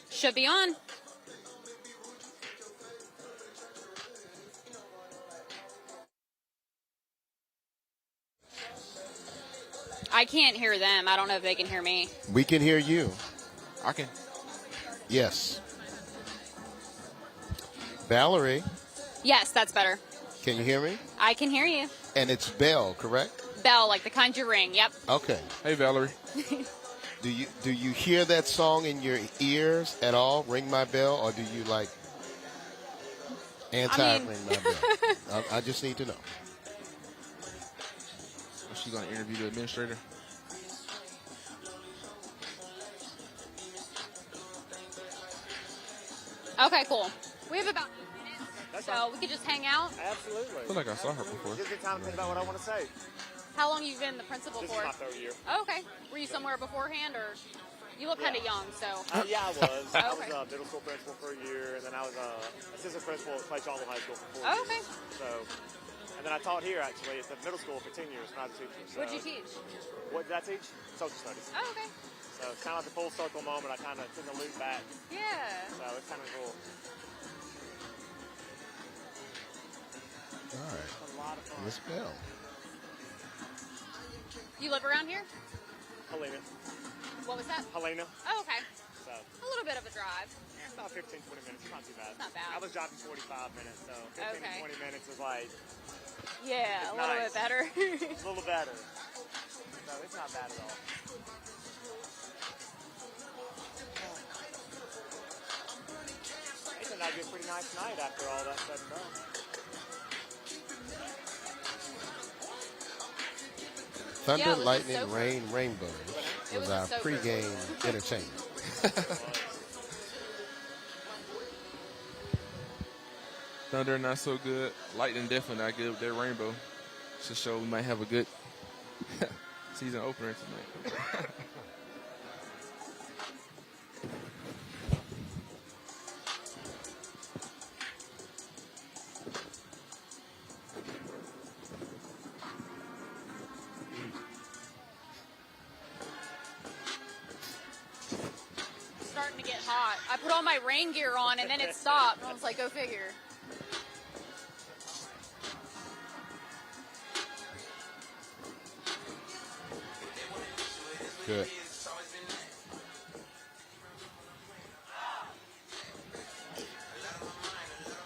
Should be on. I can't hear them. I don't know if they can hear me. We can hear you. I can. Yes. Valerie, Yes, that's better. can you hear me? I can hear you. And it's Bell, correct? Bell, like the kind you ring. Yep. Okay. Hey, Valerie. Do you hear that song in your ears at all, Ring My Bell, or do you like anti-Ring My Bell? I just need to know. She's going to interview the administrator. Okay, cool. We have about 8 minutes, so we could just hang out. Absolutely. I feel like I saw her before. Just get time to think about what I want to say. How long you been the principal This for? is my third year. Oh, okay. Were you somewhere beforehand, or you look kind of young? So. Yeah, I was. I was Okay. middle school principal for a year, and then I was assistant principal at Clay Chalmers High School for 4 Oh, years. okay. So, and then I taught here actually at the middle school for 10 years, private teacher. So, What'd you teach? What did I teach? Social studies. Oh, okay. So it's kind of like a full circle moment. I kind of took a loop back. Yeah. So it's kind of cool. All right. It's a lot of fun. Miss Bell. You live around here? Helena. What was that? Helena. Oh, okay. So A little bit of a drive. it's about 15, 20 minutes. It's not too bad. It's not bad. I was driving 45 minutes, so 15 Okay. to 20 minutes is like Yeah, It's a little nice. bit better. a little better. So it's not bad at all. It turned out to be a pretty nice night after all that said and done. Thunder, Yeah, it was lightning, just so rain, rainbows It was was our just so pregame entertainment. Thunder not so good. Lightning definitely not good with that rainbow. Should show we might have a good season opener tonight. It's starting to get hot. I put all my rain gear on and then it stopped. I was like, go figure. Good.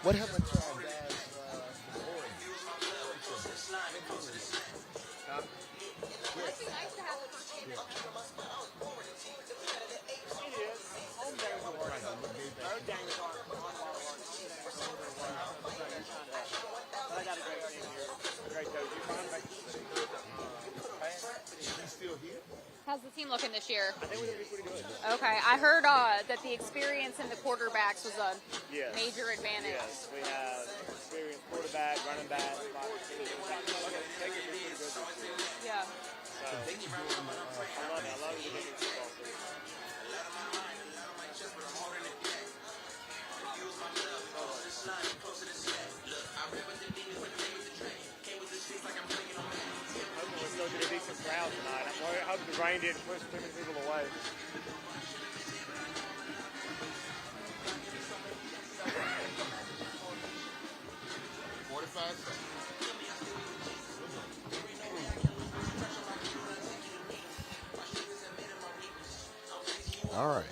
What happened to our guys from Oregon? It'd be nice to have the first game. It is. Home games are worse. Road games aren't on while we're But I got a great team here. Great coach. You're trying to make He's still here? How's the team looking this year? I think we're going to be pretty good. Okay, I heard that the experience in the quarterbacks was a Yes. major advantage. Yes, we have experienced quarterback, running back, wide receiver. They can be pretty good this year. Yeah. So, I love it. I love the beginning football season. Hoping we'll still get a decent crowd tonight. I hope the rain didn't push too many people away. All right.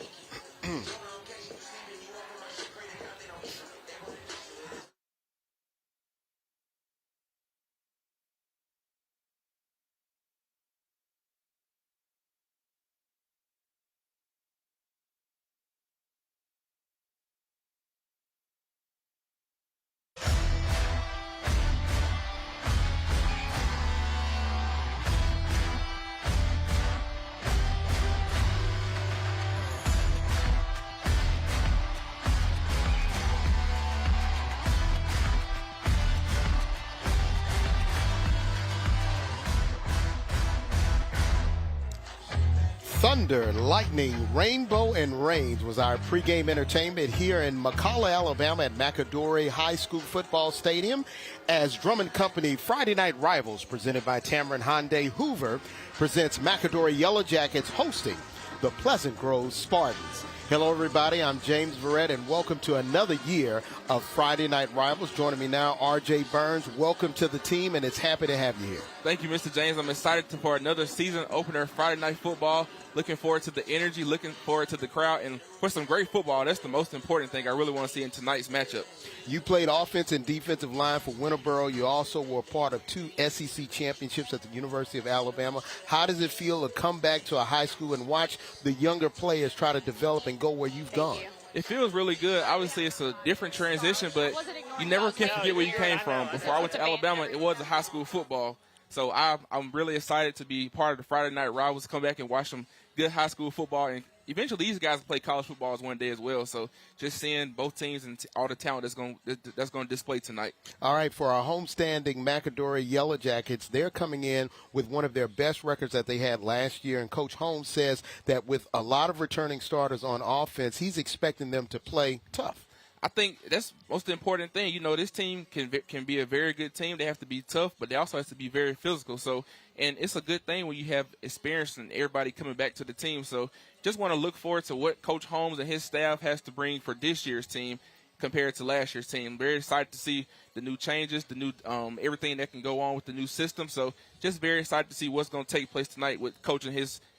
Thunder, lightning, rainbow, and rains was our pregame entertainment here in McCalla, Alabama at McAdory High School Football Stadium as Drummond Company Friday Night Rivals presented by Tamron Hyundai Hoover presents McAdory Yellow Jackets hosting the Pleasant Grove Spartans. Hello, everybody. I'm James Verrett, and welcome to another year of Friday Night Rivals. Joining me now, R.J. Burns. Welcome to the team, and it's happy to have you here. Thank you, Mr. James. I'm excited for another season opener Friday Night Football. Looking forward to the energy, looking forward to the crowd, and for some great football. That's the most important thing I really want to see in tonight's matchup. You played offense and defensive line for Winterboro. You also were part of 2 SEC championships at the University of Alabama. How does it feel to come back to a high school and watch the younger players try to develop and go where you've gone? It feels really good. Obviously, it's a different transition, but you never can forget where you came from. Before I went to Alabama, it was a high school football. So I'm really excited to be part of the Friday Night Rivals, come back and watch some good high school football. And eventually these guys will play college football one day as well. So just seeing both teams and all the talent that's going to display tonight. All right, for our homestanding McAdory Yellow Jackets, they're coming in with one of their best records that they had last year. And Coach Holmes says that with a lot of returning starters on offense, he's expecting them to play tough. I think that's the most important thing. You know, this team can be a very good team. They have to be tough, but they also have to be very physical. So, and it's a good thing when you have experience and everybody coming back to the team. So just want to look forward to what Coach Holmes and his staff has to bring for this year's team compared to last year's team. Very excited to see the new changes, the new everything that can go on with the new system. So just very excited to see what's going to take place tonight with coaching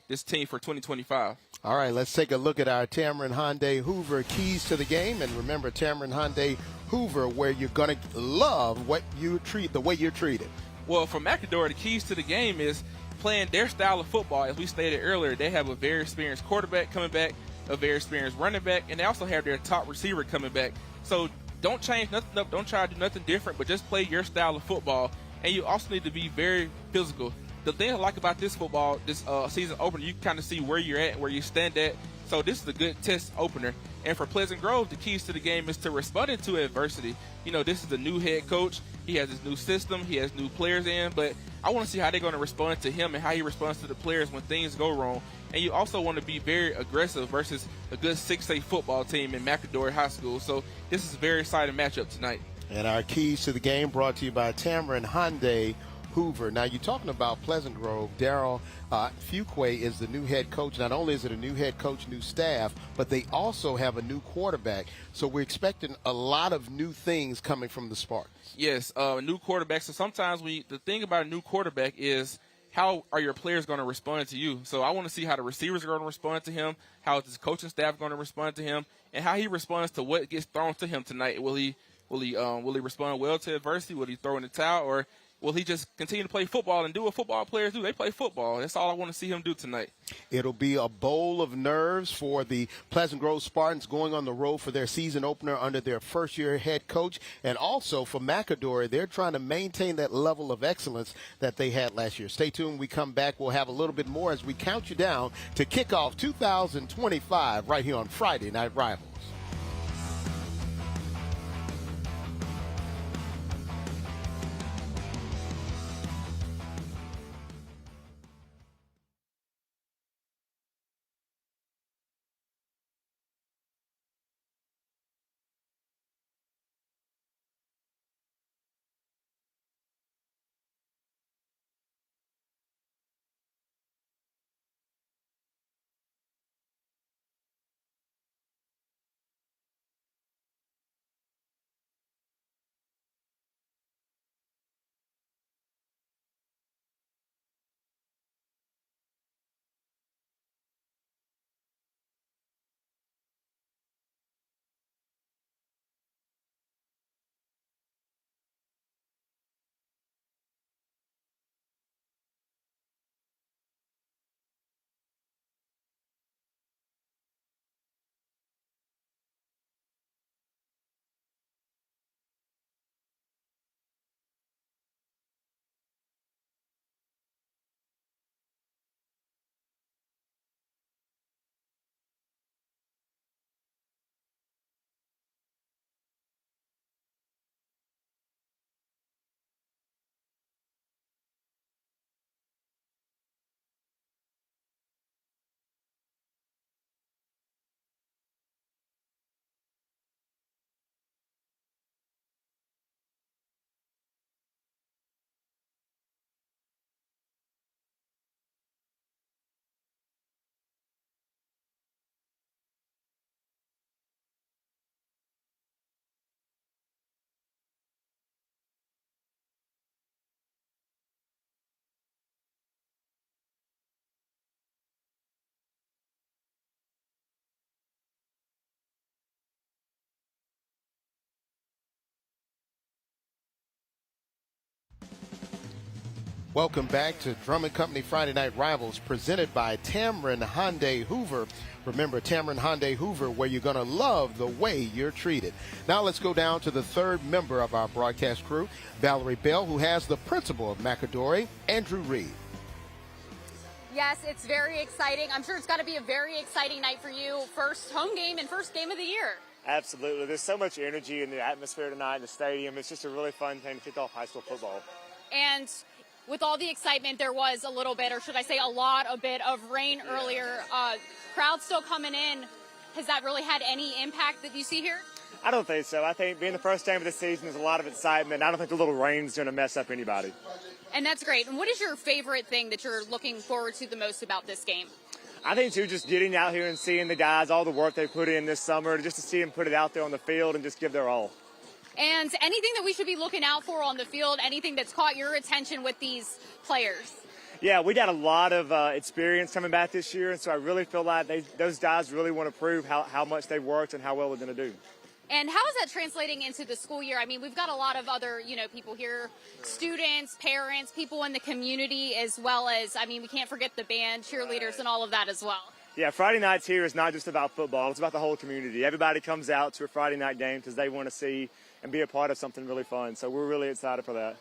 this team for 2025. All right, let's take a look at our Tamron Hyundai Hoover keys to the game. And remember, Tamron Hyundai Hoover, where you're going to love the way you're treated. Well, for McAdory, the keys to the game is playing their style of football. As we stated earlier, they have a very experienced quarterback coming back, a very experienced running back, and they also have their top receiver coming back. So don't change nothing up. Don't try to do nothing different, but just play your style of football. And you also need to be very physical. The thing I like about this football, this season opener, you can kind of see where you're at and where you stand at. So this is a good test opener. And for Pleasant Grove, the keys to the game is to responding to adversity. You know, this is a new head coach. He has his new system. He has new players in. But I want to see how they're going to respond to him and how he responds to the players when things go wrong. And you also want to be very aggressive versus a good 6A football team in McAdory High School. So this is a very exciting matchup tonight. And our keys to the game brought to you by Tamron Hyundai Hoover. Now, you're talking about Pleasant Grove. Daryl Fuquay is the new head coach. Not only is it a new head coach, new staff, but they also have a new quarterback. So we're expecting a lot of new things coming from the Spartans. Yes, a new quarterback. So sometimes the thing about a new quarterback is how are your players going to respond to you? So I want to see how the receivers are going to respond to him, how is his coaching staff going to respond to him, and how he responds to what gets thrown to him tonight. Will he respond well to adversity? Will he throw in the towel, or will he just continue to play football and do what football players do? They play football. That's all I want to see him do tonight. It'll be a bowl of nerves for the Pleasant Grove Spartans going on the road for their season opener under their first-year head coach. And also for McAdory, they're trying to maintain that level of excellence that they had last year. Stay tuned. When we come back, we'll have a little bit more as we count you down to kick off 2025 right here on Friday Night Rivals. Welcome back to Drummond Company Friday Night Rivals, presented by Tamron Hyundai Hoover. Remember, Tamron Hyundai Hoover, where you're going to love the way you're treated. Now let's go down to the third member of our broadcast crew, Valerie Bell, who has the principal of McAdory, Andrew Reed. Yes, it's very exciting. I'm sure it's got to be a very exciting night for you. First home game and first game of the year. Absolutely. There's so much energy in the atmosphere tonight in the stadium. It's just a really fun thing to kick off high school football. And with all the excitement, there was a little bit, or should I say a bit of rain earlier. Crowd still coming in. Has that really had any impact that you see here? I don't think so. I think being the first game of the season, there's a lot of excitement. I don't think the little rain's going to mess up anybody. And that's great. And what is your favorite thing that you're looking forward to the most about this game? I think, too, just getting out here and seeing the guys, all the work they put in this summer, just to see them put it out there on the field and just give their all. And anything that we should be looking out for on the field, anything that's caught your attention with these players? Yeah, we got a lot of experience coming back this year, and so I really feel like those guys really want to prove how much they've worked and how well they're going to do. And how is that translating into the school year? I mean, we've got a lot of other, people here, students, parents, people in the community, as well as, we can't forget the band, cheerleaders, and all of that as well. Yeah, Friday nights here is not just about football. It's about the whole community. Everybody comes out to a Friday night game because they want to see and be a part of something really fun. So we're really excited for that.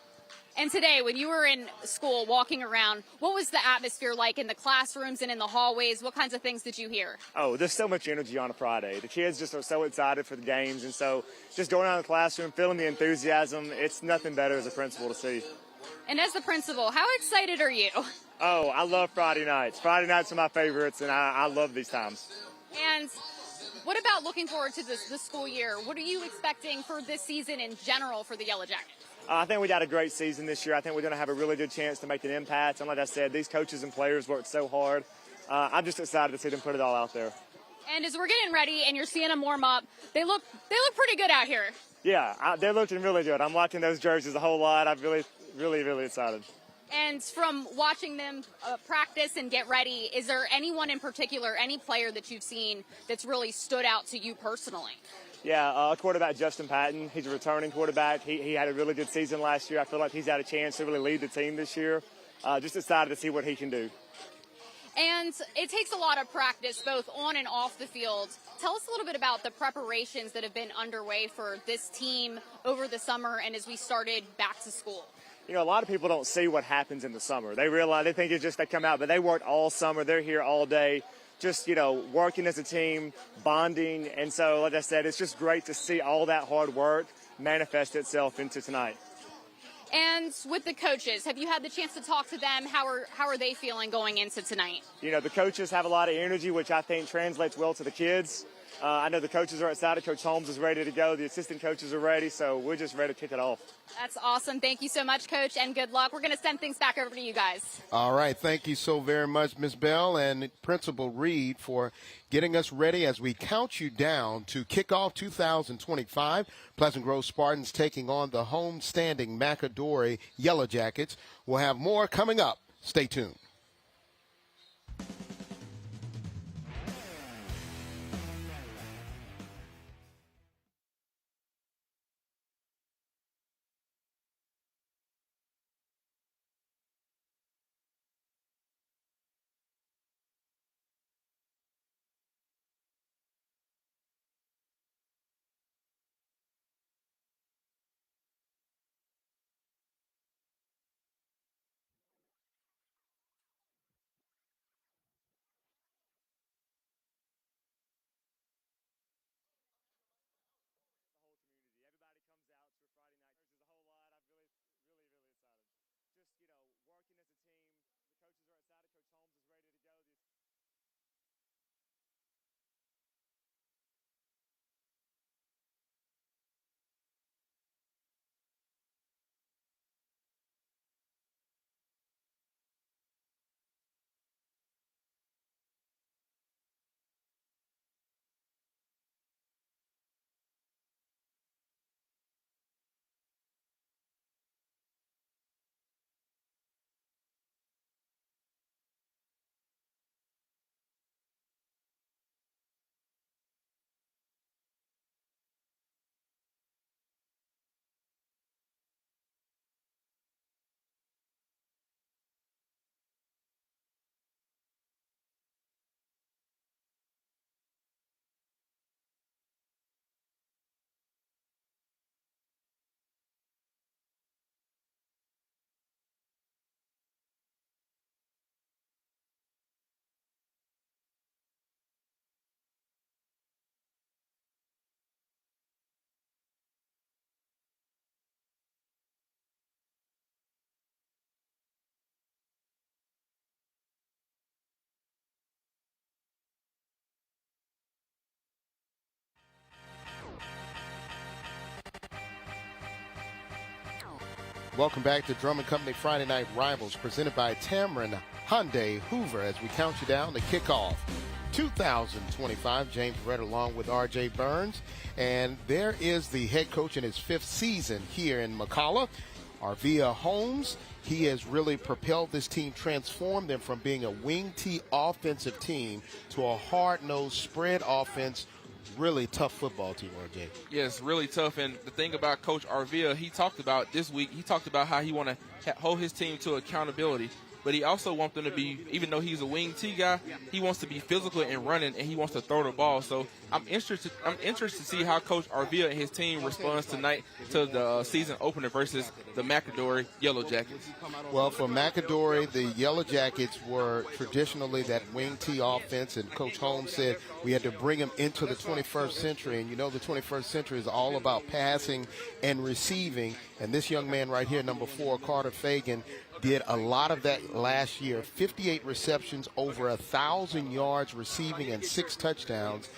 And today, when you were in school walking around, what was the atmosphere like in the classrooms and in the hallways? What kinds of things did you hear? Oh, there's so much energy on a Friday. The kids just are so excited for the games. And so just going around the classroom, feeling the enthusiasm, it's nothing better as a principal to see. And as the principal, how excited are you? Oh, I love Friday nights. Friday nights are my favorites, and I love these times. And what about looking forward to the school year? What are you expecting for this season in general for the Yellow Jackets? I think we got a great season this year. I think we're going to have a really good chance to make an impact. And like I said, these coaches and players worked so hard. I'm just excited to see them put it all out there. And as we're getting ready and you're seeing them warm up, they look pretty good out here. Yeah, they're looking really good. I'm watching those jerseys a whole lot. I'm really excited. And from watching them practice and get ready, is there anyone in particular, any player that you've seen that's really stood out to you personally? Yeah, quarterback Justin Patton. He's a returning quarterback. He had a really good season last year. I feel like he's had a chance to really lead the team this year. Just excited to see what he can do. And it takes a lot of practice, both on and off the field. Tell us a little bit about the preparations that have been underway for this team over the summer and as we started back to school. A lot of people don't see what happens in the summer. They think it's just they come out, but they work all summer. They're here all day, just, working as a team, bonding. And so, like I said, it's just great to see all that hard work manifest itself into tonight. And with the coaches, have you had the chance to talk to them? How are they feeling going into tonight? The coaches have a lot of energy, which I think translates well to the kids. I know the coaches are excited. Coach Holmes is ready to go. The assistant coaches are ready, so we're just ready to kick it off. That's awesome. Thank you so much, Coach, and good luck. We're going to send things back over to you guys. All right. Thank you so very much, Ms. Bell and Principal Reed, for getting us ready as we count you down to kickoff 2025. Pleasant Grove Spartans taking on the home-standing McAdory Yellow Jackets. We'll have more coming up. Stay tuned. Welcome back to Drum & Company Friday Night Rivals, presented by Tamron Hyundai Hoover, as we count you down to kickoff 2025. James Redd along with R.J. Burns. And there is the head coach in his 5th season here in McCalla, Arvia Holmes. He has really propelled this team, transformed them from being a wing T offensive team to a hard-nosed spread offense. Really tough football team, RJ. Yes, really tough. And the thing about Coach Arvia, he talked about this week, he talked about how he want to hold his team to accountability. But he also wants them to be, even though he's a wing T guy, he wants to be physical and running, and he wants to throw the ball. So I'm interested to see how Coach Arvia and his team responds tonight to the season opener versus the McAdory Yellow Jackets. Well, for McAdory, the Yellow Jackets were traditionally that wing T offense, and Coach Holmes said we had to bring them into the 21st century. And you know the 21st century is all about passing and receiving. And this young man right here, number 4, Carter Fagan, did a lot of that last year. 58 receptions, over 1,000 yards receiving, and 6 touchdowns.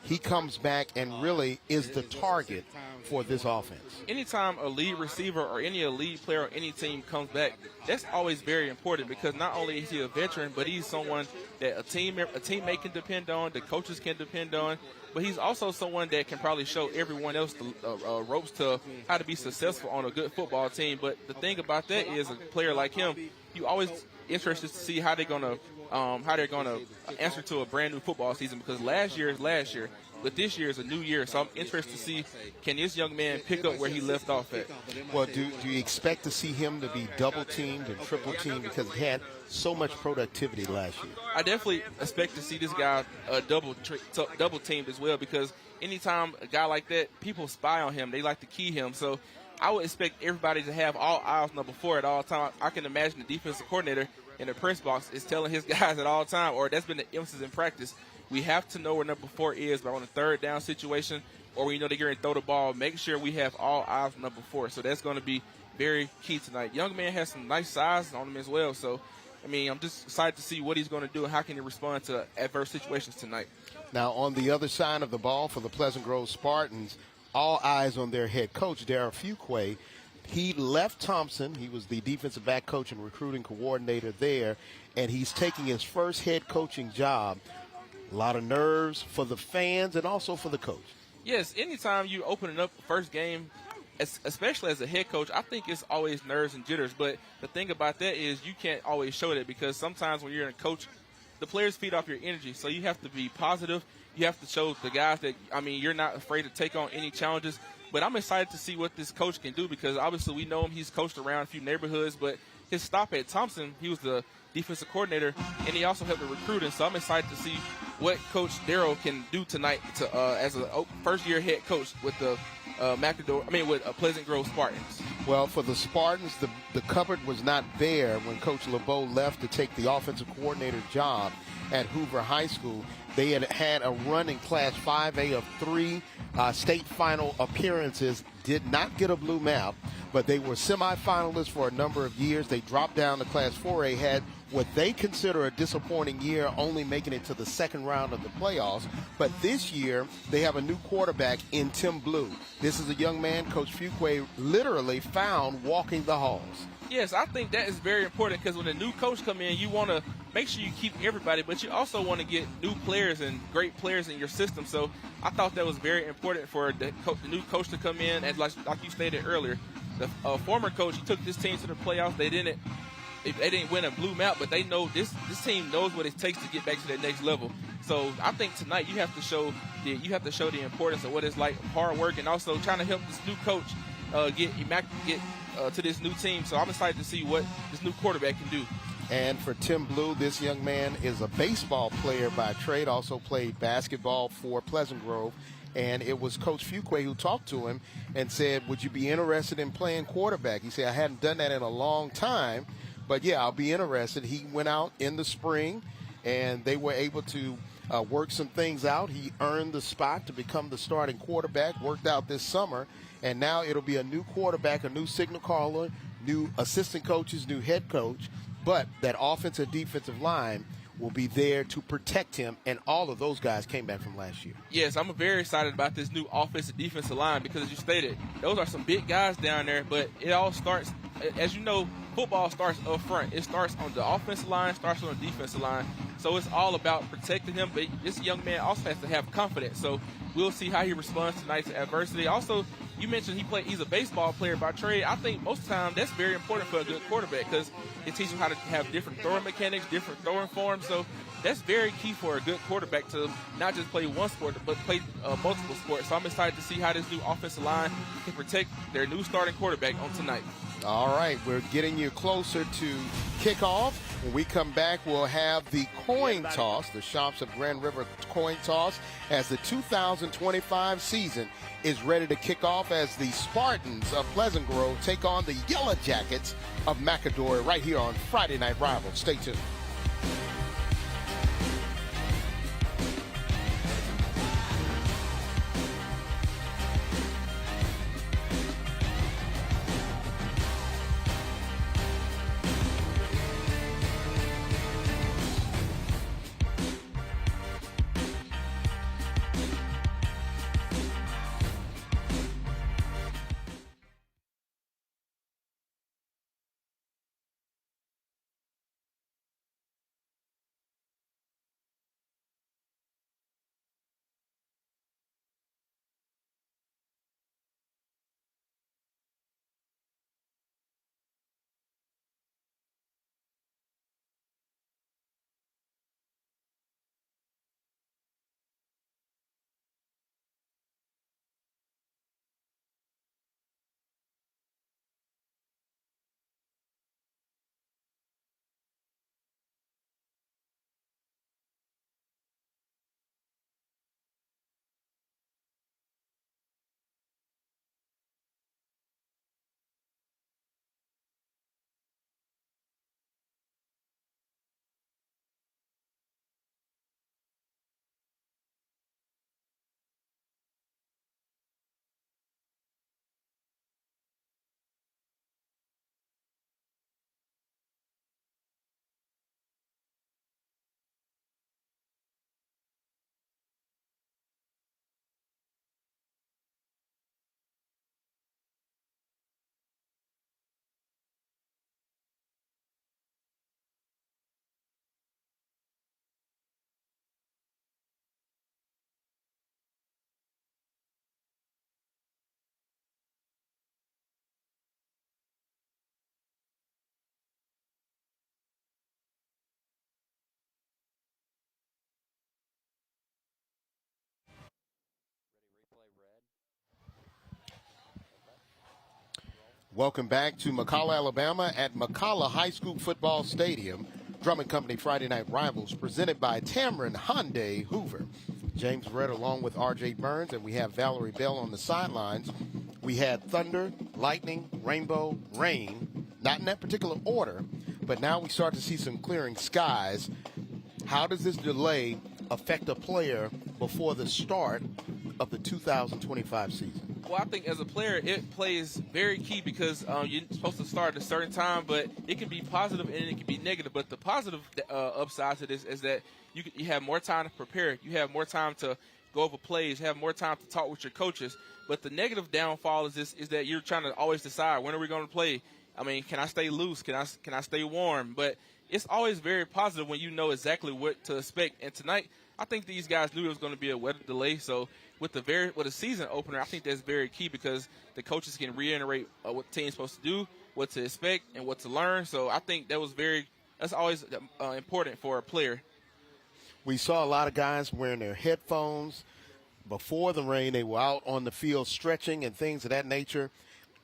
He comes back and really is the target for this offense. Anytime a lead receiver or any elite player on any team comes back, that's always very important, because not only is he a veteran, but he's someone that a teammate can depend on, the coaches can depend on, but he's also someone that can probably show everyone else the ropes to how to be successful on a good football team. But the thing about that is, a player like him, you always interested to see how they're gonna answer to a brand new football season, because last year is last year, but this year is a new year. So I'm interested to see, can this young man pick up where he left off at? Well, do you expect to see him to be double teamed and triple teamed, because he had so much productivity last year? I definitely expect to see this guy double teamed as well, because anytime a guy like that, people spy on him, they like to key him. So I would expect everybody to have all eyes number 4 at all times. I can imagine the defensive coordinator in the press box is telling his guys at all time, or that's been the emphasis in practice, we have to know where number 4 is, but on a 3rd down situation, or we know they're going to throw the ball, make sure we have all eyes on number 4. So that's going to be very key tonight. Young man has some nice size on him as well. So, I mean, I'm just excited to see what he's going to do and how can he respond to adverse situations tonight. Now, on the other side of the ball for the Pleasant Grove Spartans, all eyes on their head coach, Darrell Fuqua. He left Thompson. He was the defensive back coach and recruiting coordinator there, and he's taking his first head coaching job. A lot of nerves for the fans and also for the coach. Yes, anytime you open up the first game, especially as a head coach, I think it's always nerves and jitters. But the thing about that is you can't always show that, because sometimes when you're a coach, the players feed off your energy. So you have to be positive. You have to show the guys that, I mean, you're not afraid to take on any challenges. But I'm excited to see what this coach can do, because obviously we know him. He's coached around a few neighborhoods, but his stop at Thompson, he was the defensive coordinator, and he also helped the recruiting. So I'm excited to see what Coach Darrell can do tonight to, as a first-year head coach with the Pleasant Grove Spartans. Well, for the Spartans, the cupboard was not there when Coach LeBeau left to take the offensive coordinator job at Hoover High School. They had a run in Class 5A of 3 state final appearances, did not get a blue map, but they were semifinalists for a number of years. They dropped down to Class 4A, had what they consider a disappointing year, only making it to the 2nd round of the playoffs. But this year, they have a new quarterback in Tim Blue. This is a young man Coach Fuqua literally found walking the halls. Yes, I think that is very important, because when a new coach come in, you want to make sure you keep everybody, but you also want to get new players and great players in your system. So I thought that was very important for the new coach to come in, and like you stated earlier, the former coach, he took this team to the playoffs. They didn't win a blue map, but they know this team knows what it takes to get back to that next level. So I think tonight you have to show the importance of what it's like, hard work, and also trying to help this new coach get to this new team. So I'm excited to see what this new quarterback can do. And for Tim Blue, this young man is a baseball player by trade, also played basketball for Pleasant Grove. And it was Coach Fuqua who talked to him and said, would you be interested in playing quarterback? He said, I hadn't done that in a long time, but yeah, I'll be interested. He went out in the spring, and they were able to work some things out. He earned the spot to become the starting quarterback, worked out this summer, and now it'll be a new quarterback, a new signal caller, new assistant coaches, new head coach. But that offensive defensive line will be there to protect him, and all of those guys came back from last year. Yes, I'm very excited about this new offensive defensive line because, as you stated, those are some big guys down there, but it all starts, as you know, football starts up front. It starts on the offensive line, starts on the defensive line. So it's all about protecting him, but this young man also has to have confidence. So we'll see how he responds tonight to adversity. Also, you mentioned he's a baseball player by trade. I think most of the time that's very important for a good quarterback because it teaches him how to have different throwing mechanics, different throwing forms. So that's very key for a good quarterback to not just play one sport, but play multiple sports. So I'm excited to see how this new offensive line can protect their new starting quarterback on tonight. All right, we're getting you closer to kickoff. When we come back, we'll have the coin toss, the Shops of Grand River coin toss, as the 2025 season is ready to kick off as the Spartans of Pleasant Grove take on the Yellow Jackets of McAdory right here on Friday Night Rivals. Stay tuned. Welcome back to McCalla, Alabama at McCalla High School Football Stadium. Drummond Company Friday Night Rivals presented by Tamron Hyundai Hoover. James Redd along with R.J. Burns, and we have Valerie Bell on the sidelines. We had thunder, lightning, rainbow, rain, not in that particular order, but now we start to see some clearing skies. How does this delay affect a player before the start of the 2025 season? Well, I think as a player, it plays very key because you're supposed to start at a certain time, but it can be positive and it can be negative. But the positive upside to this is that you have more time to prepare. You have more time to go over plays. You have more time to talk with your coaches. But the negative downfall is that you're trying to always decide, when are we going to play? I mean, can I stay loose? Can I stay warm? But it's always very positive when you know exactly what to expect. And tonight, I think these guys knew it was going to be a weather delay. So with a season opener, I think that's very key because the coaches can reiterate what the team's supposed to do, what to expect, and what to learn. So I think that's always important for a player. We saw a lot of guys wearing their headphones. Before the rain, they were out on the field stretching and things of that nature.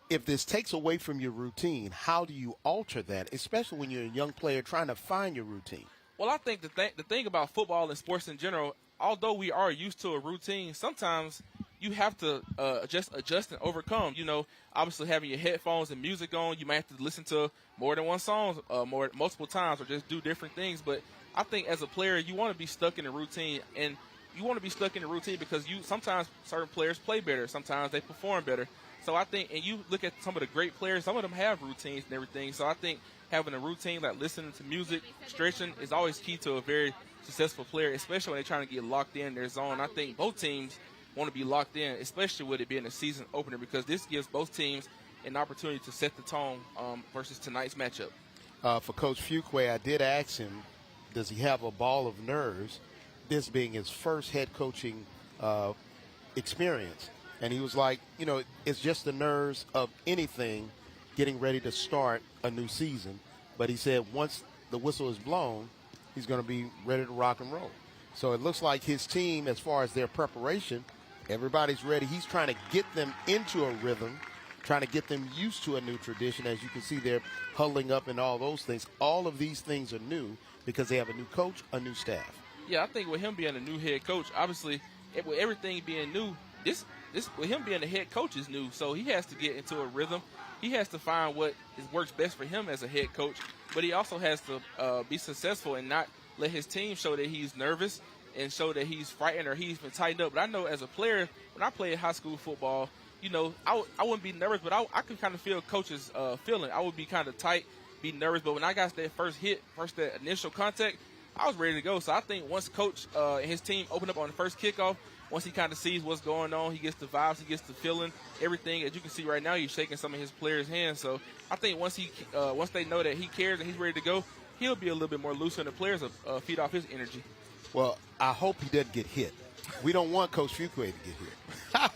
If this takes away from your routine, how do you alter that, especially when you're a young player trying to find your routine? Well, I think the thing about football and sports in general, although we are used to a routine, sometimes you have to adjust and overcome. You know, obviously having your headphones and music on, you might have to listen to more than one song multiple times or just do different things. But I think as a player, you want to be stuck in a routine, and you want to be stuck in a routine because sometimes certain players play better, sometimes they perform better. So I think, and you look at some of the great players, some of them have routines and everything. So I think having a routine like listening to music, stretching is always key to a very successful player, especially when they're trying to get locked in their zone. I think both teams want to be locked in, especially with it being a season opener, because this gives both teams an opportunity to set the tone versus tonight's matchup. For Coach Fuqua, I did ask him, does he have a ball of nerves, this being his first head coaching experience? And he was like, it's just the nerves of anything getting ready to start a new season. But he said once the whistle is blown, he's going to be ready to rock and roll. So it looks like his team, as far as their preparation, everybody's ready. He's trying to get them into a rhythm, trying to get them used to a new tradition. As you can see, they're huddling up and all those things. All of these things are new because they have a new coach, a new staff. Yeah, I think with him being a new head coach, obviously, with everything being new, this with him being the head coach is new. So he has to get into a rhythm. He has to find what works best for him as a head coach. But he also has to be successful and not let his team show that he's nervous and show that he's frightened or he's been tightened up. But I know as a player, when I played high school football, I wouldn't be nervous, but I could kind of feel coach's feeling. I would be kind of tight, be nervous. But when I got that that initial contact, I was ready to go. So I think once coach and his team open up on the first kickoff, once he kind of sees what's going on, he gets the vibes, he gets the feeling, everything. As you can see right now, he's shaking some of his players' hands. So I think once they know that he cares and he's ready to go, he'll be a little bit more loose, and the players will feed off his energy. Well, I hope he doesn't get hit. We don't want Coach Fuqua to get hit.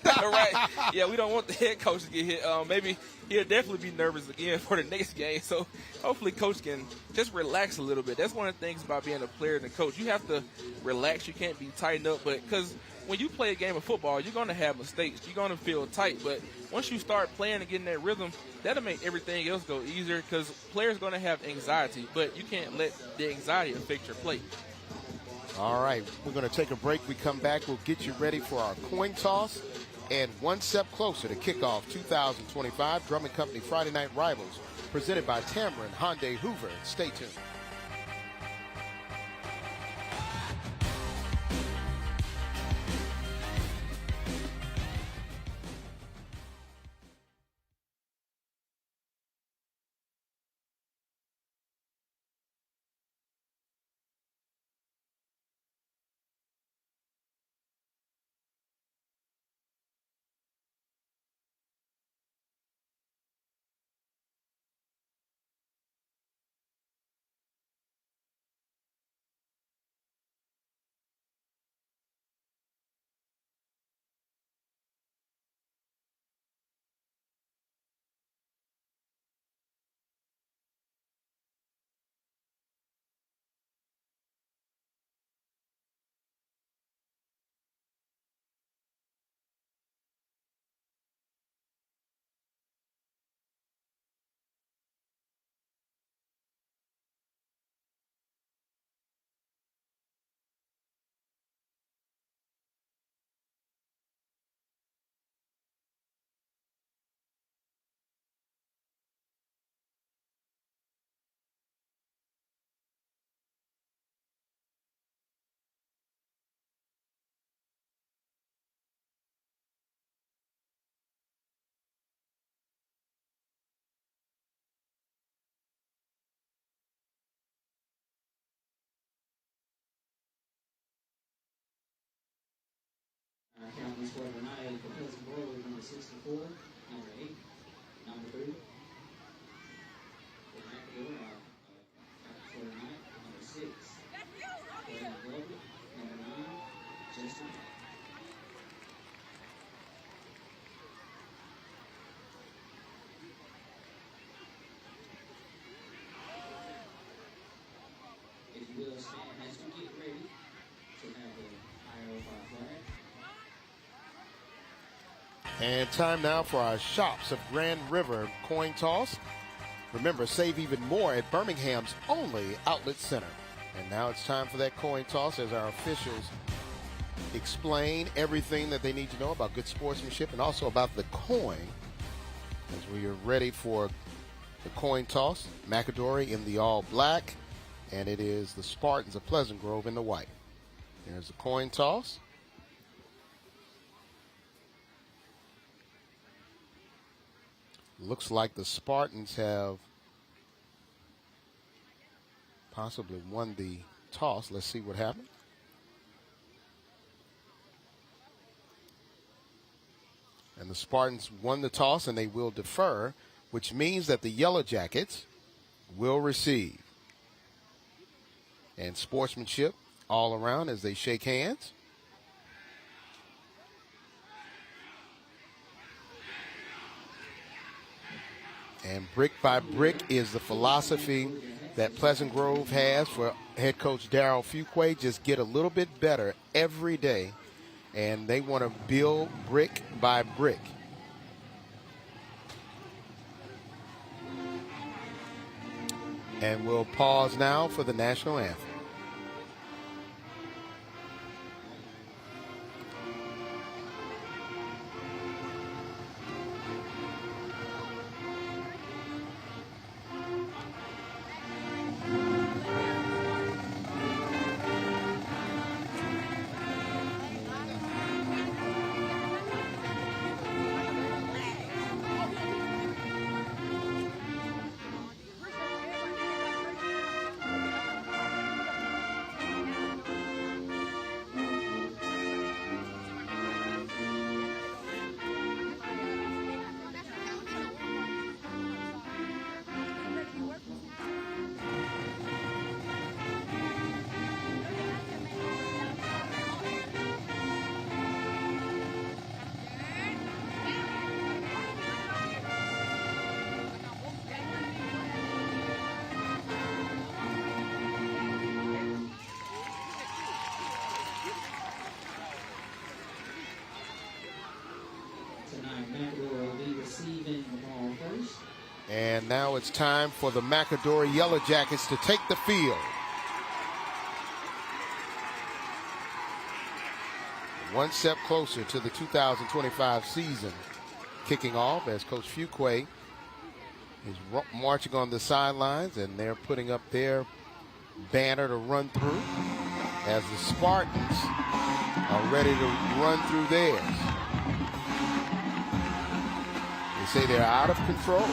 Right. Yeah, we don't want the head coach to get hit. Maybe he'll definitely be nervous again for the next game. So hopefully coach can just relax a little bit. That's one of the things about being a player and a coach. You have to relax. You can't be tightened up. But because when you play a game of football, you're going to have mistakes. You're going to feel tight. But once you start playing and getting that rhythm, that'll make everything else go easier, because players are going to have anxiety. But you can't let the anxiety affect your play. All right, we're going to take a break. We come back, we'll get you ready for our coin toss and one step closer to kickoff 2025 Drummond Company Friday Night Rivals, presented by Tamron Hyundai Hoover. Stay tuned. County squad tonight for Pleasant Grove, number 64, number 8, number 3. For McAdory, for tonight, number 6. For Glover, number 9, Justin. If you will stand as you get ready to have the IO5 flag. And time now for our Shops of Grand River coin toss. Remember, save even more at Birmingham's only outlet center. And now it's time for that coin toss as our officials explain everything that they need to know about good sportsmanship and also about the coin as we are ready for the coin toss. McAdory in the all black, and it is the Spartans of Pleasant Grove in the white. There's the coin toss. Looks like the Spartans have possibly won the toss. Let's see what happened. And the Spartans won the toss, and they will defer, which means that the Yellow Jackets will receive. And sportsmanship all around as they shake hands. And brick by brick is the philosophy that Pleasant Grove has for head coach Darryl Fuqua. Just get a little bit better every day. And they want to build brick by brick. And we'll pause now for the national anthem. And now it's time for the McAdory Yellow Jackets to take the field. One step closer to the 2025 season kicking off as Coach Fuqua is marching on the sidelines, and they're putting up their banner to run through as the Spartans are ready to run through theirs. They say they're out of control.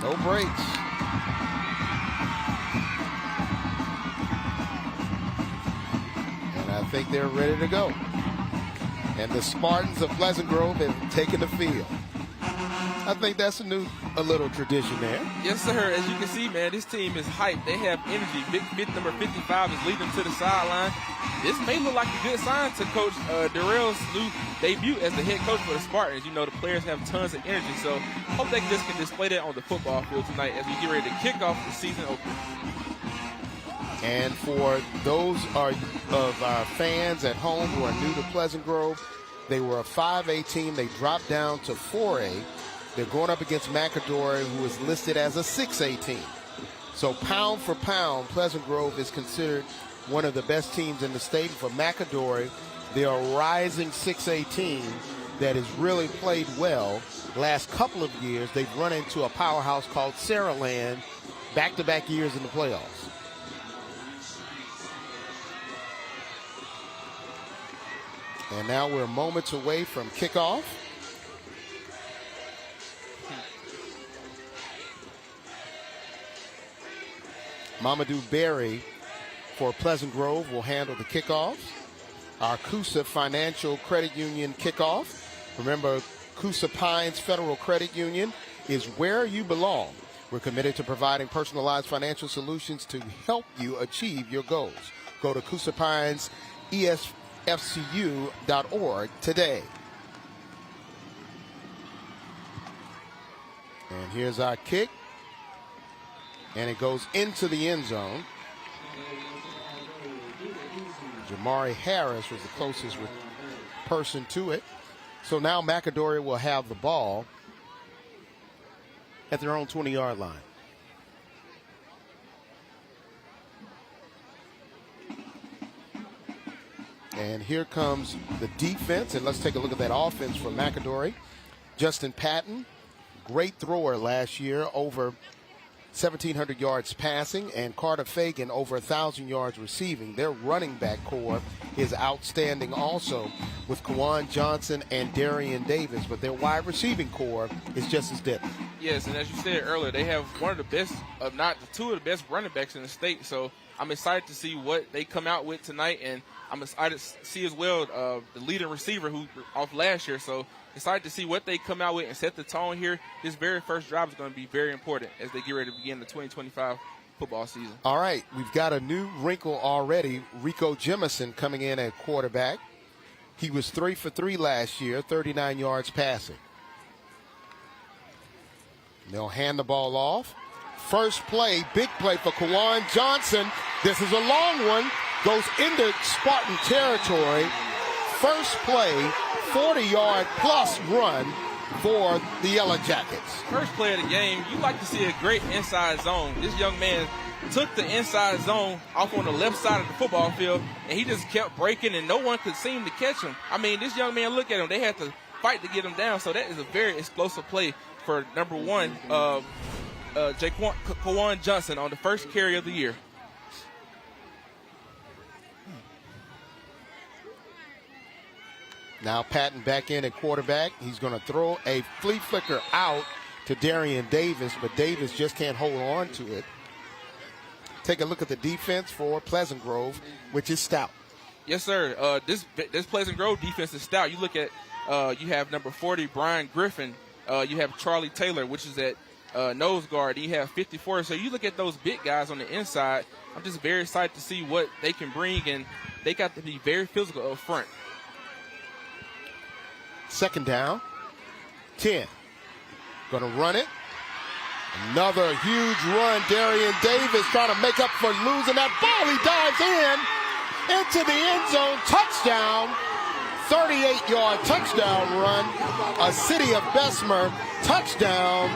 No brakes. And I think they're ready to go. And the Spartans of Pleasant Grove have taken the field. I think that's a little tradition there. Yes, sir. As you can see, man, this team is hyped. They have energy. Number 55 is leading them to the sideline. This may look like a good sign to Coach Darrell's new debut as the head coach for the Spartans. You know, the players have tons of energy, so hope they just can display that on the football field tonight as we get ready to kick off the season opener. And for those of our fans at home who are new to Pleasant Grove, they were a 5A team. They dropped down to 4A. They're going up against McAdory, who is listed as a 6A team. So pound for pound, Pleasant Grove is considered one of the best teams in the state. For McAdory, they are a rising 6A team that has really played well. Last couple of years, they've run into a powerhouse called Saraland back-to-back years in the playoffs. And now we're moments away from kickoff. Mamadou Berry for Pleasant Grove will handle the kickoffs. Our Coosa Financial Credit Union kickoff. Remember, Coosa Pines Federal Credit Union is where you belong. We're committed to providing personalized financial solutions to help you achieve your goals. Go to Coosa Pines ESFCU.org today. And here's our kick. And it goes into the end zone. Jamari Harris was the closest person to it. So now McAdory will have the ball at their own 20-yard line. And here comes the defense. And let's take a look at that offense for McAdory. Justin Patton, great thrower last year, over 1,700 yards passing, and Carter Fagan over 1,000 yards receiving. Their running back core is outstanding also with Kawan Johnson and Darian Davis, but their wide receiving core is just as deadly. Yes, and as you said earlier, they have one of the best, if not the two of the best running backs in the state. So I'm excited to see what they come out with tonight, and I'm excited to see as well the leading receiver who off last year. So excited to see what they come out with and set the tone here. This very first drive is going to be very important as they get ready to begin the 2025 football season. All right, we've got a new wrinkle already. Rico Jemison coming in at quarterback. He was 3 for 3 last year, 39 yards passing. They'll hand the ball off. First play, big play for Kawan Johnson. This is a long one. Goes into Spartan territory. First play, 40-yard plus run for the Yellow Jackets. First play of the game, you like to see a great inside zone. This young man took the inside zone off on the left side of the football field, and he just kept breaking, and no one could seem to catch him. I mean, this young man, look at him. They had to fight to get him down, so that is a very explosive play for number one, Kawan Johnson on the first carry of the year. Now Patton back in at quarterback. He's going to throw a flea flicker out to Darian Davis, but Davis just can't hold on to it. Take a look at the defense for Pleasant Grove, which is stout. Yes, sir. This Pleasant Grove defense is stout. You look at, you have number 40, Brian Griffin. You have Charlie Taylor, which is at nose guard. You have 54. So you look at those big guys on the inside. I'm just very excited to see what they can bring, and they got to be very physical up front. Second down, 10. Going to run it. Another huge run. Darian Davis trying to make up for losing that ball. He dives in into the end zone. Touchdown. 38-yard touchdown run. A City of Bessemer touchdown.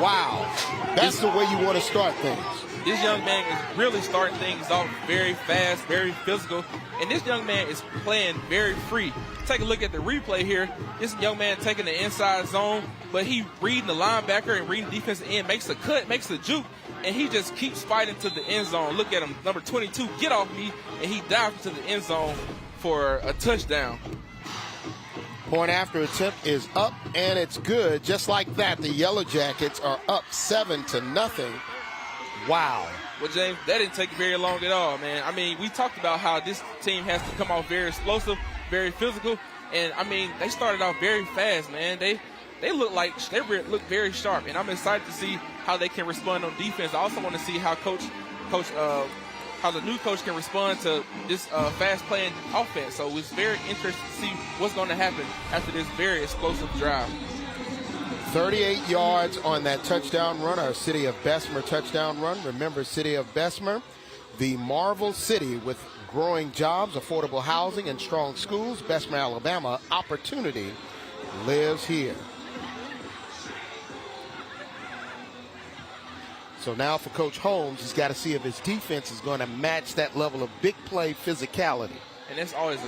Wow. That's the way you want to start things. This young man is really starting things off very fast, very physical, and this young man is playing very free. Take a look at the replay here. This young man taking the inside zone, but he reading the linebacker and reading the defensive end, makes a cut, makes a juke, and he just keeps fighting to the end zone. Look at him, number 22, get off me, and he dives into the end zone for a touchdown. Point after attempt is up, and it's good. Just like that, the Yellow Jackets are up 7-0. Wow. Well, James, that didn't take very long at all, man. I mean, we talked about how this team has to come off very explosive, very physical, and, I mean, they started off very fast, man. They look like they look very sharp, and I'm excited to see how they can respond on defense. I also want to see how how the new coach can respond to this fast-playing offense. So it's very interesting to see what's going to happen after this very explosive drive. 38 yards on that touchdown run, our City of Bessemer touchdown run. Remember, City of Bessemer, the Marvel City with growing jobs, affordable housing, and strong schools. Bessemer, Alabama, opportunity lives here. So now for Coach Holmes, he's got to see if his defense is going to match that level of big play physicality. And that's always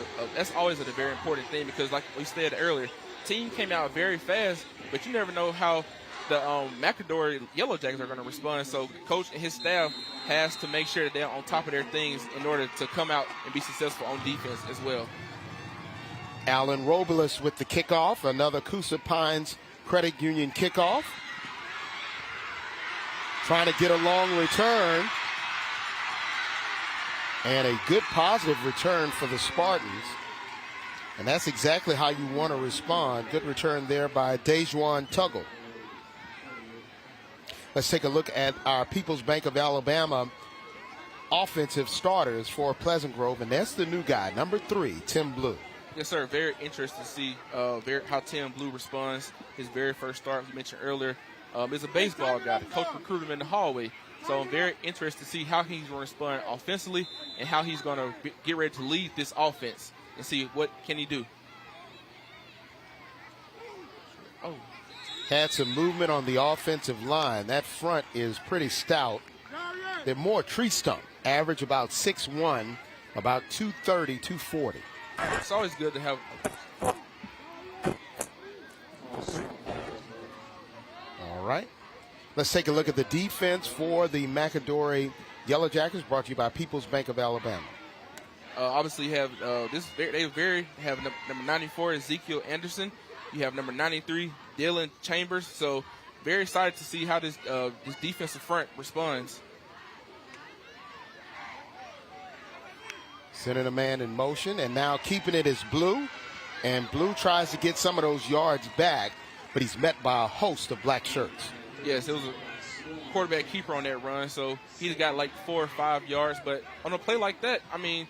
a very important thing, because like we said earlier, team came out very fast, but you never know how the McAdory Yellow Jackets are going to respond. So Coach and his staff has to make sure that they're on top of their things in order to come out and be successful on defense as well. Alan Robles with the kickoff, another Coosa Pines Credit Union kickoff. Trying to get a long return. And a good positive return for the Spartans. And that's exactly how you want to respond. Good return there by Dejuan Tuggle. Let's take a look at our People's Bank of Alabama offensive starters for Pleasant Grove. And that's the new guy, number 3, Tim Blue. Yes, sir. Very interested to see how Tim Blue responds. His very first start, we mentioned earlier, is a baseball guy. The coach recruited him in the hallway. So I'm very interested to see how he's going to respond offensively and how he's going to get ready to lead this offense and see what can he do. Oh. Had some movement on the offensive line. That front is pretty stout. They're more tree stump. Average about 6'1", about 230, 240. It's always good to have. All right. Let's take a look at the defense for the McAdory Yellow Jackets, brought to you by People's Bank of Alabama. Obviously, you have have number 94 Ezekiel Anderson. You have number 93 Dylan Chambers. So very excited to see how this defensive front responds. Sending a man in motion, and now keeping it is Blue. And Blue tries to get some of those yards back, but he's met by a host of black shirts. Yes, it was a quarterback keeper on that run, so he got like 4 or 5 yards. But on a play like that, I mean,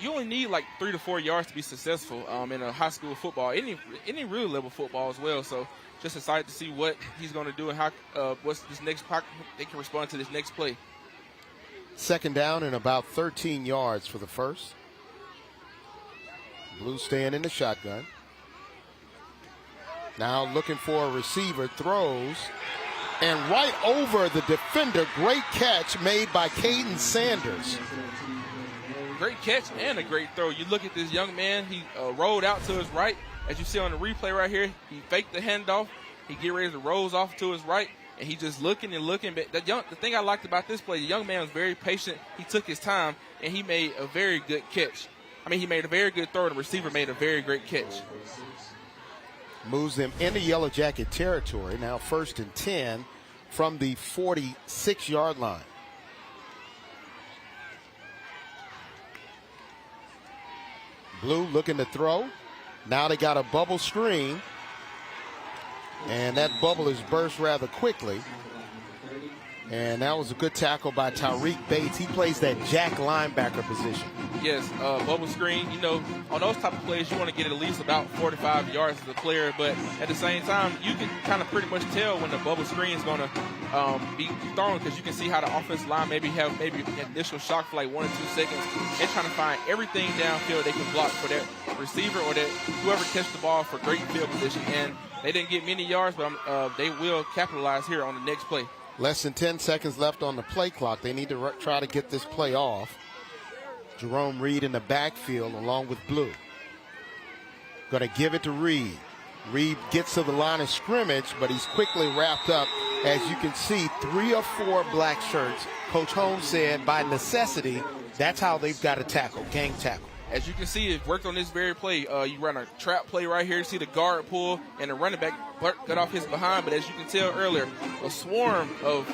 you only need like 3 to 4 yards to be successful in a high school football, any real level football as well. So just excited to see what he's going to do and how what's this next they can respond to this next play. Second down and about 13 yards for the first. Blue staying in the shotgun. Now looking for a receiver, throws, and right over the defender. Great catch made by Caden Sanders. Great catch and a great throw. You look at this young man, he rolled out to his right. As you see on the replay right here, he faked the handoff. He get ready to roll off to his right, and he just looking and looking. But the thing I liked about this play, the young man was very patient. He took his time, and he made a very good catch. I mean, he made a very good throw, and the receiver made a very great catch. Moves them into Yellow Jacket territory. Now 1st and 10 from the 46-yard line. Blue looking to throw. Now they got a bubble screen. And that bubble is burst rather quickly. And that was a good tackle by Tyreek Bates. He plays that jack linebacker position. Yes, bubble screen. You know, on those type of plays, you want to get at least about 45 yards as a player. But at the same time, you can kind of pretty much tell when the bubble screen is going to be thrown, because you can see how the offensive line maybe an initial shock for like 1 or 2 seconds. They're trying to find everything downfield they can block for that receiver or that whoever catch the ball for great field position. And they didn't get many yards, but they will capitalize here on the next play. Less than 10 seconds left on the play clock. They need to try to get this play off. Jerome Reed in the backfield along with Blue. Going to give it to Reed. Reed gets to the line of scrimmage, but he's quickly wrapped up. As you can see, 3 or 4 black shirts. Coach Holmes said by necessity, that's how they've got to tackle, gang tackle. As you can see, it worked on this very play. You run a trap play right here. You see the guard pull, and the running back got off his behind. But as you can tell earlier, a swarm of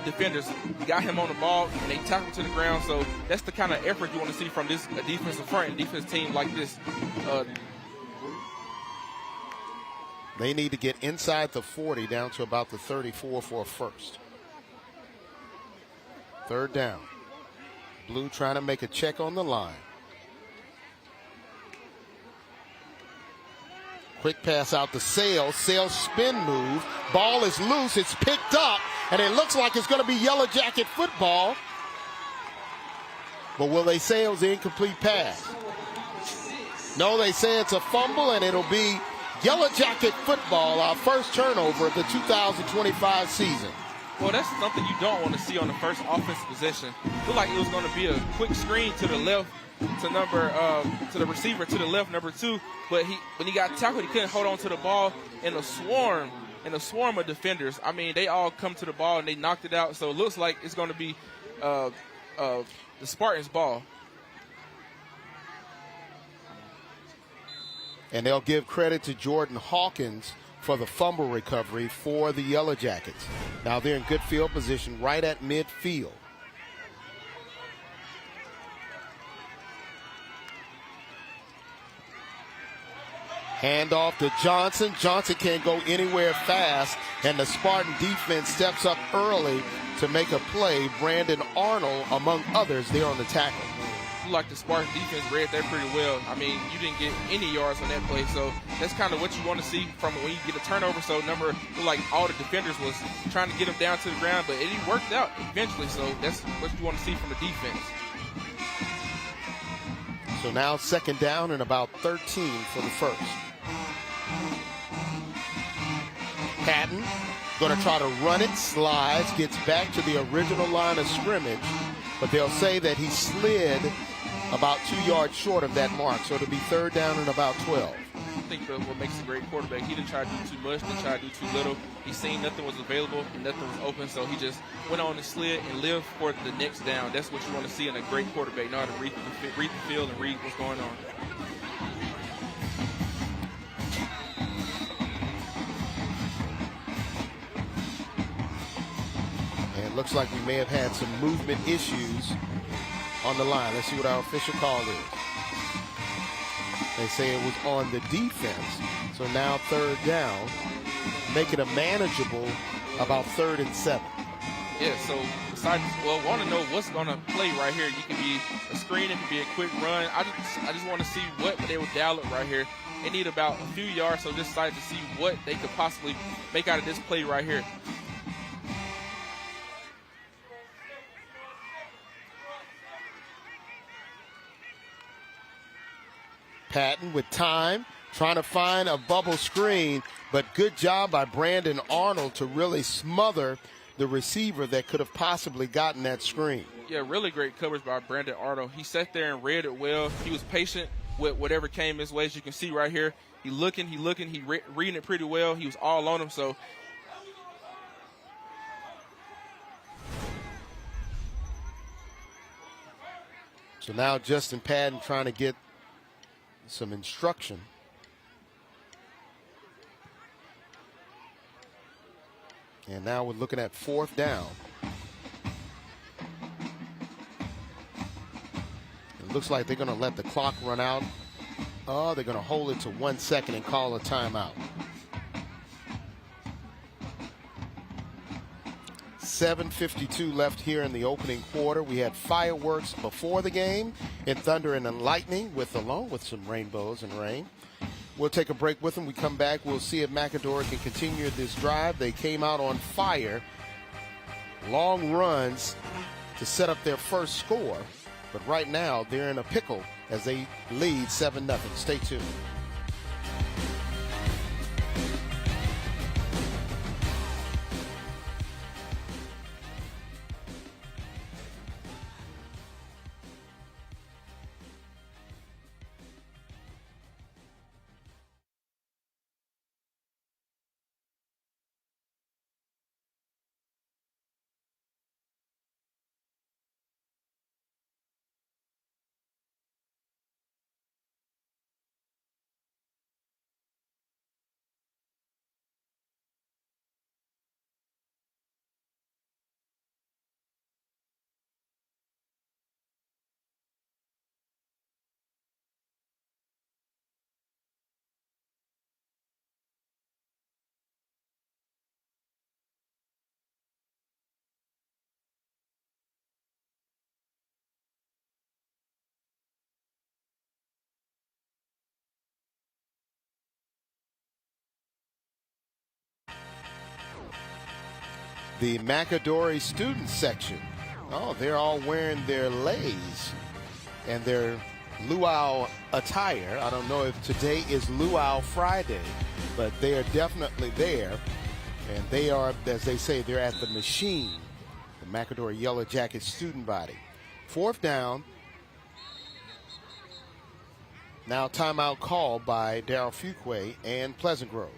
defenders got him on the ball, and they tackled him to the ground. So that's the kind of effort you want to see from this defensive front and defensive team like this. They need to get inside the 40 down to about the 34 for a first. Third down. Blue trying to make a check on the line. Quick pass out to Sales. Sales spin move. Ball is loose. It's picked up. And it looks like it's going to be Yellow Jacket football. But will they say it was an incomplete pass? No, they say it's a fumble, and it'll be Yellow Jacket football, our first turnover of the 2025 season. Well, that's something you don't want to see on the first offensive possession. It looked like it was going to be a quick screen to the left to the receiver to the left, number 2. But when he got tackled, he couldn't hold on to the ball. And a swarm of defenders, I mean, they all come to the ball and they knocked it out. So it looks like it's going to be the Spartans' ball. And they'll give credit to Jordan Hawkins for the fumble recovery for the Yellow Jackets. Now they're in good field position right at midfield. Handoff to Johnson. Johnson can't go anywhere fast, and the Spartan defense steps up early to make a play. Brandon Arnold, among others, there on the tackle. Like the Spartan defense read that pretty well. I mean, you didn't get any yards on that play, so that's kind of what you want to see from when you get a turnover. So like all the defenders was trying to get him down to the ground, but it worked out eventually. So that's what you want to see from the defense. So now second down and about 13 for the first. Patton going to try to run it, slides, gets back to the original line of scrimmage, but they'll say that he slid about 2 yards short of that mark, so it'll be third down and about 12. think that what makes a great quarterback, he didn't try to do too much, didn't try to do too little. He seen nothing was available and nothing was open, so he just went on and slid and lived for the next down. That's what you want to see in a great quarterback, know how to read the field and read what's going on. And it looks like we may have had some movement issues on the line. Let's see what our official call is. They say it was on the defense. So now 3rd down, make it a manageable about 3rd and 7. Yeah, so want to know what's going to play right here. You can be a screen, it can be a quick run. I just want to see what they will dial it right here. They need about a few yards, so just decided to see what they could possibly make out of this play right here. Patton with time, trying to find a bubble screen, but good job by Brandon Arnold to really smother the receiver that could have possibly gotten that screen. Yeah, really great coverage by Brandon Arnold. He sat there and read it well. He was patient with whatever came his way. As you can see right here, he reading it pretty well. He was all on him, so. So now Justin Patton trying to get some instruction. And now we're looking at 4th down. It looks like they're going to let the clock run out. Oh, they're going to hold it to 1 second and call a timeout. 7:52 left here in the opening quarter. We had fireworks before the game and thunder and lightning along with some rainbows and rain. We'll take a break with them. We come back. We'll see if McAdory can continue this drive. They came out on fire. Long runs to set up their first score. But right now, they're in a pickle as they lead 7-0. Stay tuned. The McAdory student section. Oh, they're all wearing their leis and their luau attire. I don't know if today is Luau Friday, but they are definitely there. And they are, as they say, they're at the machine, the McAdory Yellow Jacket student body. 4th down. Now timeout called by Darryl Fuqua and Pleasant Grove.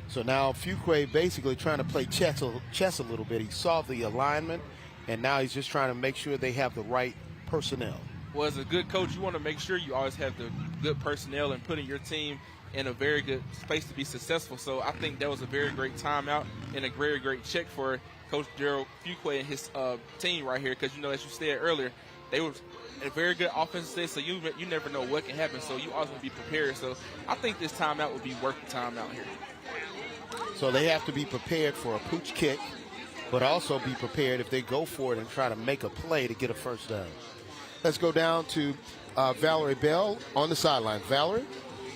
So now Fuqua basically trying to play chess a little bit. He saw the alignment, and now he's just trying to make sure they have the right personnel. Well, as a good coach, you want to make sure you always have the good personnel and putting your team in a very good space to be successful. So I think that was a very great timeout and a very great check for Coach Darryl Fuqua and his team right here, because, you know, as you said earlier, they were a very good offensive set, so you never know what can happen. So you always want to be prepared. So I think this timeout would be worth the timeout here. So they have to be prepared for a pooch kick, but also be prepared if they go for it and try to make a play to get a first down. Let's go down to Valerie Bell on the sideline. Valerie?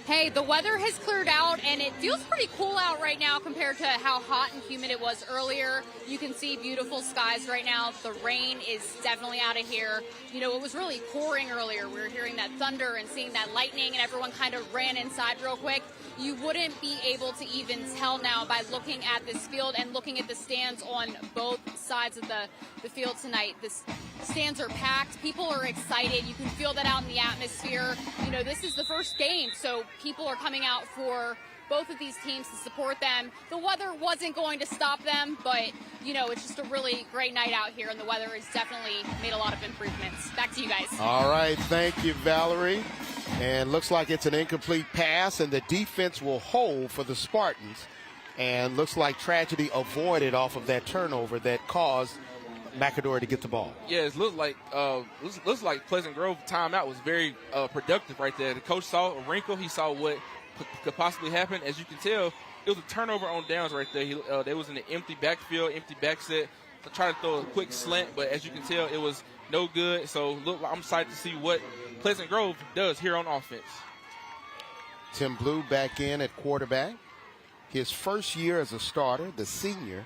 Hey, the weather has cleared out, and it feels pretty cool out right now compared to how hot and humid it was earlier. You can see beautiful skies right now. The rain is definitely out of here. You know, it was really pouring earlier. We were hearing that thunder and seeing that lightning, and everyone kind of ran inside real quick. you wouldn't be able to even tell now by looking at this field and looking at the stands on both sides of the field tonight. The stands are packed. People are excited. You can feel that out in the atmosphere. You know, this is the first game, so people are coming out for both of these teams to support them. The weather wasn't going to stop them, but, you know, it's just a really great night out here, and the weather has definitely made a lot of improvements. Back to you guys. All right, thank you, Valerie. And looks like it's an incomplete pass, and the defense will hold for the Spartans. And looks like tragedy avoided off of that turnover that caused McAdory to get the ball. Yeah, it looks like Pleasant Grove timeout was very productive right there. The coach saw a wrinkle. He saw what could possibly happen. As you can tell, it was a turnover on downs right there. They was in an empty backfield, empty back set. I tried to throw a quick slant, but as you can tell, it was no good. So I'm excited to see what Pleasant Grove does here on offense. Tim Blue back in at quarterback. His first year as a starter, the senior,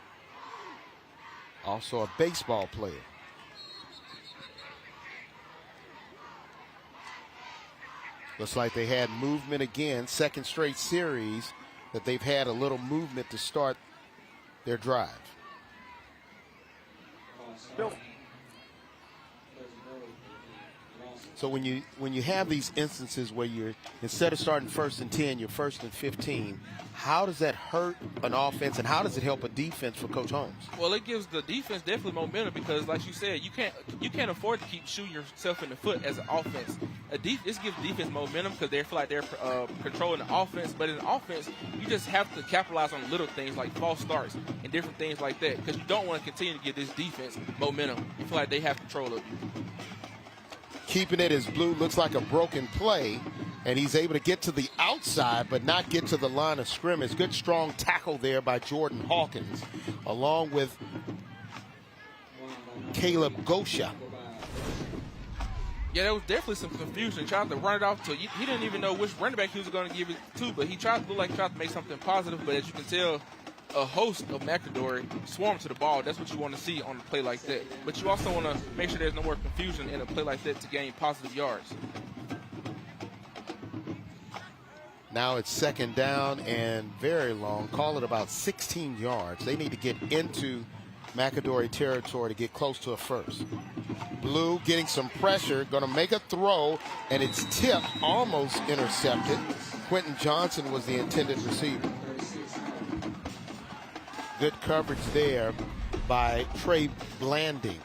also a baseball player. Looks like they had movement again, second straight series that they've had a little movement to start their drive. So when you have these instances where you're, instead of starting 1st and 10, you're 1st and 15, how does that hurt an offense, and how does it help a defense for Coach Holmes? Well, it gives the defense definitely momentum because, like you said, you can't afford to keep shooting yourself in the foot as an offense. This gives defense momentum because they feel like they're controlling the offense. But in offense, you just have to capitalize on little things like false starts and different things like that because you don't want to continue to give this defense momentum. You feel like they have control of you. Keeping it as Blue looks like a broken play, and he's able to get to the outside but not get to the line of scrimmage. Good strong tackle there by Jordan Hawkins, along with Caleb Gosha. Yeah, there was definitely some confusion. He tried to run it off to, he didn't even know which running back he was going to give it to, but he tried to make something positive. But as you can tell, a host of McAdory swarm to the ball. That's what you want to see on a play like that. But you also want to make sure there's no more confusion in a play like that to gain positive yards. Now it's second down and very long. Call it about 16 yards. They need to get into McAdory territory to get close to a first. Blue getting some pressure, going to make a throw, and it's tipped, almost intercepted. Quentin Johnson was the intended receiver. Good coverage there by Trey Blanding.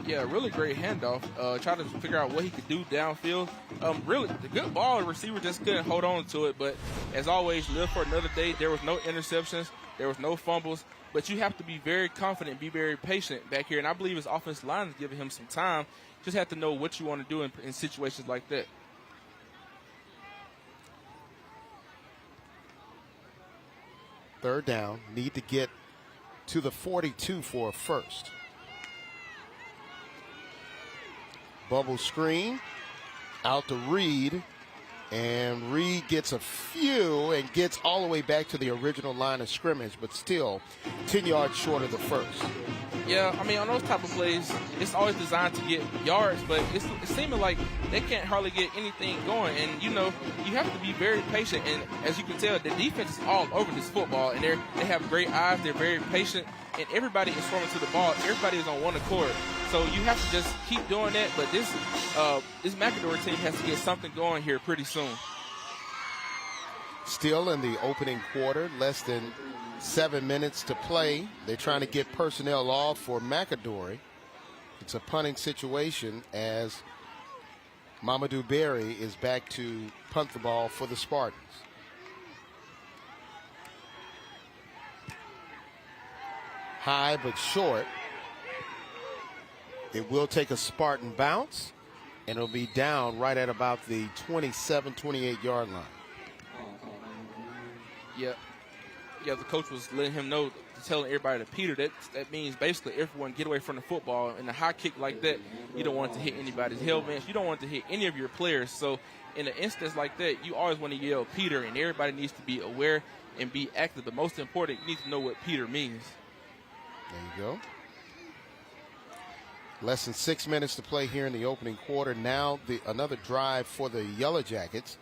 Yeah, really great handoff. Trying to figure out what he could do downfield. Really, the good ball, the receiver just couldn't hold on to it. But as always, live for another day. There was no interceptions. There was no fumbles. But you have to be very confident, be very patient back here. And I believe his offensive line is giving him some time. Just have to know what you want to do in situations like that. Third down, need to get to the 42 for a first. Bubble screen, out to Reed, and Reed gets a few and gets all the way back to the original line of scrimmage, but still 10 yards short of the first. Yeah, I mean, on those type of plays, it's always designed to get yards, but it's seeming like they can't hardly get anything going. And, you know, you have to be very patient. And as you can tell, the defense is all over this football, and they have great eyes. They're very patient, and everybody is swarming to the ball. Everybody is on one accord. So you have to just keep doing that. But this McAdory team has to get something going here pretty soon. Still in the opening quarter, less than 7 minutes to play. They're trying to get personnel off for McAdory. It's a punting situation as Mamadou Berry is back to punt the ball for the Spartans. High but short. It will take a Spartan bounce, and it'll be down right at about the 27, 28-yard line. Yeah, the coach was letting him know, telling everybody to Peter. That means basically everyone get away from the football. In a high kick like that, you don't want it to hit anybody's helmets. You don't want it to hit any of your players. So in an instance like that, you always want to yell Peter, and everybody needs to be aware and be active. But most important, you need to know what Peter means. There you go. Less than 6 minutes to play here in the opening quarter. Now another drive for the Yellow Jackets.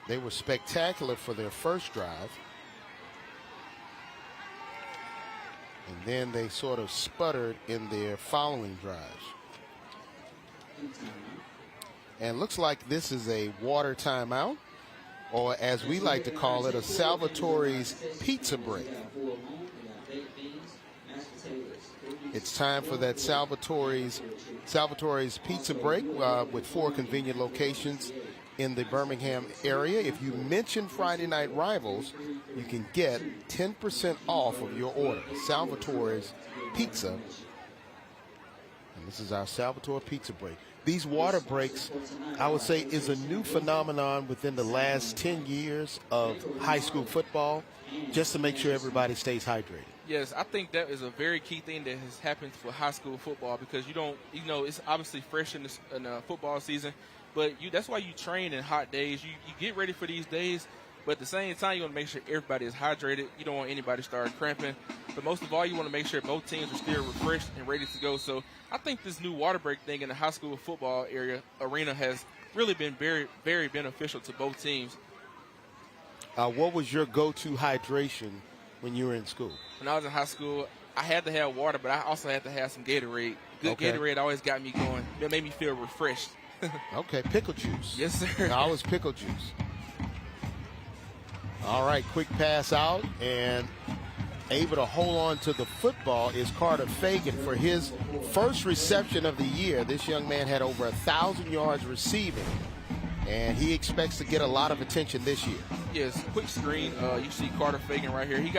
They were spectacular for their first drive. And then they sort of sputtered in their following drives. And looks like this is a water timeout, or as we like to call it, a Salvatore's pizza break. It's time for that Salvatore's pizza break with 4 convenient locations in the Birmingham area. If you mention Friday Night Rivals, you can get 10% off of your order. Salvatore's Pizza. And this is our Salvatore pizza break. These water breaks, I would say, is a new phenomenon within the last 10 years of high school football, just to make sure everybody stays hydrated. Yes, I think that is a very key thing that has happened for high school football, because it's obviously fresh in the football season, but that's why you train in hot days. You get ready for these days, but at the same time, you want to make sure everybody is hydrated. You don't want anybody to start cramping, but most of all, you want to make sure both teams are still refreshed and ready to go. So I think this new water break thing in the high school football arena has really been very, very beneficial to both teams. What was your go-to hydration when you were in school? When I was in high school, I had to have water, but I also had to have some Gatorade. Good Gatorade always got me going. It made me feel refreshed. Okay, pickle juice. Yes, sir. Always pickle juice. All right, quick pass out, and able to hold on to the football is Carter Fagan for his first reception of the year. This young man had over 1,000 yards receiving, and he expects to get a lot of attention this year. Yes, quick screen. You see Carter Fagan right here. He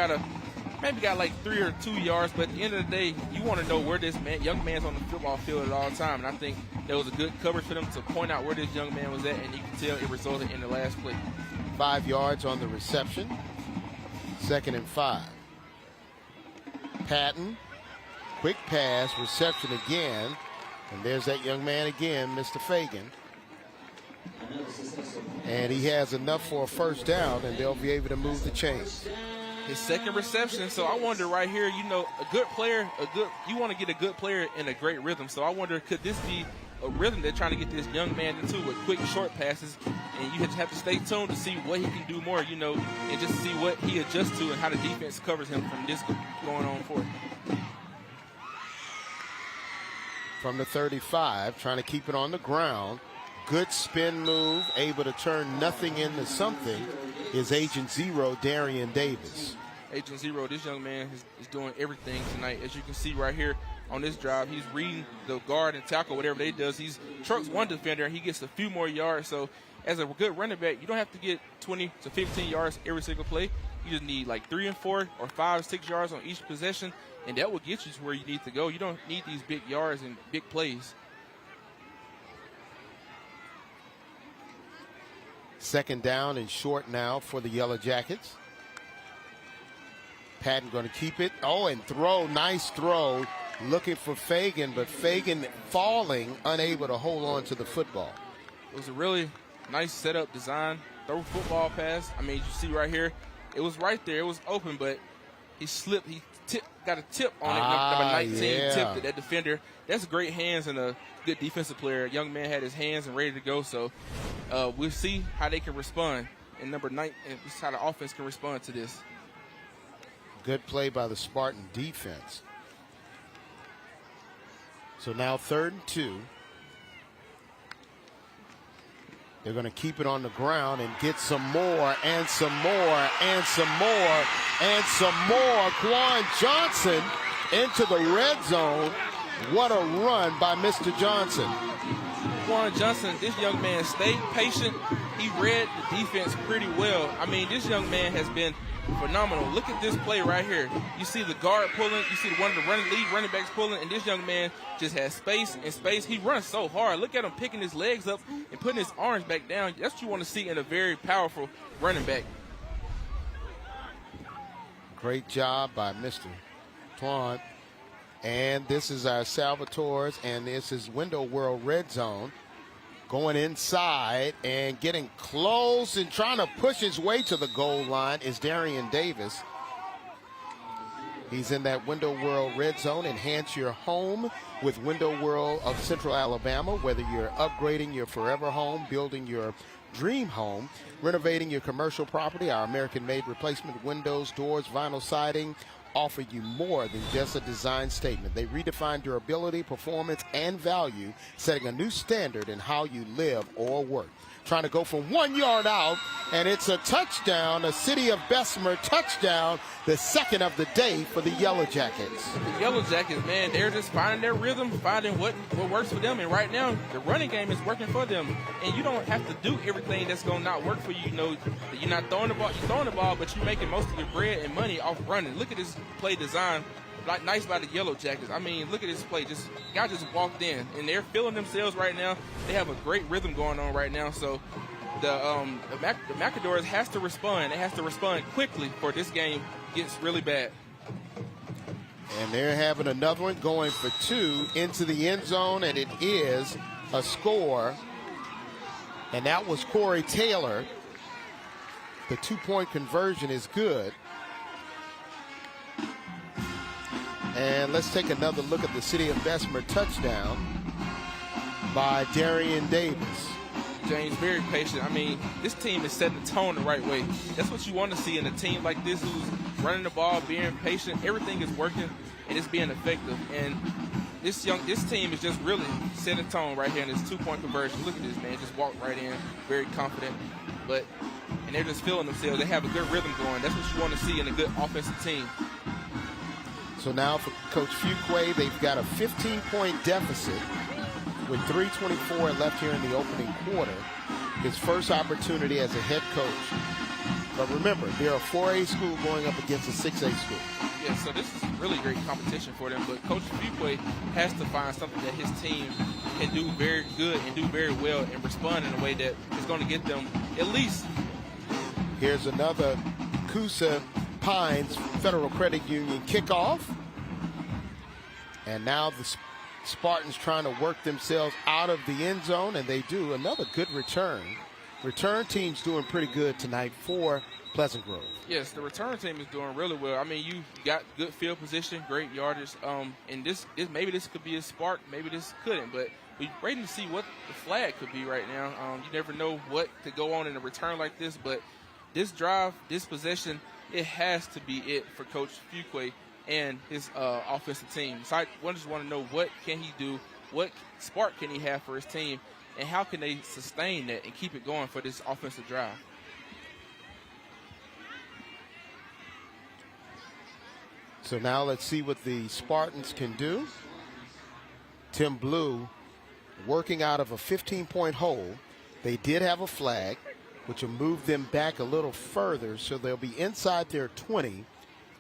maybe got like 3 or 2 yards, but at the end of the day, you want to know where this young man's on the football field at all time. And I think there was a good coverage for them to point out where this young man was at, and you can tell it resulted in the last play. 5 yards on the reception. 2nd and 5. Patton, quick pass, reception again. And there's that young man again, Mr. Fagan. And he has enough for a first down, and they'll be able to move the chains. His second reception. So I wonder right here, a good player, you want to get a good player in a great rhythm. So I wonder, could this be a rhythm they're trying to get this young man into with quick, short passes? And you have to stay tuned to see what he can do more, and just see what he adjusts to and how the defense covers him from this going on forward. From the 35, trying to keep it on the ground. Good spin move, able to turn nothing into something, is Agent Zero, Darian Davis. Agent Zero, this young man is doing everything tonight. As you can see right here on this drive, he's reading the guard and tackle, whatever they does. He's trucks one defender, and he gets a few more yards. So as a good running back, you don't have to get 20 to 15 yards every single play. You just need like 3 and 4 or 5 or 6 yards on each possession, and that will get you to where you need to go. You don't need these big yards and big plays. 2nd down and short now for the Yellow Jackets. Patton going to keep it. Oh, and throw. Nice throw. Looking for Fagan, but Fagan falling, unable to hold on to the football. It was a really nice setup design. Throw football pass. I mean, you see right here, it was right there. It was open, but he slipped. He got a tip on it. Number 19 tipped that defender. That's great hands and a good defensive player. Young man had his hands and ready to go. So we'll see how they can respond. And number 9, and this is how the offense can respond to this. Good play by the Spartan defense. So now 3rd and 2. They're going to keep it on the ground and get some more and some more and some more and some more. Quan Johnson into the red zone. What a run by Mr. Johnson. Quan Johnson, this young man stayed patient. He read the defense pretty well. I mean, this young man has been phenomenal. Look at this play right here. You see the guard pulling. You see one of the lead running backs pulling, and this young man just has space and space. He runs so hard. Look at him picking his legs up and putting his arms back down. That's what you want to see in a very powerful running back. Great job by Mr. Twan. And this is our Salvatore's, and this is Window World Red Zone. Going inside and getting close and trying to push his way to the goal line is Darian Davis. He's in that Window World Red Zone. Enhance your home with Window World of Central Alabama. Whether you're upgrading your forever home, building your dream home. Renovating your commercial property, our American-made replacement windows, doors, vinyl siding offer you more than just a design statement. They redefine durability, performance, and value, setting a new standard in how you live or work. Trying to go from 1 yard out, and it's a touchdown, a City of Bessemer touchdown, the second of the day for the Yellow Jackets. The Yellow Jackets, man, they're just finding their rhythm, finding what works for them. And right now, the running game is working for them. And you don't have to do everything that's going to not work for you. You know, you're not throwing the ball, you're throwing the ball, but you're making most of your bread and money off running. Look at this play design. Like, nice by the Yellow Jackets. I mean, look at this play. Guy just walked in, and they're feeling themselves right now. They have a great rhythm going on right now. So the McAdory has to respond. It has to respond quickly for this game gets really bad. And they're having another one going for 2 into the end zone, and it is a score. And that was Corey Taylor. The 2-point conversion is good. And let's take another look at the City of Bessemer touchdown by Darian Davis. James, very patient. I mean, this team is setting the tone the right way. That's what you want to see in a team like this who's running the ball, being patient. Everything is working, and it's being effective. And this team is just really setting the tone right here in this 2-point conversion. Look at this, man. Just walked right in, very confident. And they're just feeling themselves. They have a good rhythm going. That's what you want to see in a good offensive team. So now for Coach Fuqua, they've got a 15-point deficit with 3:24 left here in the opening quarter. His first opportunity as a head coach. But remember, they're a 4A school going up against a 6A school. Yeah, so this is really great competition for them. But Coach Fuqua has to find something that his team can do very good and do very well and respond in a way that is going to get them at least. Here's another Coosa Pines Federal Credit Union kickoff. And now the Spartans trying to work themselves out of the end zone, and they do. Another good return. Return team's doing pretty good tonight for Pleasant Grove. Yes, the return team is doing really well. I mean, you got good field position, great yardage. And this maybe this could be a spark, maybe this couldn't, but we're waiting to see what the flag could be right now. You never know what could go on in a return like this, but this drive, this possession, it has to be it for Coach Fuqua and his offensive team. So I just want to know what can he do, what spark can he have for his team, and how can they sustain that and keep it going for this offensive drive. So now let's see what the Spartans can do. Tim Blue working out of a 15-point hole. They did have a flag, which will move them back a little further, so they'll be inside their 20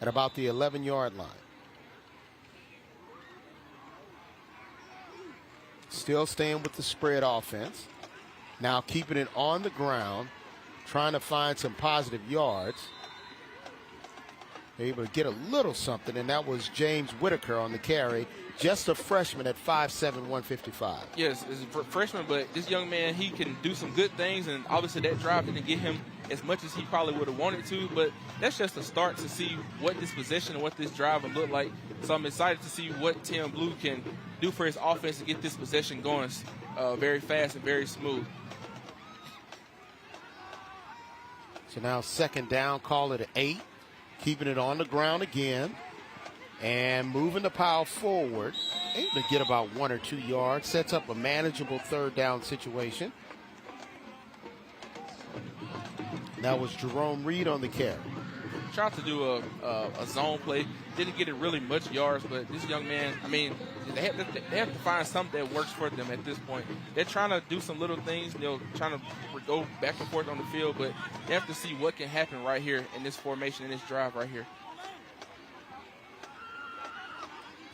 at about the 11-yard line. Still staying with the spread offense. Now keeping it on the ground, trying to find some positive yards. Able to get a little something, and that was James Whitaker on the carry. Just a freshman at 5'7", 155. Yes, as a freshman, but this young man, he can do some good things, and obviously that drive didn't get him as much as he probably would have wanted to, but that's just a start to see what this possession and what this drive will look like. So I'm excited to see what Tim Blue can do for his offense to get this possession going very fast and very smooth. So now second down, call it an 8. Keeping it on the ground again and moving the pile forward. Able to get about 1 or 2 yards. Sets up a manageable third down situation. That was Jerome Reed on the carry. Tried to do a zone play. Didn't get it really much yards, but this young man, I mean, they have to find something that works for them at this point. They're trying to do some little things, trying to go back and forth on the field, but they have to see what can happen right here in this formation, in this drive right here.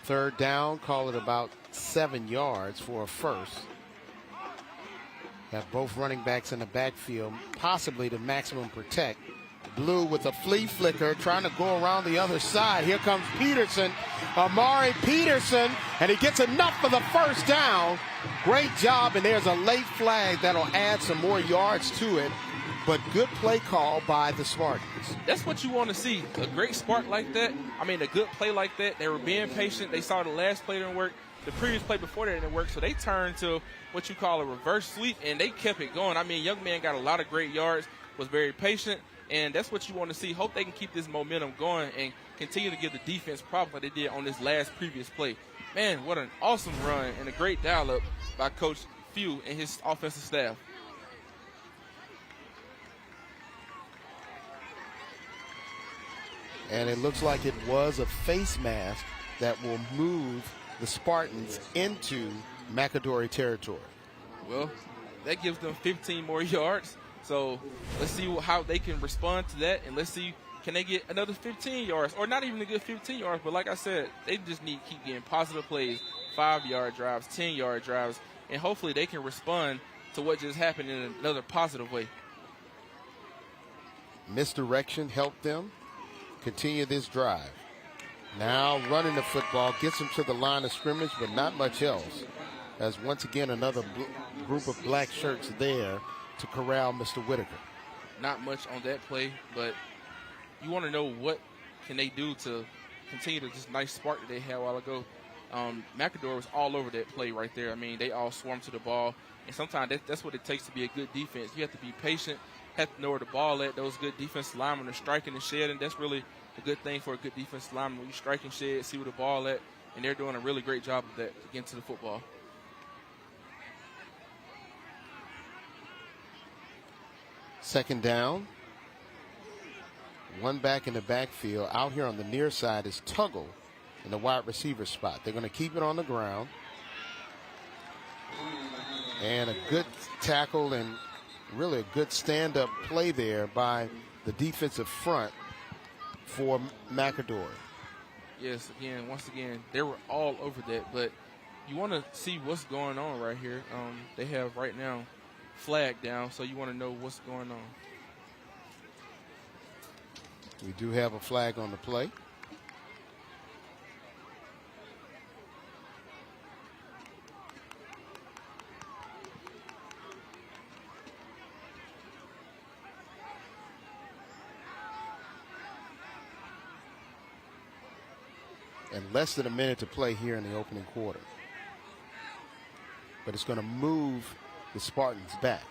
Third down, call it about 7 yards for a first. Got both running backs in the backfield, possibly to maximum protect. Blue with a flea flicker, trying to go around the other side. Here comes Peterson, Amari Peterson, and he gets enough for the first down. Great job, and there's a late flag that'll add some more yards to it. But good play call by the Spartans. That's what you want to see, a great spark like that. I mean, a good play like that. They were being patient. They saw the last play didn't work. the previous play before that didn't work, so they turned to what you call a reverse sweep, and they kept it going. I mean, young man got a lot of great yards, was very patient, and that's what you want to see. Hope they can keep this momentum going and continue to give the defense problems like they did on this last previous play. Man, what an awesome run and a great dial-up by Coach Few and his offensive staff. And it looks like it was a face mask that will move the Spartans into McAdory territory. Well, that gives them 15 more yards. So let's see how they can respond to that, and let's see, can they get another 15 yards, or not even a good 15 yards, but like I said, they just need to keep getting positive plays, 5-yard drives, 10-yard drives, and hopefully they can respond to what just happened in another positive way. Misdirection helped them continue this drive. Now running the football, gets them to the line of scrimmage, but not much else. As once again, another group of black shirts there to corral Mr. Whitaker. Not much on that play, but you want to know what can they do to continue to just nice spark that they had a while ago. McAdory was all over that play right there. I mean, they all swarmed to the ball, and sometimes that's what it takes to be a good defense. You have to be patient, have to know where the ball at. Those good defensive linemen are striking and shedding. That's really a good thing for a good defensive lineman. When you strike and shed, see where the ball at, and they're doing a really great job of that to get to the football. Second down. One back in the backfield. Out here on the near side is Tuggle in the wide receiver spot. They're going to keep it on the ground. And a good tackle and really a good stand-up play there by the defensive front for McAdory. Yes, once again, they were all over that, but you want to see what's going on right here. They have right now flag down, so you want to know what's going on. We do have a flag on the play. And less than a minute to play here in the opening quarter. But it's going to move the Spartans back.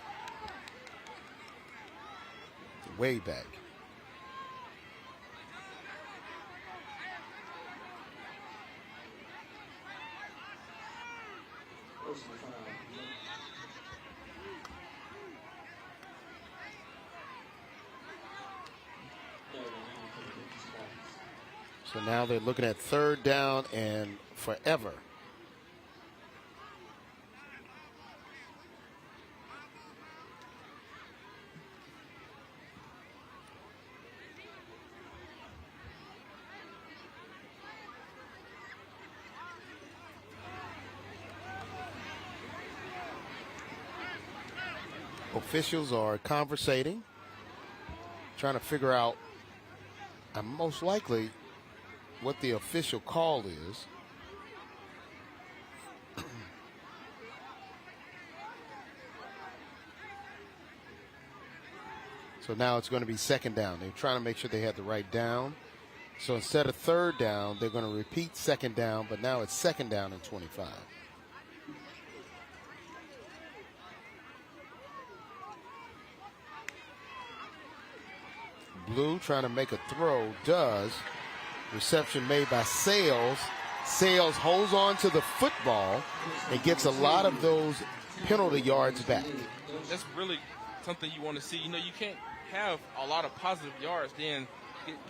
Way back. So now they're looking at third down and forever. Officials are conversating, trying to figure out, most likely, what the official call is. So now it's going to be second down. They're trying to make sure they had the right down. So instead of third down, they're going to repeat second down, but now it's second down and 25. Blue trying to make a throw, does. Reception made by Sales. Sales holds on to the football and gets a lot of those penalty yards back. That's really something you want to see. You can't have a lot of positive yards, then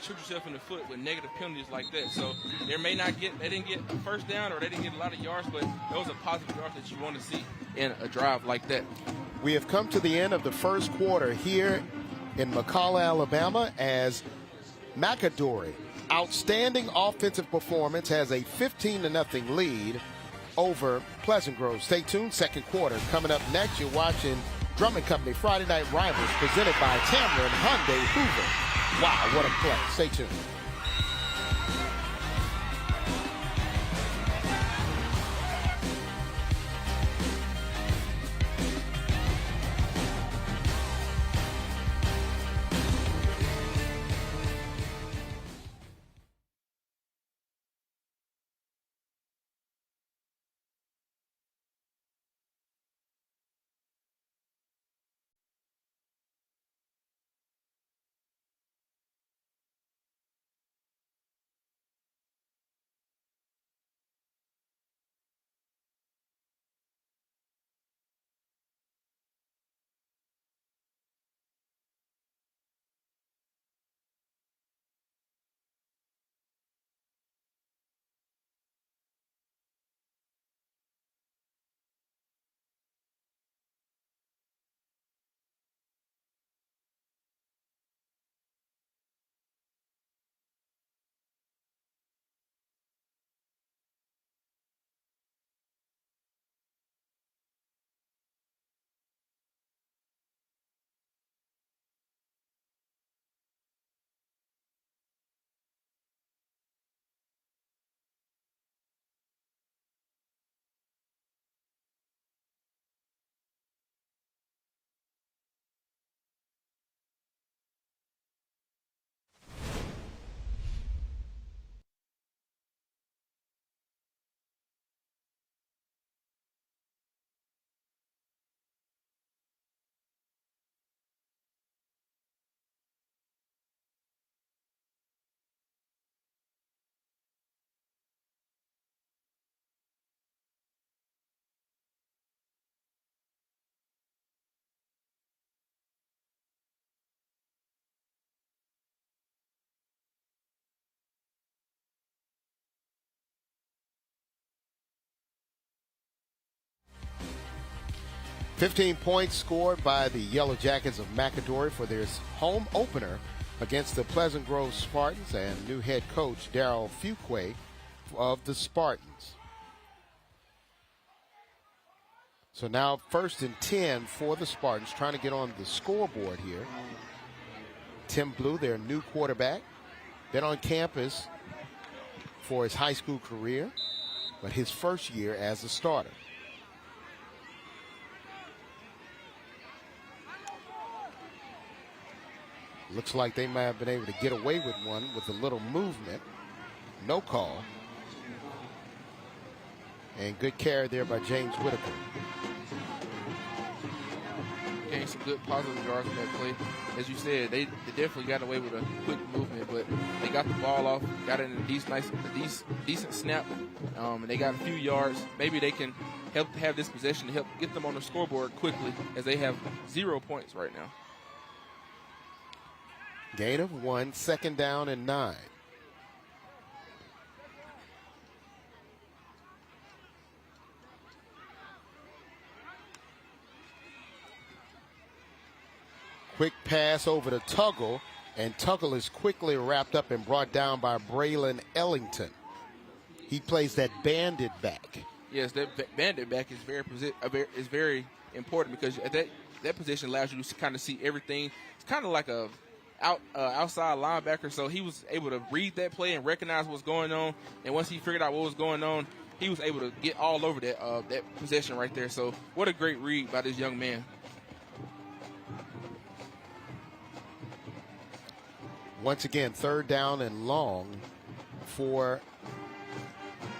shoot yourself in the foot with negative penalties like that. So they didn't get a first down or they didn't get a lot of yards, but those are positive yards that you want to see in a drive like that. We have come to the end of the first quarter here in McCalla, Alabama, as McAdory, outstanding offensive performance, has a 15-0 lead over Pleasant Grove. Stay tuned, second quarter coming up next. You're watching Drummond Company Friday Night Rivals presented by Cameron Hyundai Hoover. Wow, what a play. Stay tuned. 15 points scored by the Yellow Jackets of McAdory for their home opener against the Pleasant Grove Spartans, and new head coach Darryl Fuqua of the Spartans. So now 1st and 10 for the Spartans, trying to get on the scoreboard here. Tim Blue, their new quarterback, been on campus for his high school career, but his first year as a starter. Looks like they might have been able to get away with one with a little movement. No call. And good carry there by James Whitaker. Getting some good positive yards on that play. As you said, they definitely got away with a quick movement, but they got the ball off, got it in a decent snap, and they got a few yards. Maybe they can help have this possession to help get them on the scoreboard quickly, as they have 0 points right now. Gain of 1, 2nd down and 9. Quick pass over to Tuggle, and Tuggle is quickly wrapped up and brought down by Braylon Ellington. He plays that bandit back. Yes, that bandit back is very important, because at that position allows you to kind of see everything. It's kind of like a outside linebacker, so he was able to read that play and recognize what's going on. And once he figured out what was going on, he was able to get all over that possession right there. So what a great read by this young man. Once again, 3rd down and long for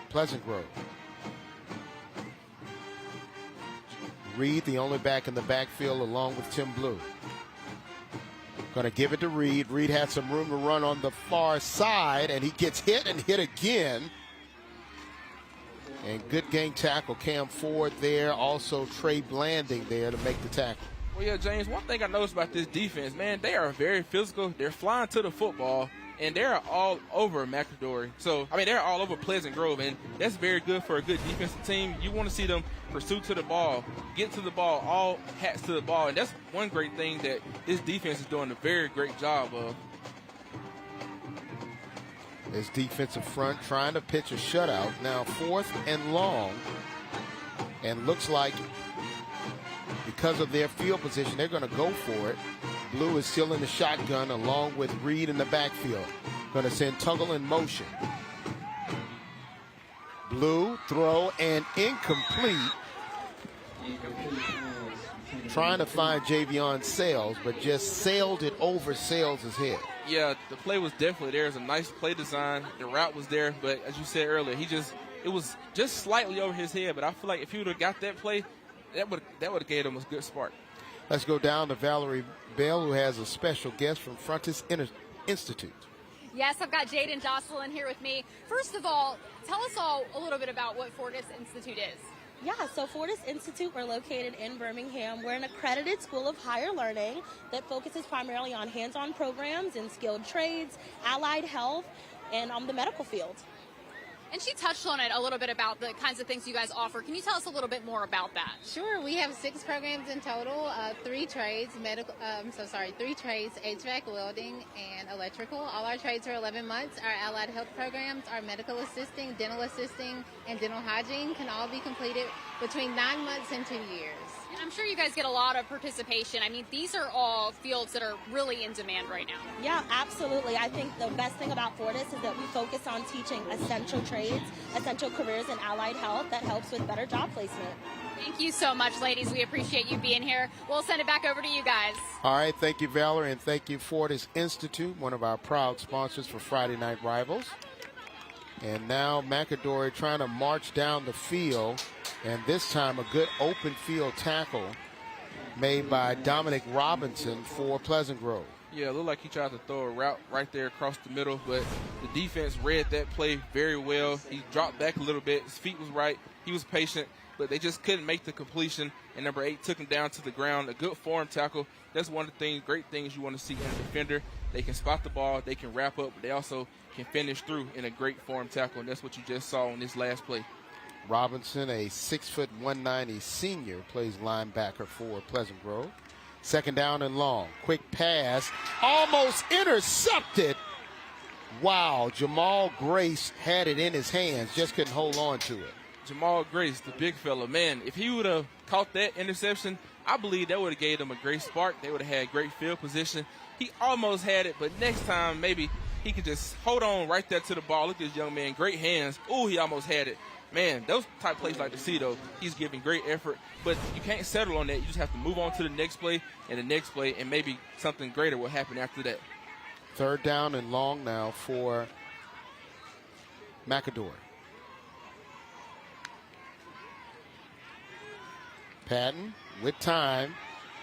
Pleasant Grove. Reed, the only back in the backfield, along with Tim Blue. Going to give it to Reed. Reed had some room to run on the far side, and he gets hit and hit again. And good gang tackle. Cam Ford there. Also Trey Blanding there to make the tackle. Well, yeah, James, one thing I noticed about this defense, man, they are very physical. They're flying to the football, and they're all over McAdory. So, I mean, they're all over Pleasant Grove, and that's very good for a good defensive team. You want to see them pursue to the ball, get to the ball, all hats to the ball, and that's one great thing that this defense is doing a very great job of. This defensive front trying to pitch a shutout. Now 4th and long, and looks like because of their field position, they're going to go for it. Blue is still in the shotgun along with Reed in the backfield. Going to send Tuggle in motion. Blue, throw, and incomplete. Trying to find Javion Sales, but just sailed it over Sales' head. Yeah, the play was definitely there. It was a nice play design. The route was there, but as you said earlier, it was just slightly over his head. But I feel like if he would have got that play, that would have gave him a good spark. Let's go down to Valerie Bell, who has a special guest from Fortis Institute. Yes, I've got Jaden Jocelyn here with me. First of all, tell us all a little bit about what Fortis Institute is. Yeah, so Fortis Institute, we're located in Birmingham. We're an accredited school of higher learning that focuses primarily on hands-on programs in skilled trades, allied health, and the medical field. And she touched on it a little bit about the kinds of things you guys offer. Can you tell us a little bit more about that? Sure. We have 6 programs in total, 3 trades, 3 trades, HVAC, welding, and electrical. All our trades are 11 months. Our allied health programs, our medical assisting, dental assisting, and dental hygiene can all be completed between 9 months and 2 years. And I'm sure you guys get a lot of participation. I mean, these are all fields that are really in demand right now. Yeah, absolutely. I think the best thing about Fortis is that we focus on teaching essential trades, essential careers in allied health that helps with better job placement. Thank you so much, ladies. We appreciate you being here. We'll send it back over to you guys. All right. Thank you, Valerie, and thank you, Fortis Institute, one of our proud sponsors for Friday Night Rivals. And now McAdory trying to march down the field, and this time a good open field tackle made by Dominic Robinson for Pleasant Grove. Yeah, it looked like he tried to throw a route right there across the middle, but the defense read that play very well. He dropped back a little bit. His feet was right. He was patient, but they just couldn't make the completion, and number 8 took him down to the ground. A good form tackle. That's one of the great things you want to see in a defender. They can spot the ball, they can wrap up, but they also can finish through in a great form tackle, and that's what you just saw in this last play. Robinson, a 6'1", 190 senior, plays linebacker for Pleasant Grove. Second down and long. Quick pass, almost intercepted. Wow, Jamal Grace had it in his hands, just couldn't hold on to it. Jamal Grace, the big fella, man, if he would have caught that interception, I believe that would have gave them a great spark. They would have had great field position. He almost had it, but next time maybe he could just hold on right there to the ball. Look at this young man, great hands. Ooh, he almost had it. Man, those type of plays like to see, though. He's giving great effort, but you can't settle on that. You just have to move on to the next play and the next play, and maybe something greater will happen after that. Third down and long now for McAdory. Patton with time,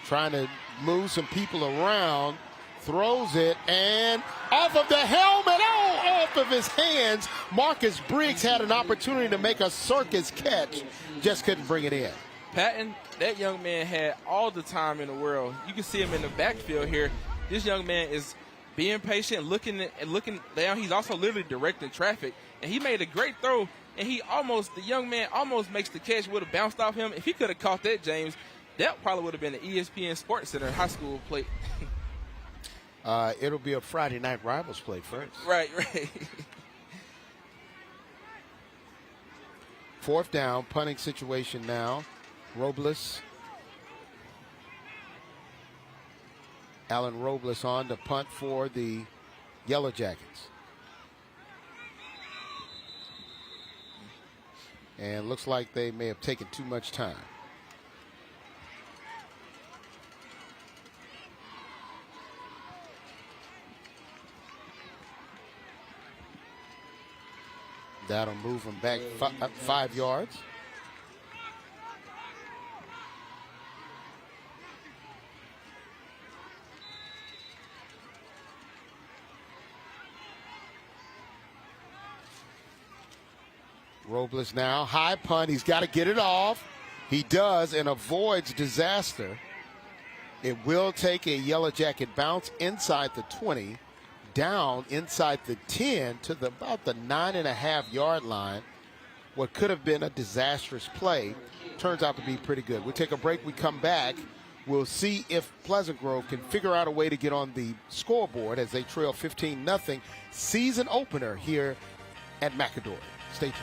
trying to move some people around, throws it, and off of the helmet, off of his hands. Marcus Briggs had an opportunity to make a circus catch, just couldn't bring it in. Patton, that young man had all the time in the world. You can see him in the backfield here. This young man is being patient, looking down. He's also literally directing traffic, and he made a great throw. And the young man almost makes the catch, would have bounced off him. If he could have caught that, James, that probably would have been an ESPN Sports Center high school play. It'll be a Friday Night Rivals play first. Right. Fourth down, punting situation now. Robles. Alan Robles on to punt for the Yellow Jackets. And looks like they may have taken too much time. That'll move them back 5 yards. Robles now, high punt. He's got to get it off. He does and avoids disaster. It will take a Yellow Jacket bounce inside the 20, down inside the 10 to about the 9.5-yard line. What could have been a disastrous play turns out to be pretty good. We'll take a break. We come back. We'll see if Pleasant Grove can figure out a way to get on the scoreboard as they trail 15-0 season opener here at McAdory. Stay tuned.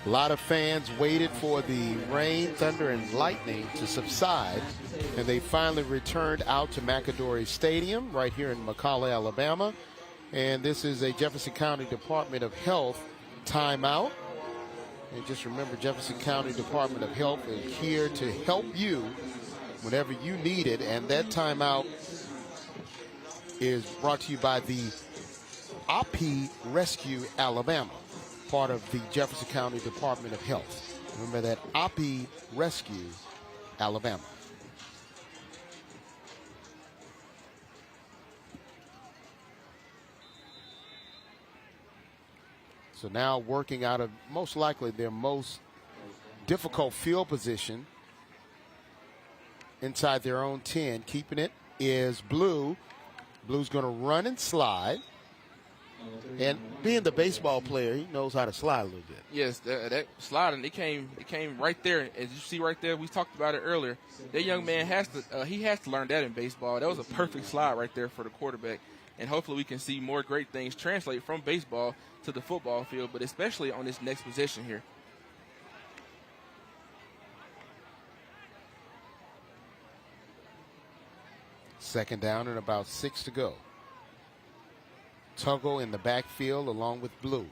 A lot of fans waited for the rain, thunder, and lightning to subside, and they finally returned out to McAdory Stadium right here in McCalla, Alabama. And this is a Jefferson County Department of Health timeout. And just remember, Jefferson County Department of Health is here to help you whenever you need it. And that timeout is brought to you by the OPI Rescue Alabama, part of the Jefferson County Department of Health. Remember that, OPI Rescue Alabama. So now working out of most likely their most difficult field position inside their own 10. Keeping it is Blue. Blue's going to run and slide. And being the baseball player, he knows how to slide a little bit. Yes, that sliding, it came right there. As you see right there, we talked about it earlier. That young man has to learn that in baseball. That was a perfect slide right there for the quarterback. and hopefully we can see more great things translate from baseball to the football field, but especially on this next possession here. Second down and about 6 to go. Tuggle in the backfield along with Blue.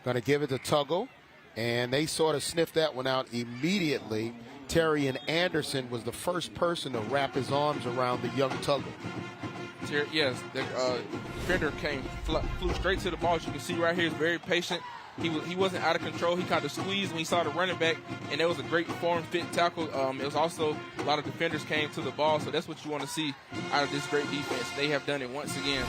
Going to give it to Tuggle, and they sort of sniffed that one out immediately. Terry and Anderson was the first person to wrap his arms around the young Tuggle. Yes, the defender flew straight to the ball. As you can see right here, he's very patient. He wasn't out of control. He kind of squeezed when he saw the running back, and it was a great form-fit tackle. It was also a lot of defenders came to the ball, so that's what you want to see out of this great defense. They have done it once again.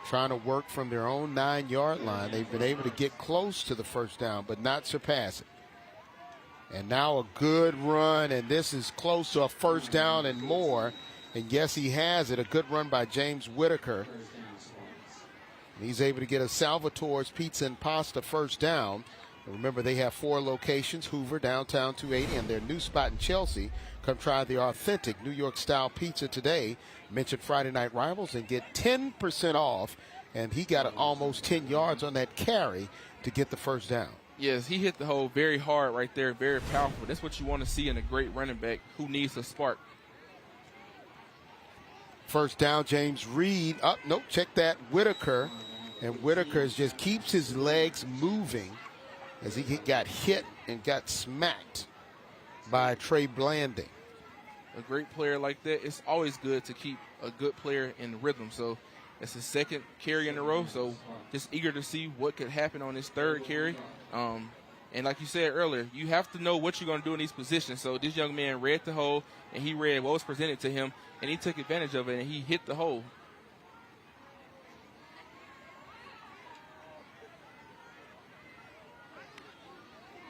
Trying to work from their own 9-yard line. They've been able to get close to the first down, but not surpass it. And now a good run, and this is close to a first down and more. And yes, he has it. A good run by James Whitaker. He's able to get a Salvatore's Pizza and Pasta first down. And remember, they have 4 locations: Hoover, downtown 280, and their new spot in Chelsea. Come try the authentic New York-style pizza today. Mention Friday Night Rivals and get 10% off. And he got almost 10 yards on that carry to get the first down. Yes, he hit the hole very hard right there, very powerful. That's what you want to see in a great running back who needs a spark. First down, James Reed. Nope, check that, Whitaker. And Whitaker just keeps his legs moving as he got hit and got smacked by Trey Blanding. A great player like that, it's always good to keep a good player in rhythm. So it's his second carry in a row, so just eager to see what could happen on his third carry. And like you said earlier, you have to know what you're going to do in these positions. So this young man read the hole, and he read what was presented to him, and he took advantage of it, and he hit the hole.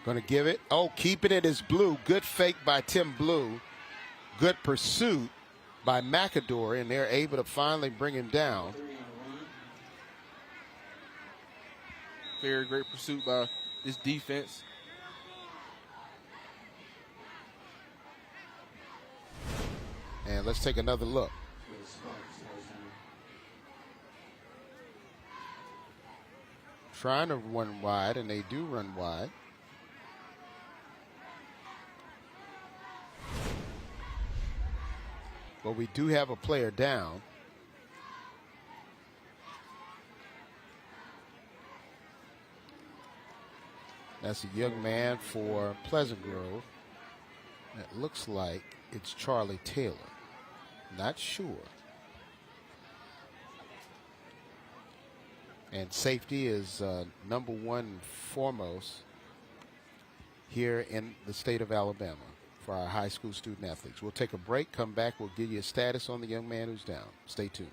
Going to give it. Keeping it is Blue. Good fake by Tim Blue. Good pursuit by McAdory, and they're able to finally bring him down. Very great pursuit by this defense. And let's take another look. Trying to run wide, and they do run wide. But we do have a player down. That's a young man for Pleasant Grove. It looks like it's Charlie Taylor. Not sure. And safety is number one foremost here in the state of Alabama for our high school student athletes. We'll take a break, come back, we'll give you a status on the young man who's down. Stay tuned.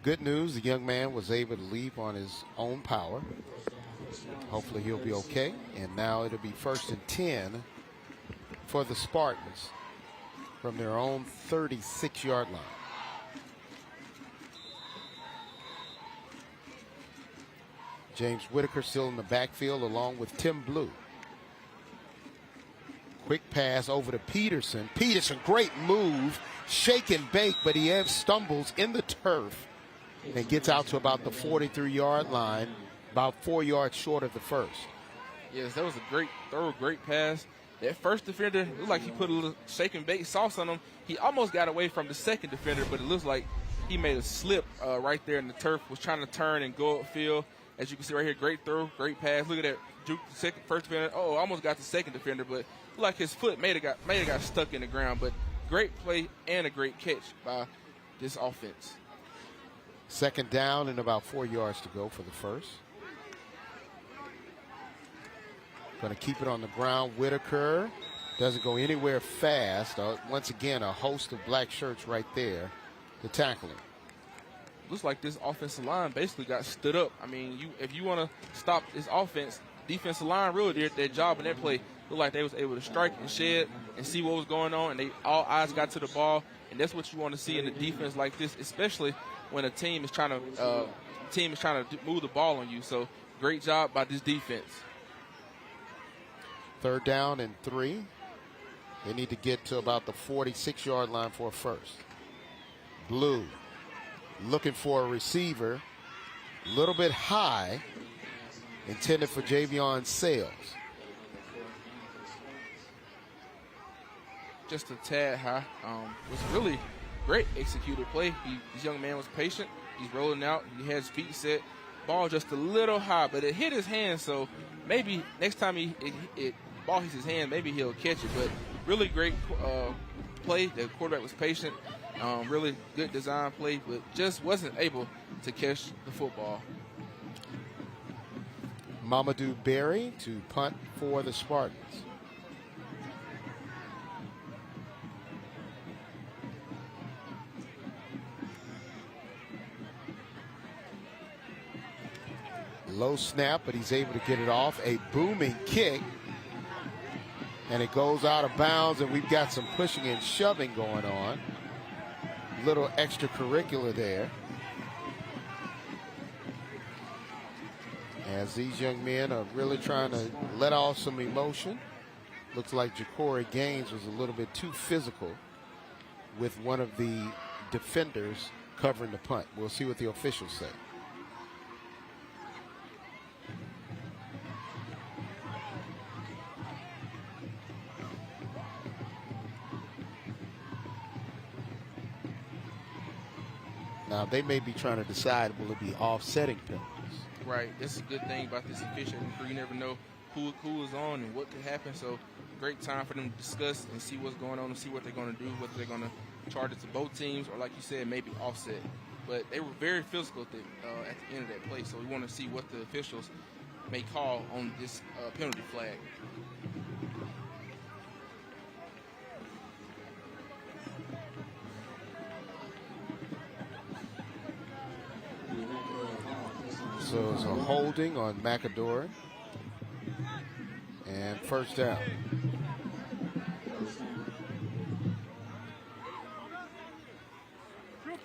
Good news, the young man was able to leave on his own power. Hopefully he'll be okay. And now it'll be 1st and 10 for the Spartans from their own 36-yard line. James Whitaker still in the backfield along with Tim Blue. Quick pass over to Peterson. Peterson, great move. Shake and bake, but he stumbles in the turf and gets out to about the 43-yard line. about 4 yards short of the first. Yes, that was a great throw, great pass. That first defender looked like he put a little shake and bake sauce on him. He almost got away from the second defender, but it looks like he made a slip right there in the turf, was trying to turn and go upfield. As you can see right here, great throw, great pass. Look at that, juke the first defender. Oh, almost got the second defender, but looked like his foot may have got stuck in the ground. But great play and a great catch by this offense. Second down and about 4 yards to go for the first. Going to keep it on the ground. Whitaker doesn't go anywhere fast. Once again, a host of black shirts right there to tackle him. Looks like this offensive line basically got stood up. I mean, if you want to stop this offense, defensive line really did their job in that play. Looked like they was able to strike and shed and see what was going on, and all eyes got to the ball. And that's what you want to see in a defense like this, especially when a team is trying to move the ball on you. So great job by this defense. Third down and 3. They need to get to about the 46-yard line for a first. Blue looking for a receiver, a little bit high, intended for Javion Sales. Just a tad high. Was really great executed play. This young man was patient. He's rolling out. He had his feet set. Ball just a little high, but it hit his hand, so maybe next time ball hits his hand, maybe he'll catch it. But really great play. The quarterback was patient. Really good design play, but just wasn't able to catch the football. Mamadou Berry to punt for the Spartans. Low snap, but he's able to get it off. A booming kick. And it goes out of bounds, and we've got some pushing and shoving going on. Little extracurricular there. As these young men are really trying to let off some emotion. Looks like Ja'Cory Gaines was a little bit too physical with one of the defenders covering the punt. We'll see what the officials say. Now, they may be trying to decide, will it be offsetting penalties? Right. That's a good thing about this officiating crew. You never know who is on and what could happen. So, great time for them to discuss and see what's going on and see what they're going to do, whether they're going to charge it to both teams or, like you said, maybe offset. But they were very physical at the end of that play, so we want to see what the officials may call on this penalty flag. So it's a holding on McAdory. And first down.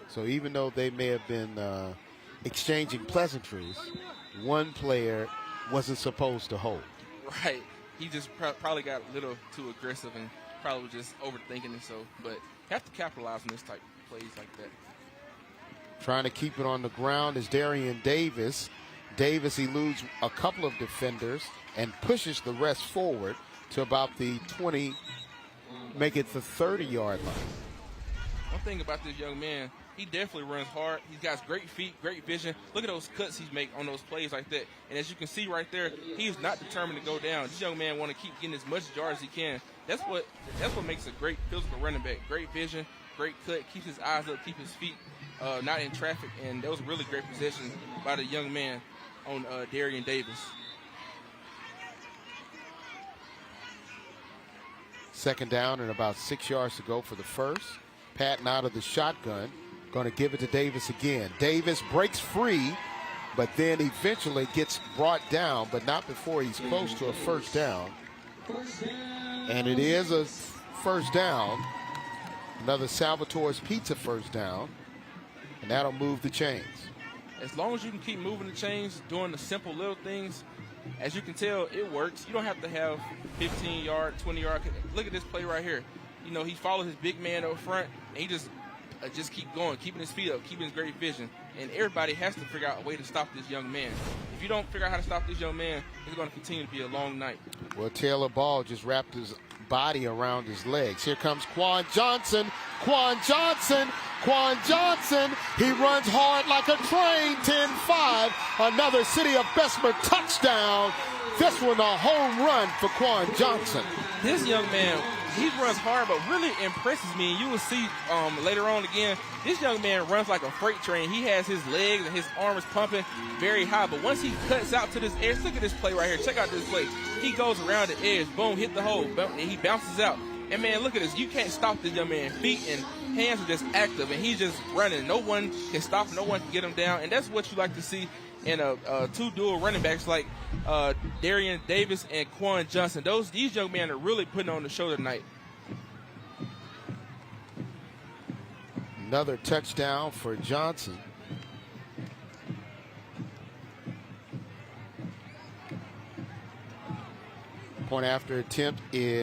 So even though they may have been exchanging pleasantries, one player wasn't supposed to hold. Right. He just probably got a little too aggressive and probably was just overthinking it. So, but have to capitalize on this type of plays like that. Trying to keep it on the ground is Darian Davis. Davis eludes a couple of defenders and pushes the rest forward to about the 20, make it the 30-yard line. One thing about this young man, he definitely runs hard. He's got great feet, great vision. Look at those cuts he's making on those plays like that. And as you can see right there, he's not determined to go down. This young man want to keep getting as much yards as he can. That's what makes a great physical running back. Great vision, great cut, keeps his eyes up, keep his feet not in traffic. And that was a really great possession by the young man on Darian Davis. Second down and about 6 yards to go for the first. Patton out of the shotgun. Going to give it to Davis again. Davis breaks free, but then eventually gets brought down, but not before he's close to a first down. And it is a first down. Another Salvatore's Pizza first down. And that'll move the chains. As long as you can keep moving the chains, doing the simple little things, as you can tell, it works. You don't have to have 15-yard, 20-yard. Look at this play right here. You know, he followed his big man up front, and he just just keep going, keeping his feet up, keeping his great vision. And everybody has to figure out a way to stop this young man. If you don't figure out how to stop this young man, it's going to continue to be a long night. Well, Taylor Ball just wrapped his body around his legs. Here comes Quan Johnson. Quan Johnson. Quan Johnson. He runs hard like a train. 10-5. Another City of Bessemer touchdown. This one a home run for Quan Johnson. This young man, he runs hard, but really impresses me. And you will see later on again, this young man runs like a freight train. He has his legs and his arms pumping very high. But once he cuts out to this edge, look at this play right here. Check out this play. He goes around the edge, boom, hit the hole, and he bounces out. And, man, look at this. You can't stop this young man. Feet and hands are just active, and he's just running. No one can stop him. No one can get him down. And that's what you like to see in two dual running backs like Darian Davis and Quan Johnson. These young men are really putting on the show tonight. Another touchdown for Johnson. Point after attempt is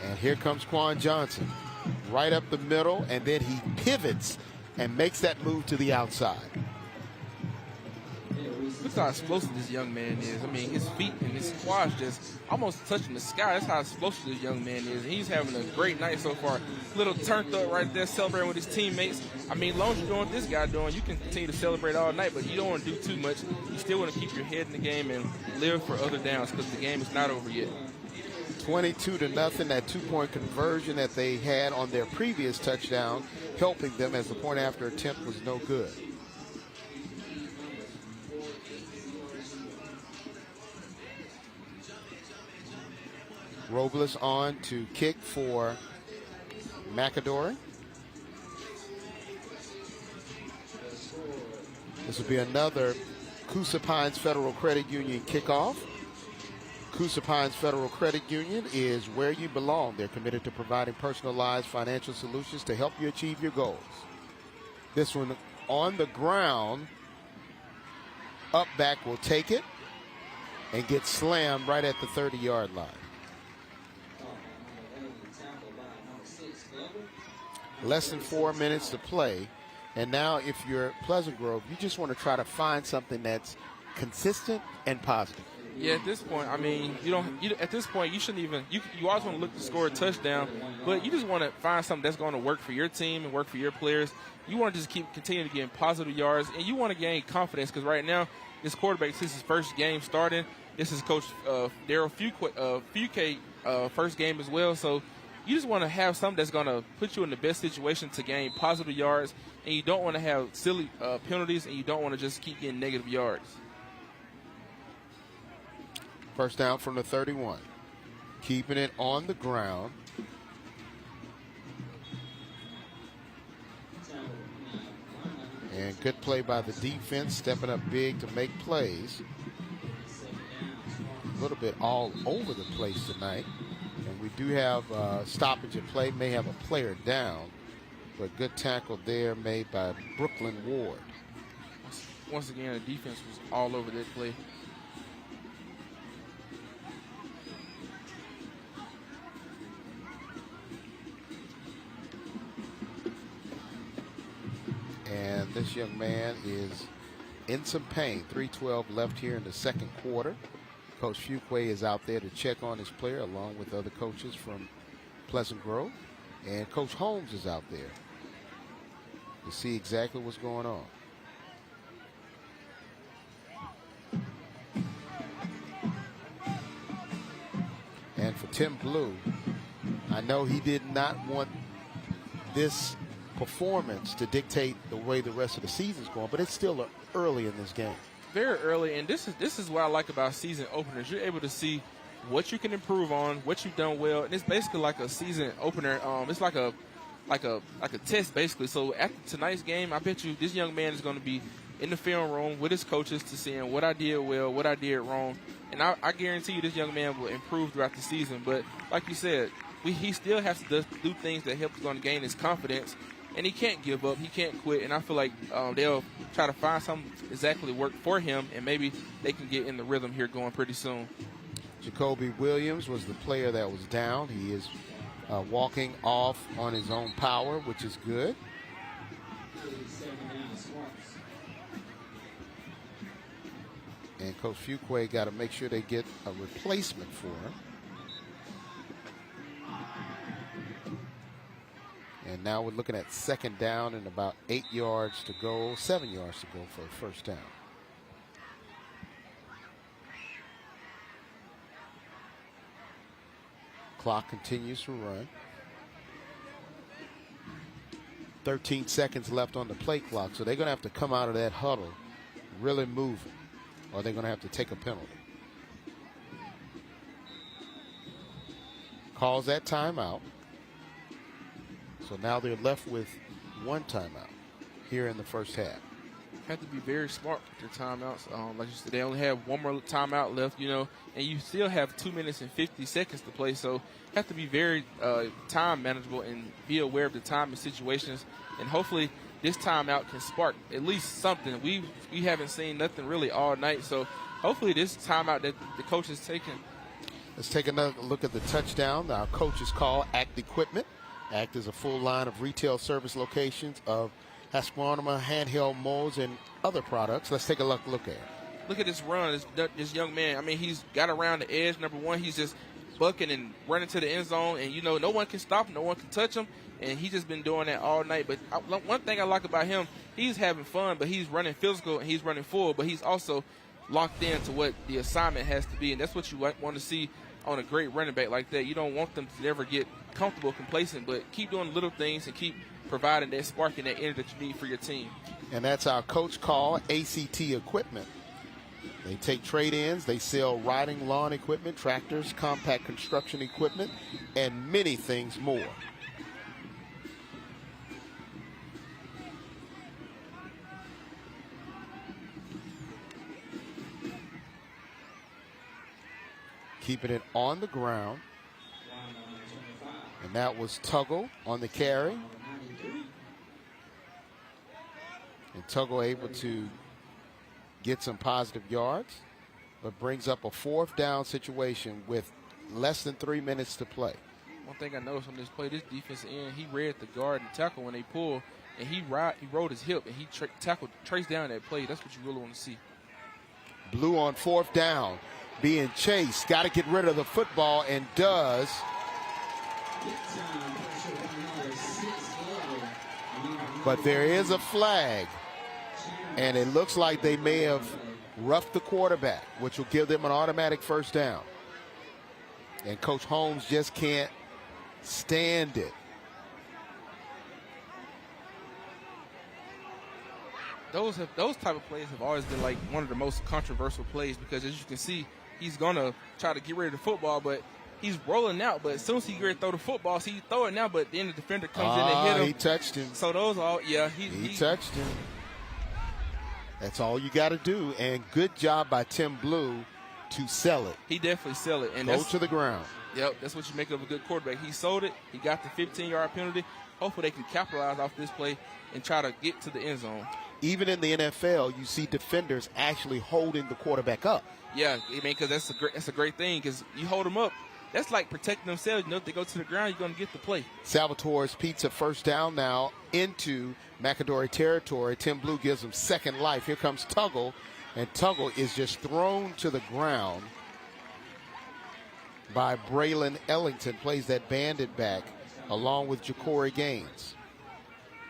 and here comes Quan Johnson. Right up the middle, and then he pivots and makes that move to the outside. Look how explosive this young man is. I mean, his feet and his quads just almost touching the sky. That's how explosive this young man is. And he's having a great night so far. Little turned up right there, celebrating with his teammates. I mean, as long as you're doing what this guy doing, you can continue to celebrate all night, but you don't want to do too much. You still want to keep your head in the game and live for other downs because the game is not over yet. 22-0, that two-point conversion that they had on their previous touchdown, helping them as the point after attempt was no good. Robles on to kick for McAdory. This will be another Coosa Pines Federal Credit Union kickoff. Coosa Pines Federal Credit Union is where you belong. They're committed to providing personalized financial solutions to help you achieve your goals. This one on the ground. Up back will take it and get slammed right at the 30-yard line. Less than 4 minutes to play. And now if you're Pleasant Grove, you just want to try to find something that's consistent and positive. Yeah, at this point, I mean, at this point, you shouldn't even, you always want to look to score a touchdown, but you just want to find something that's going to work for your team and work for your players. You want to just continue to get positive yards, and you want to gain confidence because right now, this quarterback, this is his first game starting. This is Coach Daryl Fuquay first game as well, so you just want to have something that's going to put you in the best situation to gain positive yards, and you don't want to have silly penalties, and you don't want to just keep getting negative yards. First down from the 31. Keeping it on the ground. And good play by the defense, stepping up big to make plays. A little bit all over the place tonight. And we do have stoppage of play, may have a player down. But good tackle there made by Brooklyn Ward. Once again, the defense was all over that play. And this young man is in some pain. 3:12 left here in the second quarter. Coach Fuquay is out there to check on his player along with other coaches from Pleasant Grove. And Coach Holmes is out there to see exactly what's going on. And for Tim Blue, I know he did not want this performance to dictate the way the rest of the season's going, but it's still early in this game. Very early, and this is what I like about season openers. You're able to see what you can improve on, what you've done well, and it's basically like a season opener. It's like a test basically. So after tonight's game, I bet you this young man is going to be in the film room with his coaches to seeing what I did well, what I did wrong, and I guarantee you this young man will improve throughout the season. But like you said, he still has to do things that help him gain his confidence. And he can't give up. He can't quit. And I feel like they'll try to find something exactly work for him, and maybe they can get in the rhythm here going pretty soon. Jacoby Williams was the player that was down. He is walking off on his own power, which is good. And Coach Fuqua got to make sure they get a replacement for him. And now we're looking at second down and about 8 yards to go, 7 yards to go for a first down. Clock continues to run. 13 seconds left on the play clock, so they're going to have to come out of that huddle really moving, or they're going to have to take a penalty. Calls that timeout. So now they're left with one timeout here in the first half. Have to be very smart with their timeouts. Like you said, they only have one more timeout left, and you still have 2 minutes and 50 seconds to play. So have to be very time manageable and be aware of the time and situations. And hopefully this timeout can spark at least something. We haven't seen nothing really all night. So hopefully this timeout that the coach is taking. Let's take another look at the touchdown. Our coach's call, ACT Equipment. ACT is a full line of retail service locations of Husqvarna handheld molds and other products. Let's take a look at it. Look at this run, this young man. I mean, he's got around the edge. Number one, he's just bucking and running to the end zone, and no one can stop him, no one can touch him, and he's just been doing that all night. But one thing I like about him, he's having fun, but he's running physical and he's running forward, but he's also locked into what the assignment has to be, and that's what you want to see on a great running back like that. You don't want them to ever get comfortable, complacent, but keep doing little things and keep providing that spark and that energy that you need for your team. And that's our coach call, ACT Equipment. They take trade-ins, they sell riding lawn equipment, tractors, compact construction equipment, and many things more. Keeping it on the ground. And that was Tuggle on the carry. And Tuggle able to get some positive yards, but brings up a fourth down situation with less than 3 minutes to play. One thing I noticed on this play, this defensive end, he read the guard and tackle when they pulled, and he rolled his hip, and he traced down that play. That's what you really want to see. Blue on fourth down, being chased. Got to get rid of the football, and does. But there is a flag, and it looks like they may have roughed the quarterback, which will give them an automatic first down. And Coach Holmes just can't stand it. Those type of plays have always been like one of the most controversial plays, because as you can see, he's gonna try to get rid of the football, but he's rolling out. But as soon as he gets to throw the football, see, he throw it now, but then the defender comes in and hit him. He touched him. So those all, yeah, he touched him. That's all you got to do, and good job by Tim Blue to sell it. He definitely sell it. And go to the ground. Yep, that's what you make of a good quarterback. He sold it. He got the 15-yard penalty. Hopefully they can capitalize off this play and try to get to the end zone. Even in the NFL, you see defenders actually holding the quarterback up. Yeah, I mean, because that's a great thing, because you hold them up. That's like protecting themselves. If they go to the ground, you're going to get the play. Salvatore's Pizza first down now into McAdory territory. Tim Blue gives him second life. Here comes Tuggle, and Tuggle is just thrown to the ground by Braylon Ellington. Plays that bandit back along with Ja'Cory Gaines.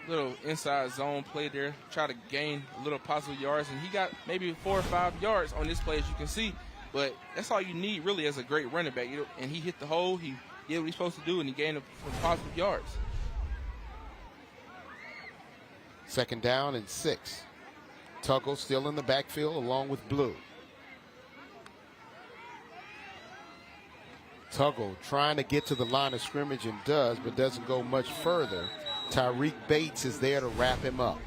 Little inside zone play there. Try to gain a little positive yards, and he got maybe 4 or 5 yards on this play, as you can see. But that's all you need, really, as a great running back. And he hit the hole. He did what he's supposed to do, and he gained some positive yards. Second down and 6. Tuggle still in the backfield along with Blue. Tuggle trying to get to the line of scrimmage and does, but doesn't go much further. Tyreek Bates is there to wrap him up.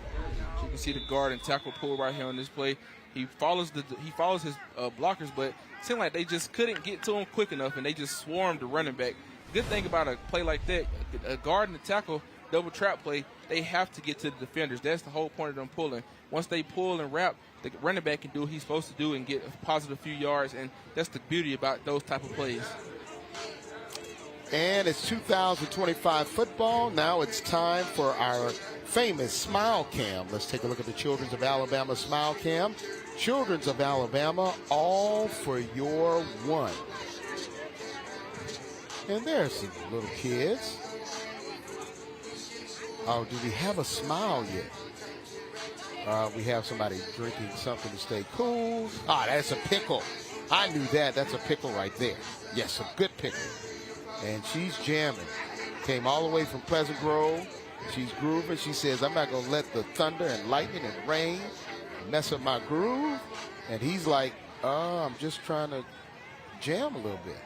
You can see the guard and tackle pull right here on this play. He follows his blockers, but it seemed like they just couldn't get to him quick enough, and they just swarmed the running back. Good thing about a play like that, a guard and a tackle double trap play, they have to get to the defenders. That's the whole point of them pulling. Once they pull and wrap, the running back can do what he's supposed to do and get a positive few yards, and that's the beauty about those type of plays. And it's 2025 football. Now it's time for our famous Smile Cam. Let's take a look at the Children's of Alabama Smile Cam. Children's of Alabama, all for your one. And there's some little kids. Oh, do we have a smile yet? We have somebody drinking something to stay cool. Ah, that's a pickle. I knew that. That's a pickle right there. Yes, a good pickle. And she's jamming. Came all the way from Pleasant Grove. She's grooving. She says, I'm not going to let the thunder and lightning and rain mess up my groove. And he's like, I'm just trying to jam a little bit.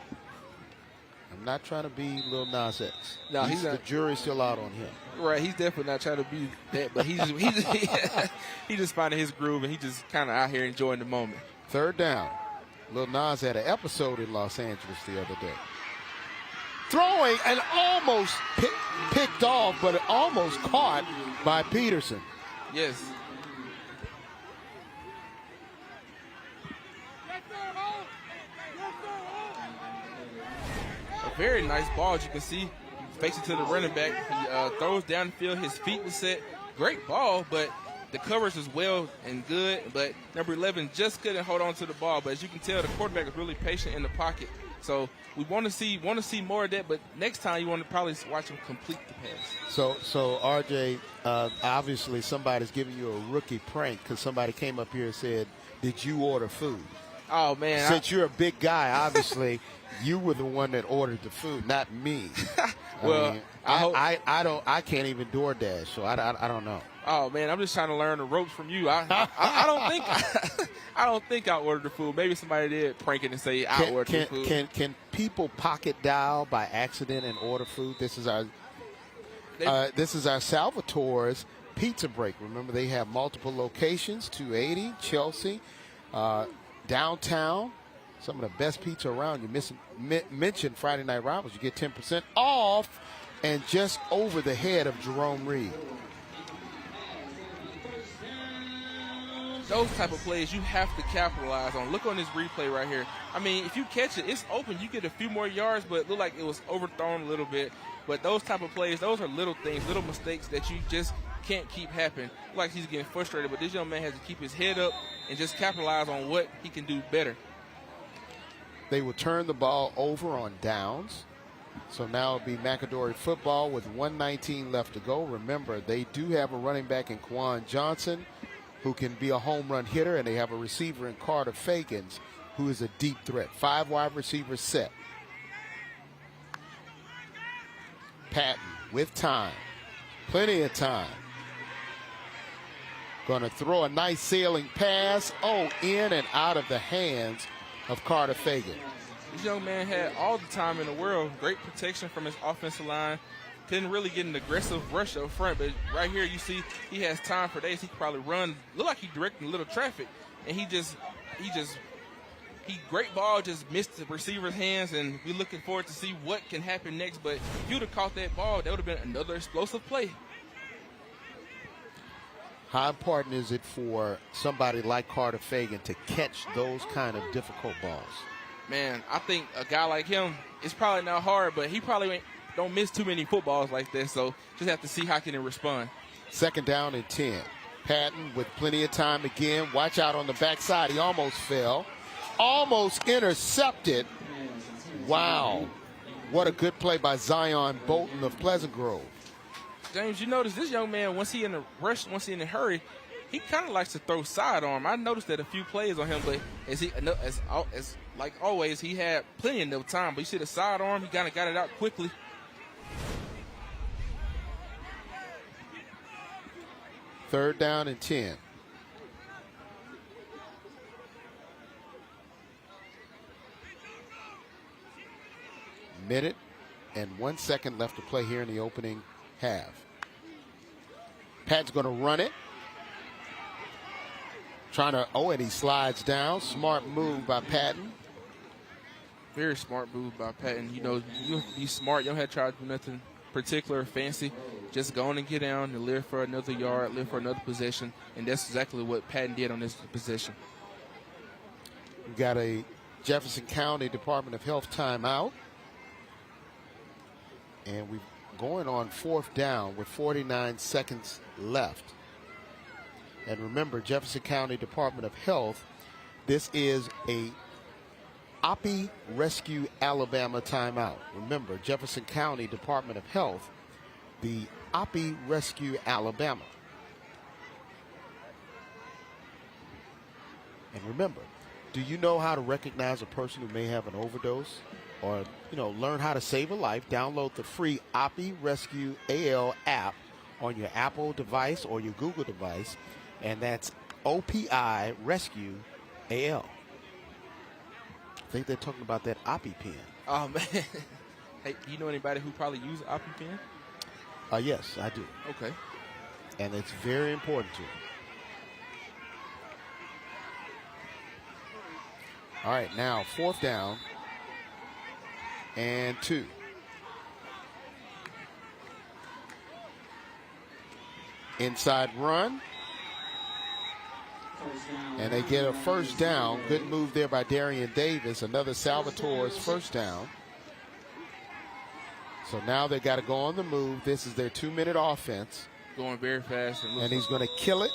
I'm not trying to be Lil Nas X. No, he's not. The jury's still out on him. Right, he's definitely not trying to be that, but he's just finding his groove, and he's just kind of out here enjoying the moment. Third down. Lil Nas had an episode in Los Angeles the other day. Throwing and almost picked off, but almost caught by Peterson. Yes. A very nice ball, as you can see. Fakes it to the running back. He throws down the field. His feet were set. Great ball, but the coverage is well and good. But number 11 just couldn't hold on to the ball. But as you can tell, the quarterback is really patient in the pocket. So we want to see more of that. But next time you want to probably watch him complete the pass. So RJ, obviously somebody's giving you a rookie prank because somebody came up here and said, "Did you order food?" Oh man! Since you're a big guy, obviously you were the one that ordered the food, not me. Well, I can't even DoorDash, so I don't know. Oh man, I'm just trying to learn the ropes from you. I don't think I ordered the food. Maybe somebody did prank it and say I ordered the food. Can people pocket dial by accident and order food? This is our Salvatore's Pizza Break. Remember, they have multiple locations: 280 Chelsea, downtown. Some of the best pizza around. You mentioned Friday Night Rivals. You get 10% off, and just over the head of Jerome Reed. Those type of plays you have to capitalize on. Look on this replay right here. I mean, if you catch it, it's open. You get a few more yards, but it looked like it was overthrown a little bit. But those type of plays, those are little things, little mistakes that you just can't keep happening. Like he's getting frustrated, but this young man has to keep his head up and just capitalize on what he can do better. They will turn the ball over on downs. So now it'll be McAdory football with 1:19 left to go. Remember, they do have a running back in Quan Johnson who can be a home run hitter, and they have a receiver in Carter Fagans who is a deep threat. 5 wide receivers set. Patton with time. Plenty of time. Going to throw a nice sailing pass. Oh, in and out of the hands of Carter Fagan. This young man had all the time in the world. Great protection from his offensive line. Couldn't really get an aggressive rush up front, but right here you see he has time for days. He could probably run. Look like he's directing a little traffic, and he great ball, just missed the receiver's hands, and we're looking forward to see what can happen next. But if you'd have caught that ball, that would have been another explosive play. How important is it for somebody like Carter Fagan to catch those kind of difficult balls? Man, I think a guy like him, it's probably not hard, but he probably don't miss too many footballs like this, so just have to see how can he respond. 2nd down and 10. Patton with plenty of time again. Watch out on the backside. He almost fell. Almost intercepted. Wow. What a good play by Zion Bolton of Pleasant Grove. James, you notice this young man, once he in a rush, once he in a hurry, he kind of likes to throw sidearm. I noticed that a few plays on him, but as like always, he had plenty of time. But you see the sidearm, he kind of got it out quickly. Third down and 10. Minute and 1 second left to play here in the opening half. Pat's going to run it. And he slides down. Smart move by Patton. Very smart move by Patton. You know, you have to be smart. You don't have to try to do nothing particular fancy. Just go on and get down and live for another yard, live for another possession, and that's exactly what Patton did on this possession. We got a Jefferson County Department of Health timeout. And we're going on 4th down with 49 seconds left. And remember, Jefferson County Department of Health, this is a Oppie Rescue Alabama timeout. Remember, Jefferson County Department of Health, the Oppie Rescue Alabama. And remember, do you know how to recognize a person who may have an overdose? Or, learn how to save a life? Download the free Oppie Rescue AL app on your Apple device or your Google device. And that's OPI Rescue AL. I think they're talking about that Oppie pen. Oh, man. Hey, do you know anybody who probably uses Oppie pen? Yes, I do. Okay. And it's very important to them. All right, now 4th down and 2. Inside run. And they get a first down. Good move there by Darian Davis. Another Salvatore's first down. So now they got to go on the move. This is their 2-minute offense. Going very fast. And he's going to kill it.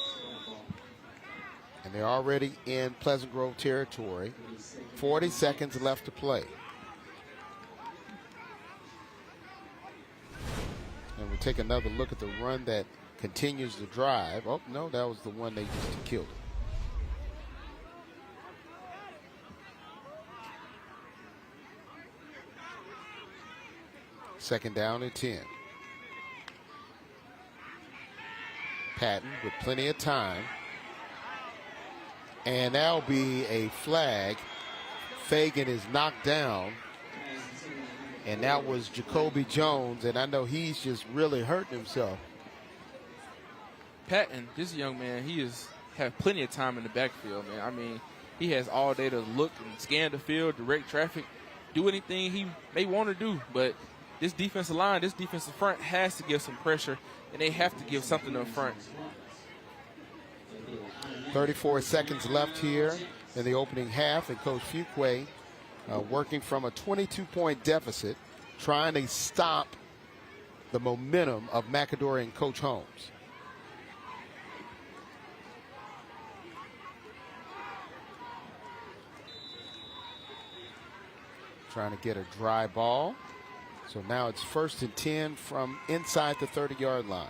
And they're already in Pleasant Grove territory. 40 seconds left to play. And we'll take another look at the run that continues the drive. Oh, no, that was the one they just killed it. Second down and 10. Patton with plenty of time. And that'll be a flag. Fagan is knocked down. And that was Jacoby Jones. And I know he's just really hurting himself. Patton, this young man, he has had plenty of time in the backfield, man. I mean, he has all day to look and scan the field, direct traffic, do anything he may want to do. But this defensive line, this defensive front has to give some pressure, and they have to give something up front. 34 seconds left here in the opening half, and Coach Fuqua working from a 22-point deficit, trying to stop the momentum of McAdory and Coach Holmes. Trying to get a dry ball. So now it's 1st and 10 from inside the 30-yard line.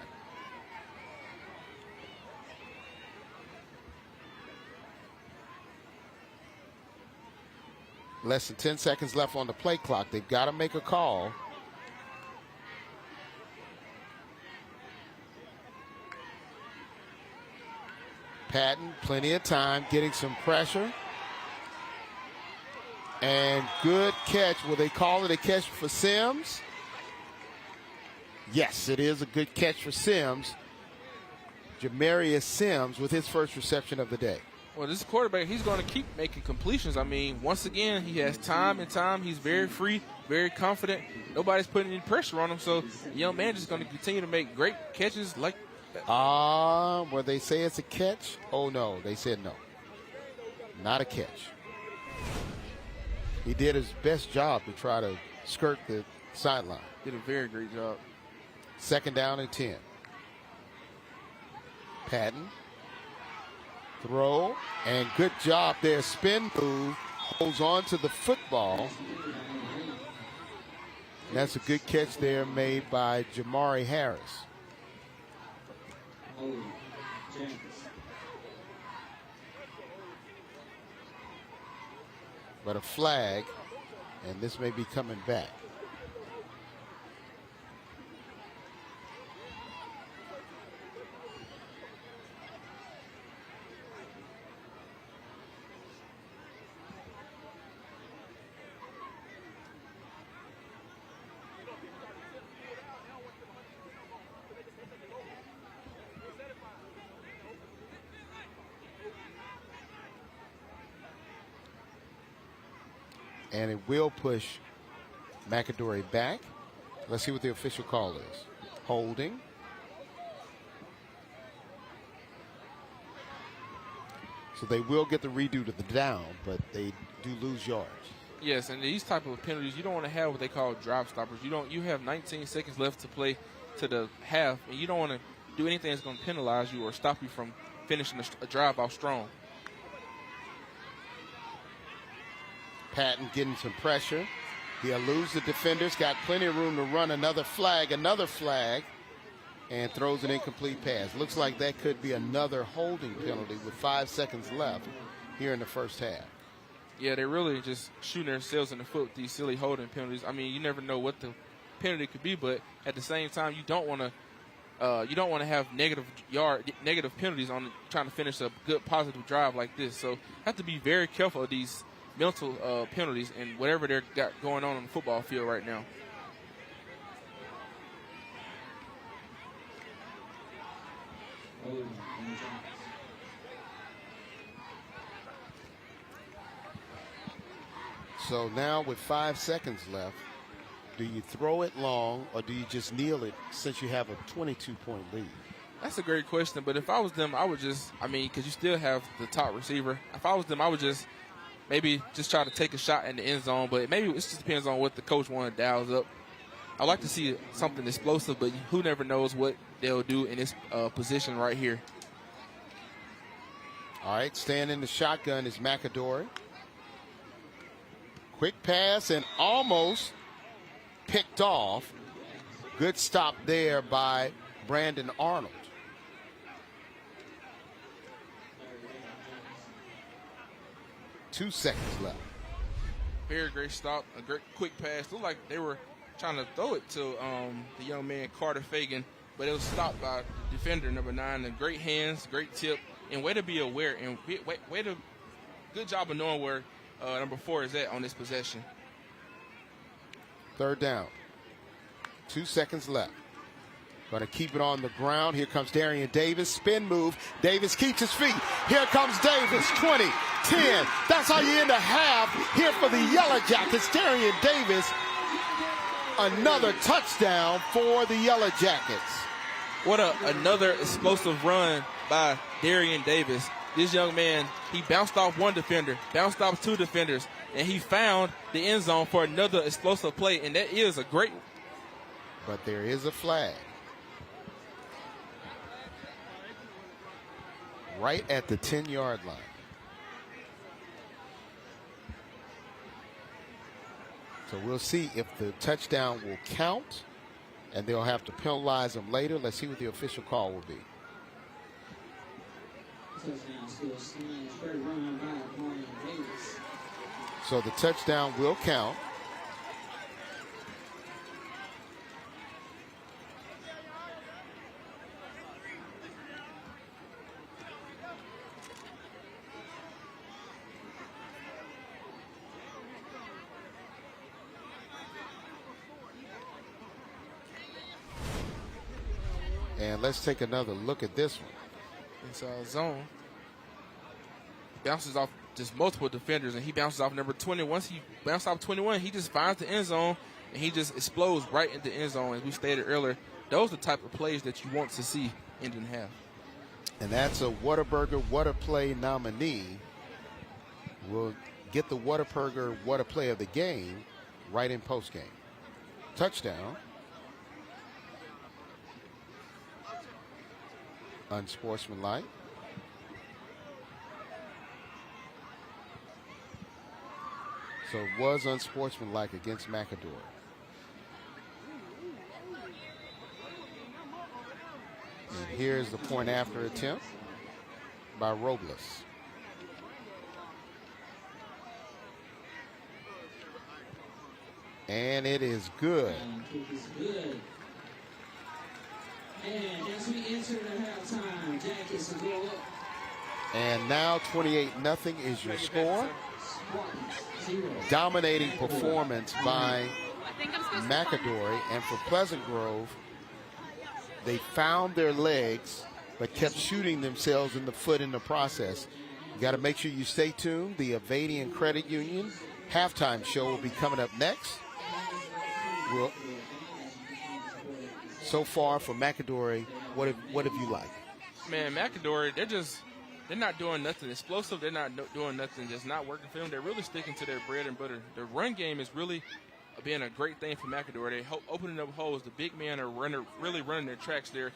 Less than 10 seconds left on the play clock. They've got to make a call. Patton, plenty of time, getting some pressure. And good catch. Will they call it a catch for Sims? Yes, it is a good catch for Sims. Jamarius Sims with his first reception of the day. Well, this quarterback, he's going to keep making completions. I mean, once again, he has time and time. He's very free, very confident. Nobody's putting any pressure on him. So the young man is going to continue to make great catches like that. Will they say it's a catch? Oh, no. They said no. Not a catch. He did his best job to try to skirt the sideline. Did a very great job. Second down and 10. Patton. Throw. And good job there. Spin move. Holds on to the football. And that's a good catch there made by Jamari Harris. But a flag, and this may be coming back. And it will push McAdory back. Let's see what the official call is. Holding. So they will get the redo to the down, but they do lose yards. Yes, and these type of penalties, you don't want to have what they call drive stoppers. You have 19 seconds left to play to the half, and you don't want to do anything that's going to penalize you or stop you from finishing a drive off strong. Patton getting some pressure. He eludes the defenders, got plenty of room to run another flag, and throws an incomplete pass. Looks like that could be another holding penalty with 5 seconds left here in the first half. Yeah, they're really just shooting themselves in the foot with these silly holding penalties. I mean, you never know what the penalty could be, but at the same time, you don't want to have negative penalties on trying to finish a good positive drive like this. So you have to be very careful of these mental penalties and whatever they're got going on the football field right now. So now with 5 seconds left, do you throw it long or do you just kneel it since you have a 22-point lead? That's a great question, but if I was them, I would because you still have the top receiver. If I was them, I would maybe try to take a shot in the end zone, but maybe it just depends on what the coach wants to dials up. I like to see something explosive, but who never knows what they'll do in this position right here. All right, staying in the shotgun is McAdory. Quick pass and almost picked off. Good stop there by Brandon Arnold. Two seconds left. Very great stop, a great quick pass. Looked like they were trying to throw it to the young man Carter Fagan, but it was stopped by defender number 9. And great hands, great tip, and way to be aware and good job of knowing where number 4 is at on this possession. Third down. 2 seconds left. Going to keep it on the ground. Here comes Darian Davis. Spin move. Davis keeps his feet. Here comes Davis. 20, 10. That's how you end a half here for the Yellow Jackets. Darian Davis. Another touchdown for the Yellow Jackets. What another explosive run by Darian Davis. This young man, he bounced off one defender, bounced off 2 defenders, and he found the end zone for another explosive play, and that is a great. But there is a flag. Right at the 10-yard line. So we'll see if the touchdown will count, and they'll have to penalize them later. Let's see what the official call will be. So the touchdown will count. And let's take another look at this one. Inside zone. Bounces off just multiple defenders, and he bounces off number 20. Once he bounces off 21, he just finds the end zone, and he just explodes right into the end zone. As we stated earlier, those are the type of plays that you want to see ending half. And that's a Whataburger What a Play nominee. We'll get the Whataburger What a Play of the game right in postgame. Touchdown. Unsportsmanlike. So it was unsportsmanlike against McAdory. And here's the point after attempt by Robles. And it is good. And as we enter the halftime, Jackets will go up. And now 28-0 is your score. Dominating performance by McAdory. And for Pleasant Grove, they found their legs but kept shooting themselves in the foot in the process. You got to make sure you stay tuned. The Avadian Credit Union halftime show will be coming up next. so far for McAdory, what have you liked? Man, McAdory, they're not doing nothing explosive. They're not doing nothing just not working for them. They're really sticking to their bread and butter. The run game is really being a great thing for McAdory. They're opening up holes. The big men are really running their tracks there.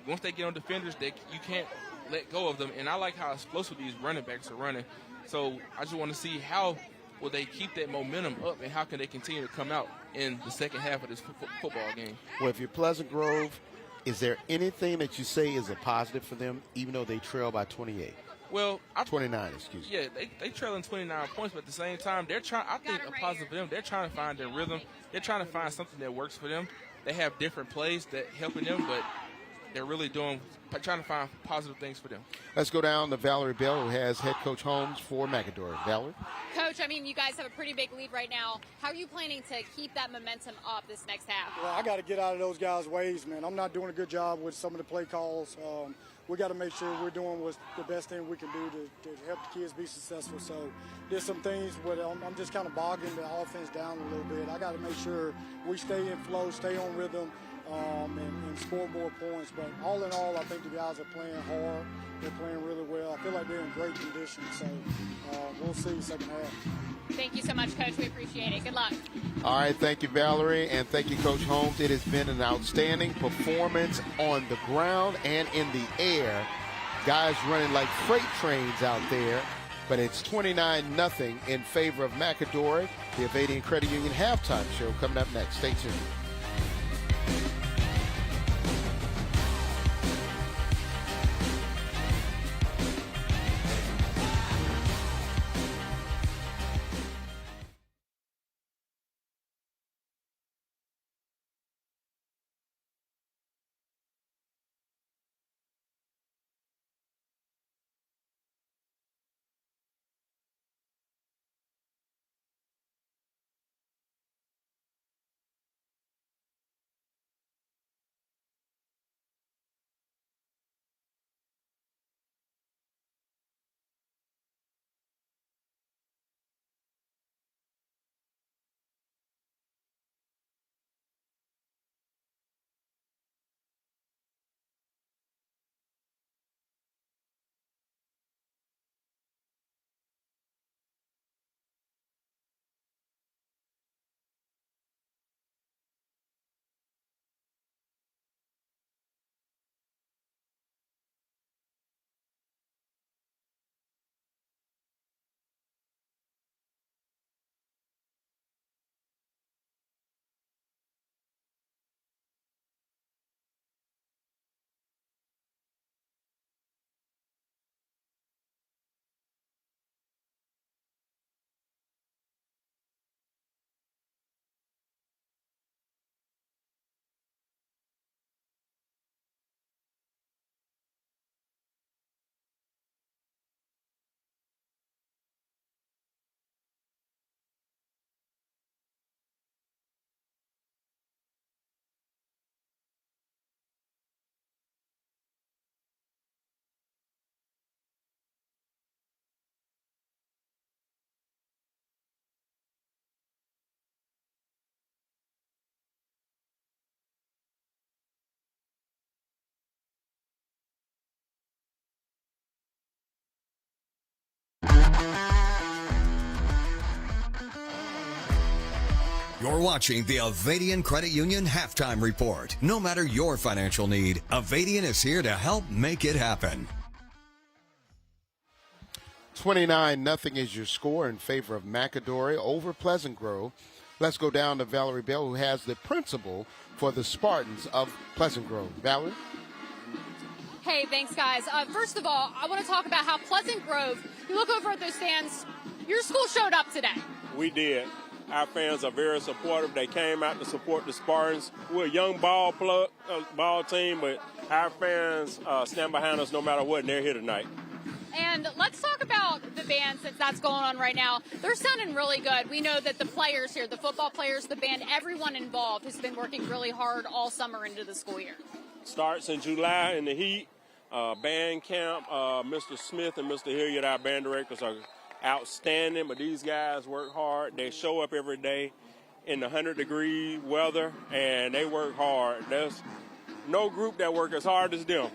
Once they get on defenders, you can't let go of them. And I like how explosive these running backs are running. So I just want to see how will they keep that momentum up and how can they continue to come out in the second half of this football game. Well, if you're Pleasant Grove, is there anything that you say is a positive for them, even though they trail by 28? Well, 29, excuse me. Yeah, they trailing 29 points, but at the same time, they're trying. I think a positive for them. They're trying to find their rhythm. They're trying to find something that works for them. They have different plays that helping them, but they're really trying to find positive things for them. Let's go down to Valerie Bell, who has head coach Holmes for McAdory. Valerie? Coach, I mean, you guys have a pretty big lead right now. How are you planning to keep that momentum up this next half? Well, I got to get out of those guys' ways, man. I'm not doing a good job with some of the play calls. We got to make sure we're doing what's the best thing we can do to help the kids be successful. So there's some things where I'm just kind of bogging the offense down a little bit. I got to make sure we stay in flow, stay on rhythm, and score more points. But all in all, I think the guys are playing hard. They're playing really well. I feel like they're in great condition. So we'll see second half. Thank you so much, Coach. We appreciate it. Good luck. All right, thank you, Valerie, and thank you, Coach Holmes. It has been an outstanding performance on the ground and in the air. Guys running like freight trains out there, but it's 29-0 in favor of McAdory. The Avadian Credit Union halftime show coming up next. Stay tuned. You're watching the Avadian Credit Union Halftime Report. No matter your financial need, Avadian is here to help make it happen. 29-0 is your score in favor of McAdory over Pleasant Grove. Let's go down to Valerie Bell, who has the principal for the Spartans of Pleasant Grove. Valerie? Hey, thanks, guys. First of all, I want to talk about how Pleasant Grove, you look over at those stands, your school showed up today. We did. Our fans are very supportive. They came out to support the Spartans. We're a young ball team, but our fans stand behind us no matter what, and they're here tonight. And let's talk about the band, since that's going on right now. They're sounding really good. We know that the players here, the football players, the band, everyone involved has been working really hard all summer into the school year. Starts in July in the heat. Band camp, Mr. Smith and Mr. Hilliard, our band directors, are outstanding, but these guys work hard. They show up every day in the 100-degree weather, and they work hard. no group that work as hard as them.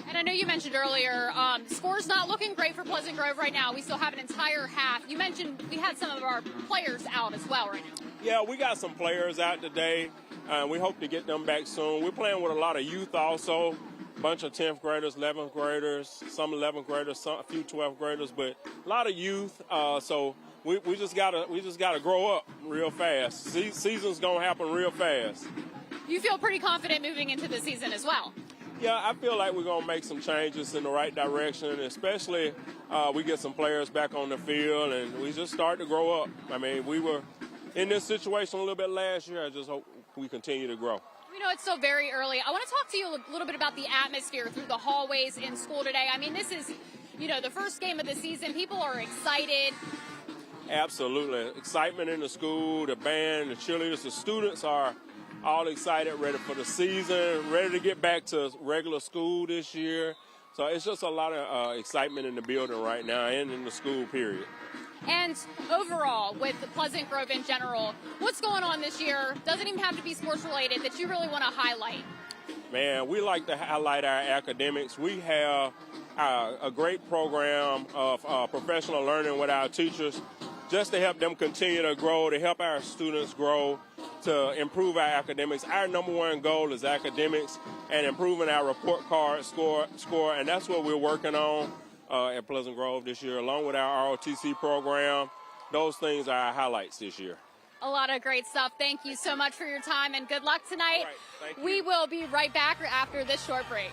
And I know you mentioned earlier, score's not looking great for Pleasant Grove right now. We still have an entire half. You mentioned we had some of our players out as well right now. Yeah, we got some players out today. We hope to get them back soon. We're playing with a lot of youth also, a bunch of 10th graders, 11th graders, some 11th graders, a few 12th graders, but a lot of youth. So we just gotta grow up real fast. Season's gonna happen real fast. You feel pretty confident moving into the season as well. Yeah, I feel like we're going to make some changes in the right direction, especially we get some players back on the field and we just start to grow up. I mean, we were in this situation a little bit last year. I just hope we continue to grow. We know it's still very early. I want to talk to you a little bit about the atmosphere through the hallways in school today. I mean, this is, the first game of the season. People are excited. Absolutely. Excitement in the school, the band, the cheerleaders, the students are all excited, ready for the season, ready to get back to regular school this year. So it's just a lot of excitement in the building right now and in the school period. And overall, with Pleasant Grove in general, what's going on this year? Doesn't even have to be sports related that you really want to highlight. Man, we like to highlight our academics. We have a great program of professional learning with our teachers just to help them continue to grow, to help our students grow, to improve our academics. Our number one goal is academics and improving our report card score, and that's what we're working on at Pleasant Grove this year, along with our ROTC program. Those things are our highlights this year. A lot of great stuff. Thank you so much for your time, and good luck tonight. All right, thank you. We will be right back after this short break.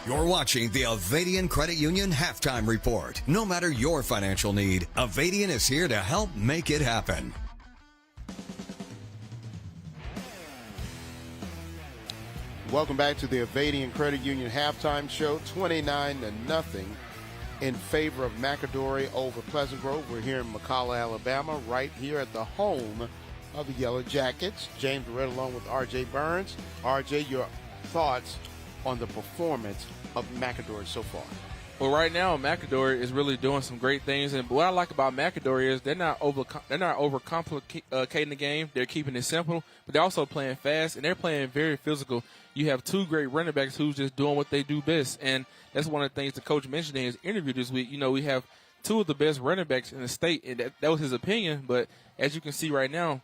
You're watching the Avadian Credit Union Halftime Report. No matter your financial need, Avadian is here to help make it happen. Welcome back to the Avadian Credit Union Halftime Show. 29-0 in favor of McAdory over Pleasant Grove. We're here in McCalla, Alabama, right here at the home of the Yellow Jackets. James Barrett along with R.J. Burns. R.J., your thoughts on the performance of McAdory so far? Well, right now, McAdory is really doing some great things, and what I like about McAdory is they're not overcomplicating the game. They're keeping it simple, but they're also playing fast, and they're playing very physical. You have two great running backs who's just doing what they do best, and that's one of the things the coach mentioned in his interview this week. We have two of the best running backs in the state, and that was his opinion, but as you can see right now,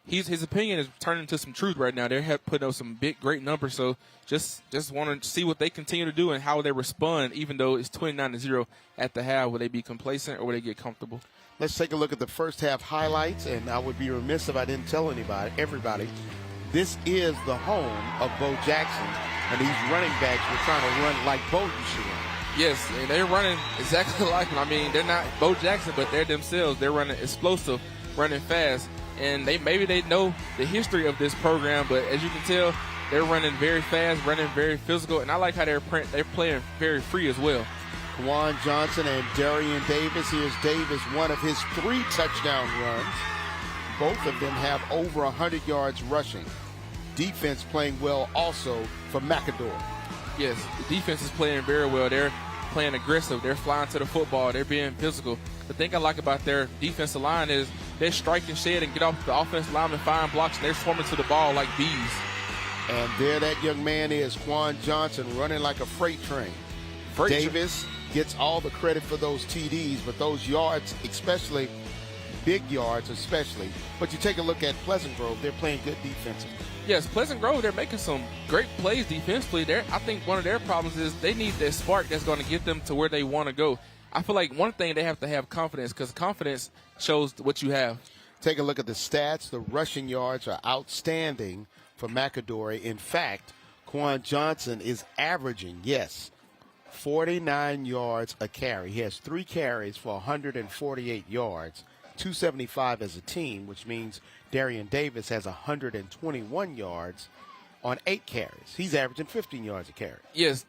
his opinion is turning into some truth right now. They're putting up some big, great numbers. So just want to see what they continue to do and how they respond, even though it's 29-0 at the half. Will they be complacent or will they get comfortable? Let's take a look at the first half highlights, and I would be remiss if I didn't tell everybody, this is the home of Bo Jackson, and these running backs were trying to run like Bo used to run. Yes, and they're running exactly like him. I mean, they're not Bo Jackson, but they're themselves. They're running explosive, running fast, and maybe they know the history of this program, but as you can tell, they're running very fast, running very physical, and I like how they're playing very free as well. Quan Johnson and Darian Davis. Here's Davis, one of his 3 touchdown runs. Both of them have over 100 yards rushing. Defense playing well also for McAdory. Yes, the defense is playing very well. They're playing aggressive. They're flying to the football. They're being physical. The thing I like about their defensive line is they strike and shed and get off the offensive lineman, find blocks, and they're swarming to the ball like bees. And there that young man is, Quan Johnson, running like a freight train. Davis gets all the credit for those TDs, but those yards, especially big yards especially. But you take a look at Pleasant Grove, they're playing good defensively. Yes, Pleasant Grove, they're making some great plays defensively. I think one of their problems is they need that spark that's going to get them to where they want to go. I feel like one thing they have to have confidence, because confidence shows what you have. Take a look at the stats. The rushing yards are outstanding for McAdory. In fact, Quan Johnson is averaging, 49 yards a carry. He has 3 carries for 148 yards, 275 as a team, which means Darian Davis has 121 yards on 8 carries. He's averaging 15 yards a carry. Yes,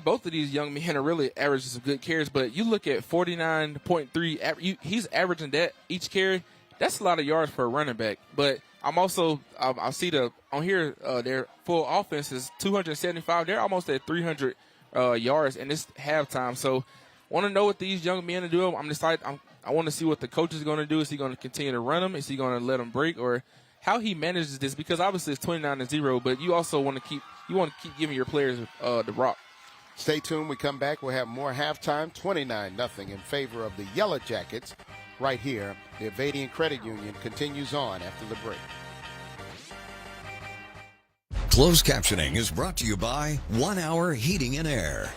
both of these young men are really averaging some good carries, but you look at 49.3, he's averaging that each carry. That's a lot of yards for a running back. But I'm also, I see on here, their full offense is 275. They're almost at 300 yards, and it's halftime. So want to know what these young men are doing. I want to see what the coach is going to do. Is he going to continue to run them? Is he going to let them break? Or how he manages this? Because obviously it's 29-0, but you also want to keep giving your players the rock. Stay tuned. We come back. We'll have more halftime, 29-0 in favor of the Yellow Jackets right here. The Avadian Credit Union continues on after the break. Closed captioning is brought to you by 1 Hour Heating and Air.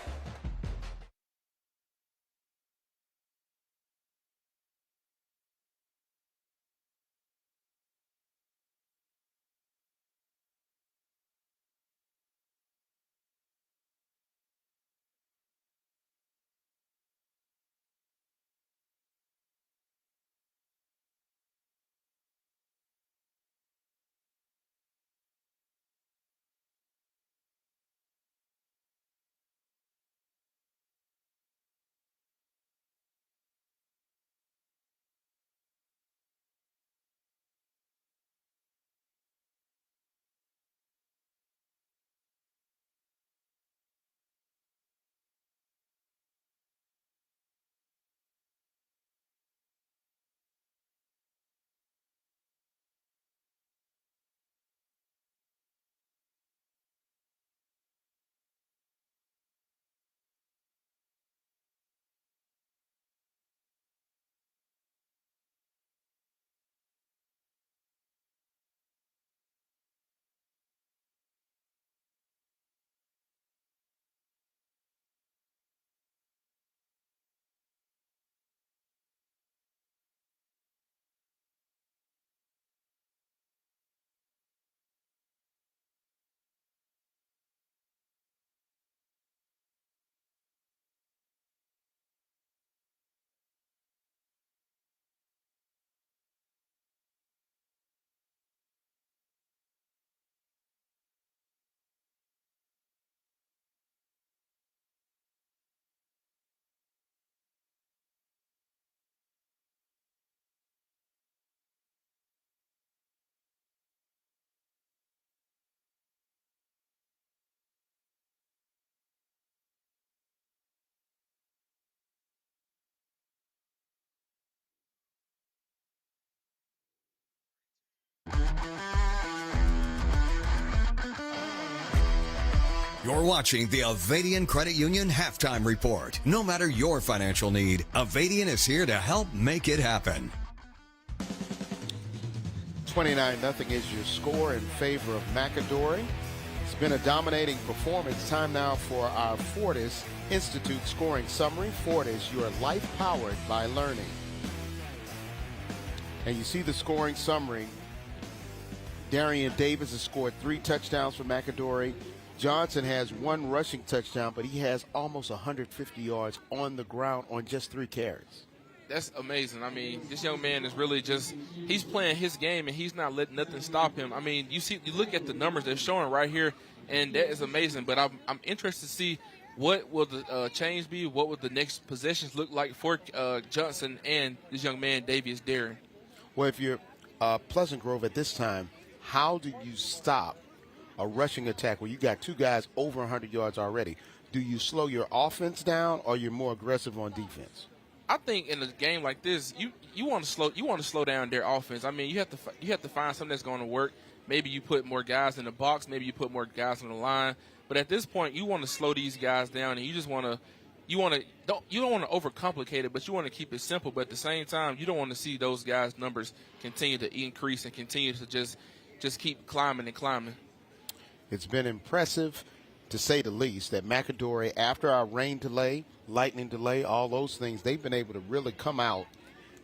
You're watching the Avadian Credit Union Halftime Report. No matter your financial need, Avadian is here to help make it happen. 29-0 is your score in favor of McAdory. It's been a dominating performance. Time now for our Fortis Institute scoring summary. Fortis, your life powered by learning. And you see the scoring summary. Darian Davis has scored 3 touchdowns for McAdory. Johnson has 1 rushing touchdown, but he has almost 150 yards on the ground on just 3 carries. That's amazing. I mean, this young man is really he's playing his game, and he's not letting nothing stop him. I mean, you look at the numbers they're showing right here, and that is amazing. But I'm interested to see what will the change be, what will the next possessions look like for Johnson and this young man, Davius Darren. Well, if you're Pleasant Grove at this time, how do you stop a rushing attack where you got 2 guys over 100 yards already? Do you slow your offense down, or you're more aggressive on defense? I think in a game like this, you want to slow down their offense. I mean, you have to find something that's going to work. Maybe you put more guys in the box. Maybe you put more guys on the line. But at this point, you want to slow these guys down, and you just want to you don't want to overcomplicate it, but you want to keep it simple. But at the same time, you don't want to see those guys' numbers continue to increase and continue to just keep climbing and climbing. It's been impressive, to say the least, that McAdory, after our rain delay, lightning delay, all those things, they've been able to really come out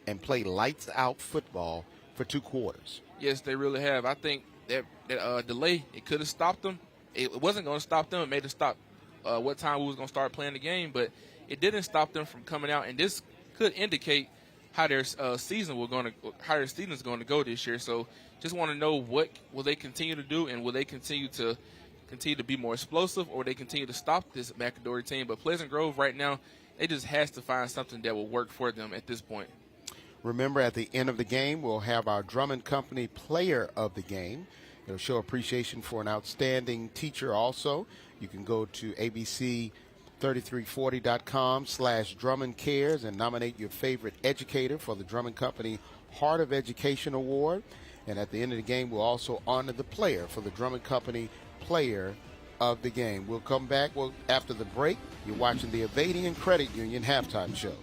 and play lights-out football for 2 quarters. Yes, they really have. I think that delay, it could have stopped them. It wasn't going to stop them. It made it stop what time we was going to start playing the game, but it didn't stop them from coming out. And this could indicate how their season is going to go this year. So just want to know what will they continue to do, and will they continue to be more explosive, or they continue to stop this McAdory team. But Pleasant Grove right now, they just has to find something that will work for them at this point. Remember, at the end of the game, we'll have our Drummond Company Player of the Game. It'll show appreciation for an outstanding teacher also. You can go to abc3340.com/Drummond Cares and nominate your favorite educator for the Drummond Company Heart of Education Award. And at the end of the game, we'll also honor the player for the Drummond Company Player of the Game. We'll come back after the break. You're watching the Avadian Credit Union Halftime Show.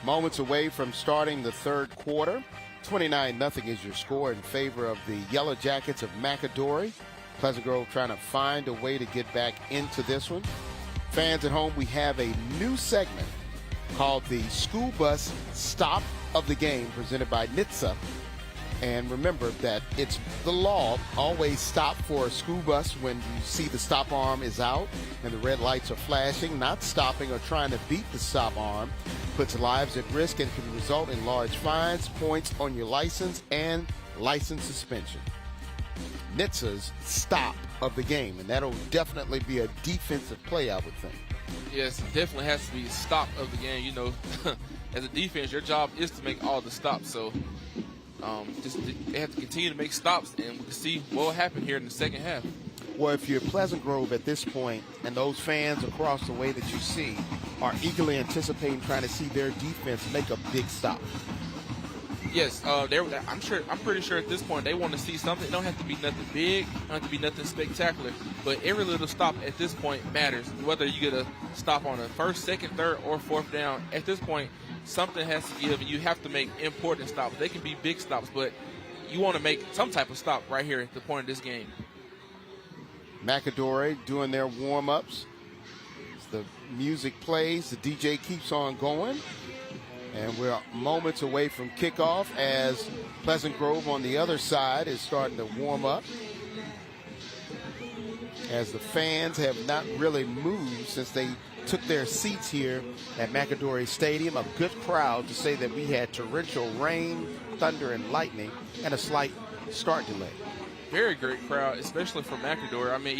Moments away from starting the third quarter. 29-0 is your score in favor of the Yellow Jackets of McAdory. Pleasant Grove trying to find a way to get back into this one. Fans at home, we have a new segment called the School Bus Stop of the Game, presented by NHTSA. And remember that it's the law. Always stop for a school bus when you see the stop arm is out and the red lights are flashing. Not stopping or trying to beat the stop arm puts lives at risk and can result in large fines, points on your license, and license suspension. NHTSA's stop of the game, and that'll definitely be a defensive play, I would think. Yes, it definitely has to be a stop of the game. You know, as a defense, your job is to make all the stops. So they have to continue to make stops, and we can see what will happen here in the second half. Well, if you're Pleasant Grove at this point, and those fans across the way that you see are eagerly anticipating trying to see their defense make a big stop. Yes, I'm pretty sure at this point they want to see something. It don't have to be nothing big, don't have to be nothing spectacular, but every little stop at this point matters. Whether you get a stop on a first, second, third, or fourth down, at this point, something has to give, and you have to make important stops. They can be big stops, but you want to make some type of stop right here at the point of this game. McAdory doing their warm-ups. As the music plays, the DJ keeps on going. And we're moments away from kickoff as Pleasant Grove on the other side is starting to warm up. As the fans have not really moved since they took their seats here at McAdory Stadium. A good crowd, to say that we had torrential rain, thunder, and lightning, and a slight start delay. Very great crowd, especially for McAdory. I mean,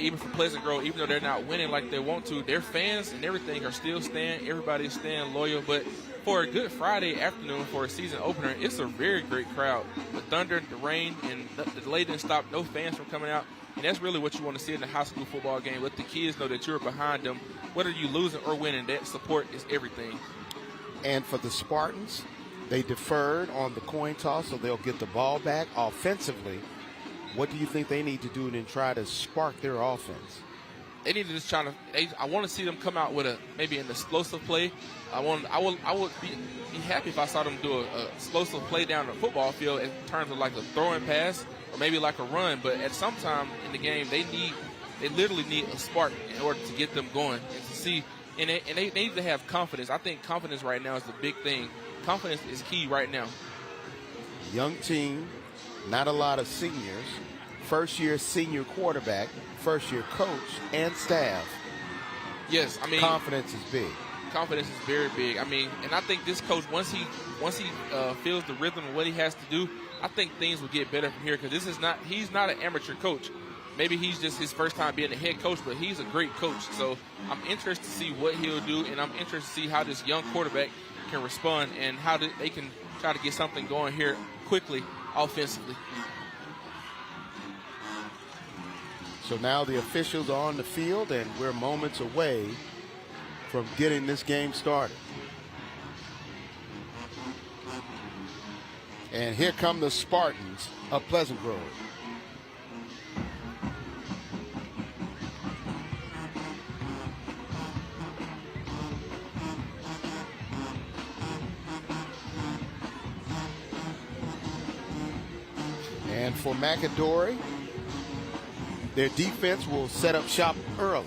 even for Pleasant Grove, even though they're not winning like they want to, their fans and everything are still staying. Everybody's staying loyal. But for a good Friday afternoon for a season opener, it's a very great crowd. The thunder, the rain, and the delay didn't stop no fans from coming out. And that's really what you want to see in a high school football game. Let the kids know that you're behind them. Whether you losing or winning, that support is everything. And for the Spartans, they deferred on the coin toss, so they'll get the ball back offensively. What do you think they need to do to try to spark their offense? They need to just try to. I want to see them come out with maybe an explosive play. I would be happy if I saw them do a explosive play down the football field in terms of like a throwing pass or maybe like a run. But at some time in the game, they literally need a spark in order to get them going and to see. And they need to have confidence. I think confidence right now is the big thing. Confidence is key right now. Young team, not a lot of seniors. First-year senior quarterback, first-year coach, and staff. Yes, I mean confidence is big. Confidence is very big. I mean, and I think this coach, once he feels the rhythm of what he has to do, I think things will get better from here because he's not an amateur coach. Maybe he's just his first time being a head coach, but he's a great coach. So I'm interested to see what he'll do, and I'm interested to see how this young quarterback can respond and how they can try to get something going here quickly offensively. So now the officials are on the field, and we're moments away from getting this game started. And here come the Spartans of Pleasant Grove. And for McAdory, their defense will set up shop early.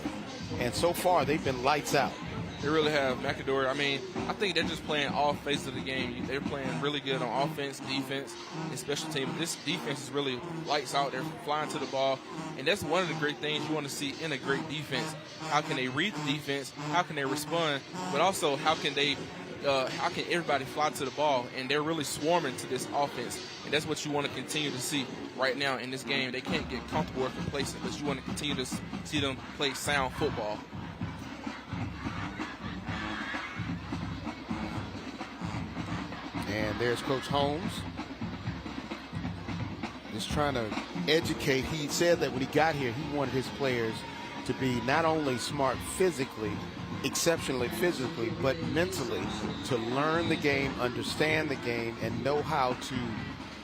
And so far, they've been lights out. They really have. McAdory, I mean, I think they're just playing all phases of the game. They're playing really good on offense, defense, and special teams. This defense is really lights out. They're flying to the ball. And that's one of the great things you want to see in a great defense. How can they read the defense? How can they respond? But also, how can everybody fly to the ball? And they're really swarming to this offense. And that's what you want to continue to see right now in this game. They can't get comfortable or complacent, but you want to continue to see them play sound football. And there's Coach Holmes. Just trying to educate. He said that when he got here, he wanted his players to be not only smart physically, exceptionally physically, but mentally, to learn the game, understand the game, and know how to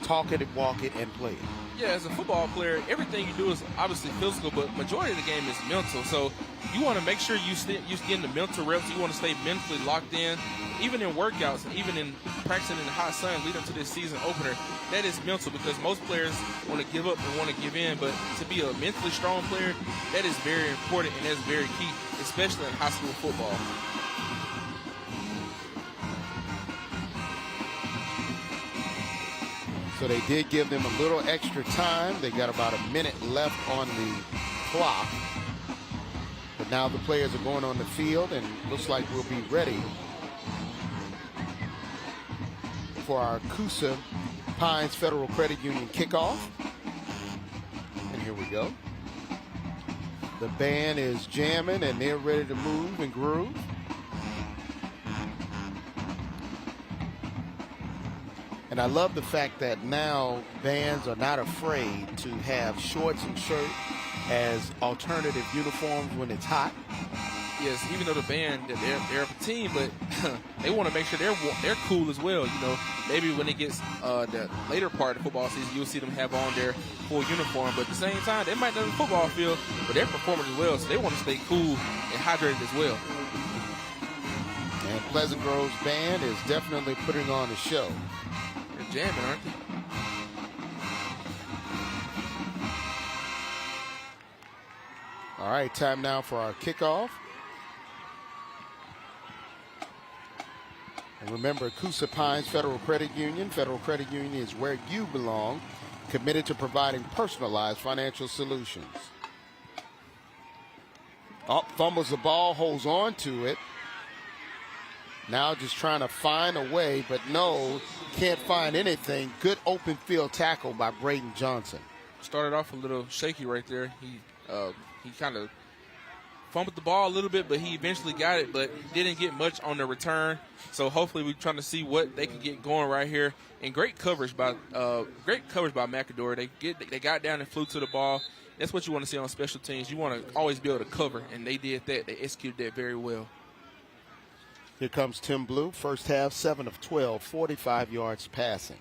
talk it, walk it, and play it. Yeah, as a football player, everything you do is obviously physical, but majority of the game is mental. So you want to make sure you're getting the mental reps. You want to stay mentally locked in. Even in workouts and even in practicing in the hot sun leading up to this season opener, that is mental because most players want to give up and want to give in. But to be a mentally strong player, that is very important and that's very key, especially in high school football. So they did give them a little extra time. They got about a minute left on the clock. But now the players are going on the field, and looks like we'll be ready for our Coosa Pines Federal Credit Union kickoff. And here we go. The band is jamming, and they're ready to move and groove. And I love the fact that now bands are not afraid to have shorts and shirt as alternative uniforms when it's hot. Yes, even though the band, they're a team, but they want to make sure they're cool as well. You know, maybe when it gets the later part of the football season, you'll see them have on their full uniform. But at the same time, they might not on the football field, but they're performing as well, so they want to stay cool and hydrated as well. And Pleasant Grove's band is definitely putting on a show. They're jamming, aren't they? All right, time now for our kickoff. And remember, Coosa Pines Federal Credit Union. Federal Credit Union is where you belong, committed to providing personalized financial solutions. Up, fumbles the ball, holds on to it. Now just trying to find a way, but no, can't find anything. Good open field tackle by Braden Johnson. Started off a little shaky right there. He kind of fumbled the ball a little bit, but he eventually got it, but didn't get much on the return. So hopefully we're trying to see what they can get going right here. And great coverage by McAdory. They got down and flew to the ball. That's what you want to see on special teams. You want to always be able to cover, and they did that. They executed that very well. Here comes Tim Blue. First half, 7 of 12, 45 yards passing.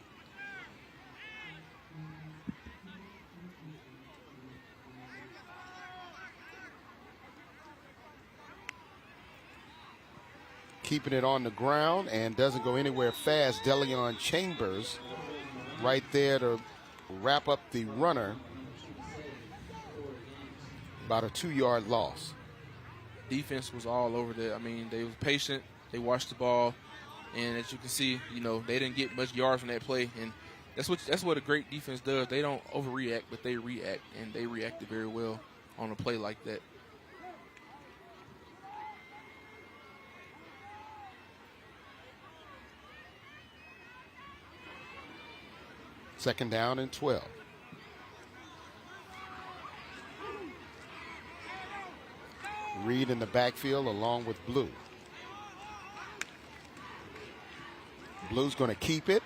Keeping it on the ground and doesn't go anywhere fast. DeLeon Chambers right there to wrap up the runner. About a 2-yard loss. Defense was all over that. I mean, they were patient. They watched the ball. And as you can see, you know, they didn't get much yards from that play. And that's what a great defense does. They don't overreact, but they react. And they reacted very well on a play like that. Second down and 12. Reed in the backfield along with Blue. Blue's going to keep it.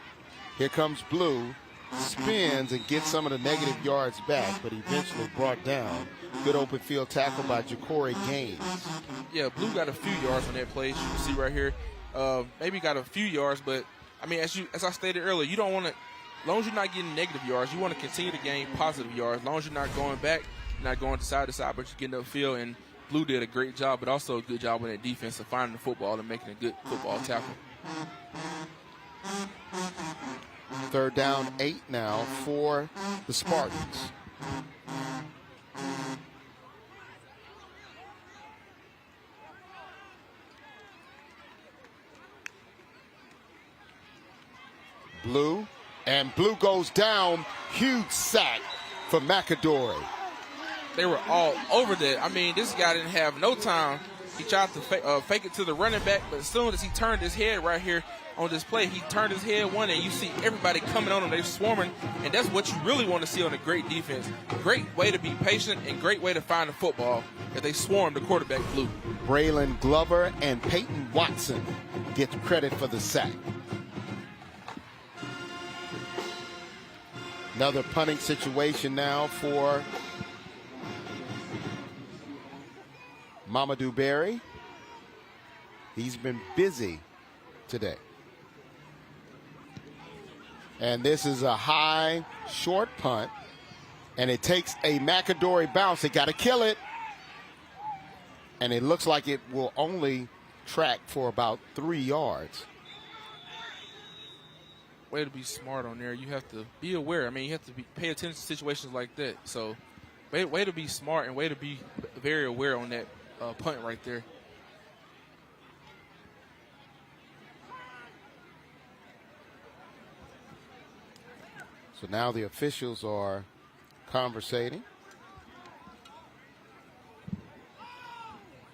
Here comes Blue. Spins and gets some of the negative yards back, but eventually brought down. Good open field tackle by Ja'Cory Gaines. Yeah, Blue got a few yards on that play. As you can see right here. Maybe got a few yards, but, I mean, as I stated earlier, you don't want to, as long as you're not getting negative yards, you want to continue to gain positive yards. As long as you're not going back, not going to side, but you're getting upfield. And Blue did a great job, but also a good job on that defense of finding the football and making a good football tackle. Third down, 8 now for the Spartans. Blue, and Blue goes down. Huge sack for McAdory. They were all over that. I mean, this guy didn't have no time. He tried to fake it to the running back, but as soon as he turned his head right here on this play, he turned his head one, and you see everybody coming on him. They're swarming, and that's what you really want to see on a great defense. Great way to be patient and great way to find the football if they swarm the quarterback Blue. Braylon Glover and Peyton Watson get credit for the sack. Another punting situation now for Mamadou Berry. He's been busy today. And this is a high, short punt. And it takes a McAdory bounce. They got to kill it. And it looks like it will only track for about 3 yards. Way to be smart on there. You have to be aware. I mean, you have to pay attention to situations like that. So, way to be smart and way to be very aware on that punt right there. So now the officials are conversating.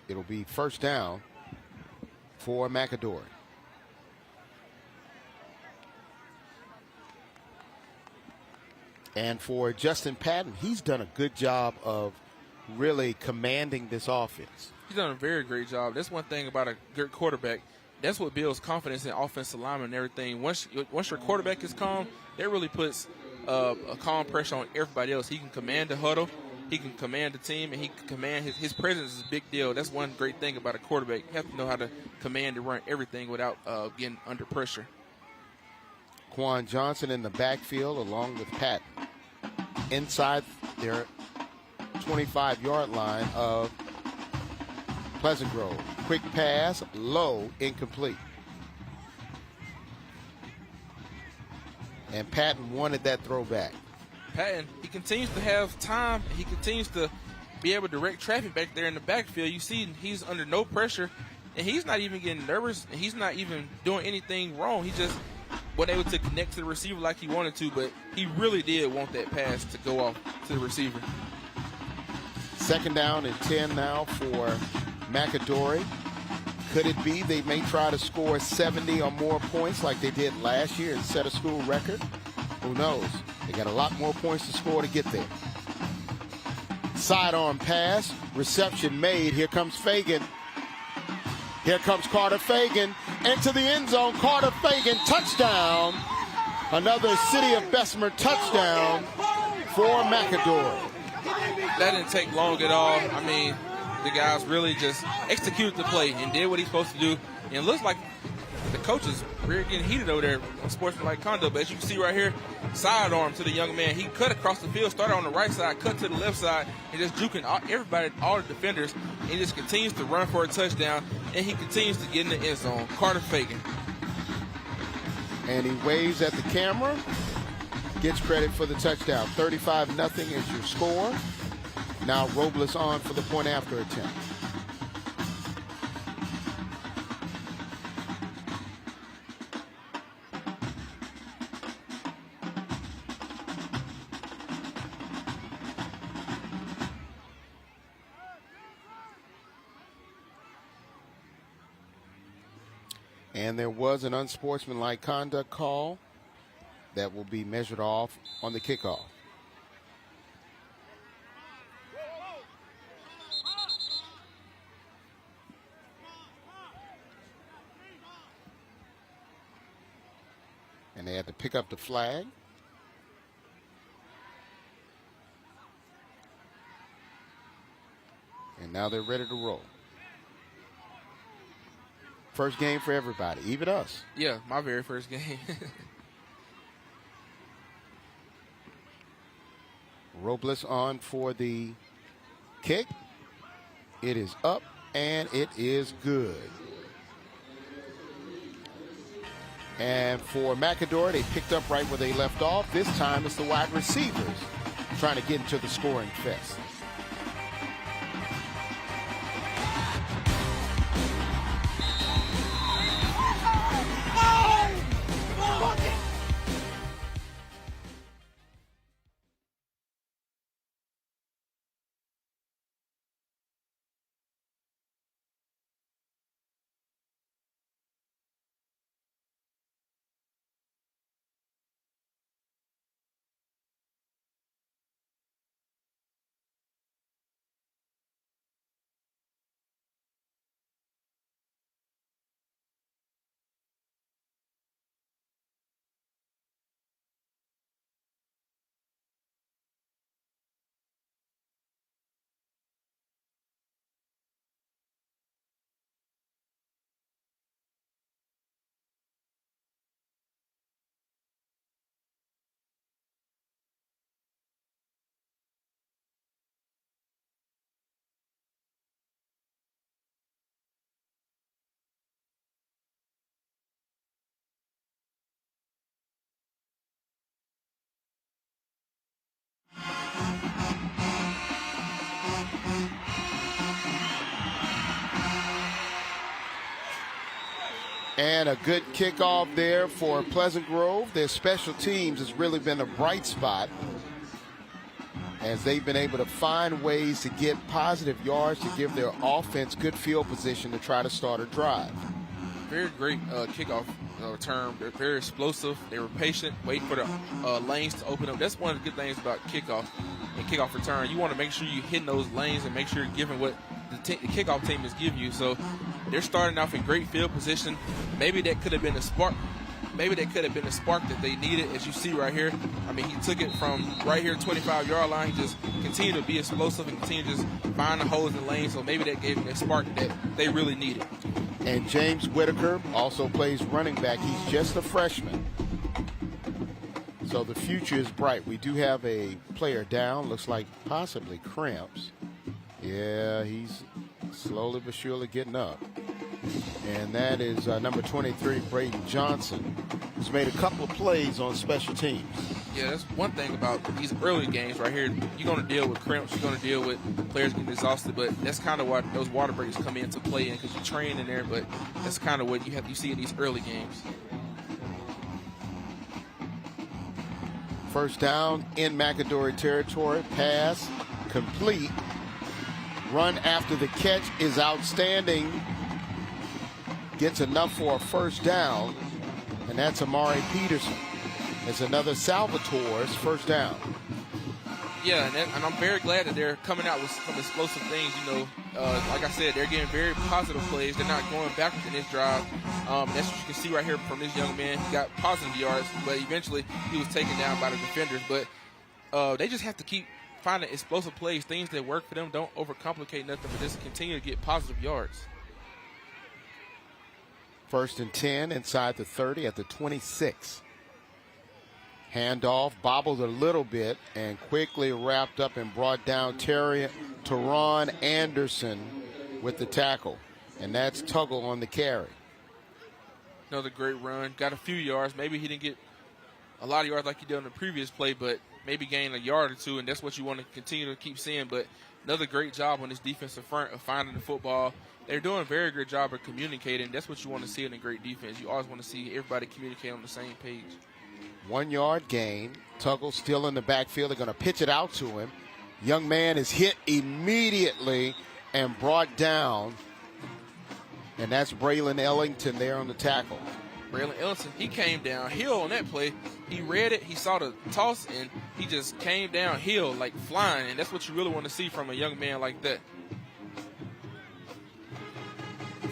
It'll be first down for McAdory. And for Justin Patton, he's done a good job of really commanding this offense. He's done a very great job. That's one thing about a good quarterback. That's what builds confidence in offensive linemen and everything. Once your quarterback is calm, that really puts a calm pressure on everybody else. He can command the huddle, he can command the team, and he can command his presence is a big deal. That's one great thing about a quarterback. You have to know how to command and run everything without getting under pressure. Quan Johnson in the backfield along with Patton. Inside their 25-yard line of Pleasant Grove. Quick pass, low, incomplete. And Patton wanted that throw back. Patton, he continues to have time. He continues to be able to direct traffic back there in the backfield. You see he's under no pressure, and he's not even getting nervous, and he's not even doing anything wrong. He just wasn't able to connect to the receiver like he wanted to, but he really did want that pass to go off to the receiver. Second down and 10 now for McAdory. Could it be they may try to score 70 or more points like they did last year and set a school record? Who knows? They got a lot more points to score to get there. Sidearm pass, reception made. Here comes Fagan. Here comes Carter Fagan into the end zone. Carter Fagan, touchdown. Another City of Bessemer touchdown for McAdory. That didn't take long at all. I mean, the guys really just executed the play and did what he's supposed to do. And it looks like the coaches really getting heated over there on sportsmanlike conduct. But as you can see right here, sidearm to the young man. He cut across the field, started on the right side, cut to the left side, and just juking everybody, all the defenders. And he just continues to run for a touchdown, and he continues to get in the end zone. Carter Fagan. And he waves at the camera, gets credit for the touchdown. 35-0 is your score. Now Robles on for the point after attempt. And there was an unsportsmanlike conduct call that will be measured off on the kickoff. And they had to pick up the flag. And now they're ready to roll. First game for everybody, even us. Yeah, my very first game. Robles on for the kick. It is up, and it is good. And for McAdory, they picked up right where they left off. This time it's the wide receivers trying to get into the scoring fest. And a good kickoff there for Pleasant Grove. Their special teams has really been a bright spot as they've been able to find ways to get positive yards to give their offense good field position to try to start a drive. Very great kickoff return. They're very explosive. They were patient, waiting for the lanes to open up. That's one of the good things about kickoff and kickoff return. You want to make sure you're hitting those lanes and make sure you're giving what the kickoff team is giving you. So they're starting off in great field position. Maybe that could have been a spark. Maybe that could have been a spark that they needed, as you see right here. I mean, he took it from right here, 25-yard line. He just continued to be explosive and continued to just find the holes in the lane. So maybe that gave him a spark that they really needed. And James Whitaker also plays running back. He's just a freshman. So the future is bright. We do have a player down. Looks like possibly cramps. Yeah, he's slowly but surely getting up. And that is number 23, Braden Johnson, who's made a couple of plays on special teams. Yeah, that's one thing about these early games right here. You're going to deal with cramps. You're going to deal with players getting exhausted. But that's kind of what those water breaks come into play in, because you train in there. But that's kind of what you see in these early games. First down in McAdory territory. Pass complete. Run after the catch is outstanding. Gets enough for a first down, and that's Amari Peterson. It's another Salvatore's first down. Yeah, and I'm very glad that they're coming out with some explosive things. You know, like I said, they're getting very positive plays. They're not going backwards in this drive. That's what you can see right here from this young man. He got positive yards, but eventually he was taken down by the defenders. But they just have to keep finding explosive plays, things that work for them. Don't overcomplicate nothing, but just continue to get positive yards. First and 10 inside the 30 at the 26. Handoff bobbled a little bit and quickly wrapped up and brought down Teron Anderson with the tackle. And that's Tuggle on the carry. Another great run. Got a few yards. Maybe he didn't get a lot of yards like he did on the previous play, but maybe gain a yard or two, and that's what you want to continue to keep seeing. But another great job on this defensive front of finding the football. They're doing a very good job of communicating. That's what you want to see in a great defense. You always want to see everybody communicate on the same page. 1 yard gain. Tuggle still in the backfield. They're going to pitch it out to him. Young man is hit immediately and brought down. And that's Braylon Ellington there on the tackle. Braylon Ellington, he came downhill on that play. He read it, he saw the toss, and he just came downhill like flying. And that's what you really want to see from a young man like that.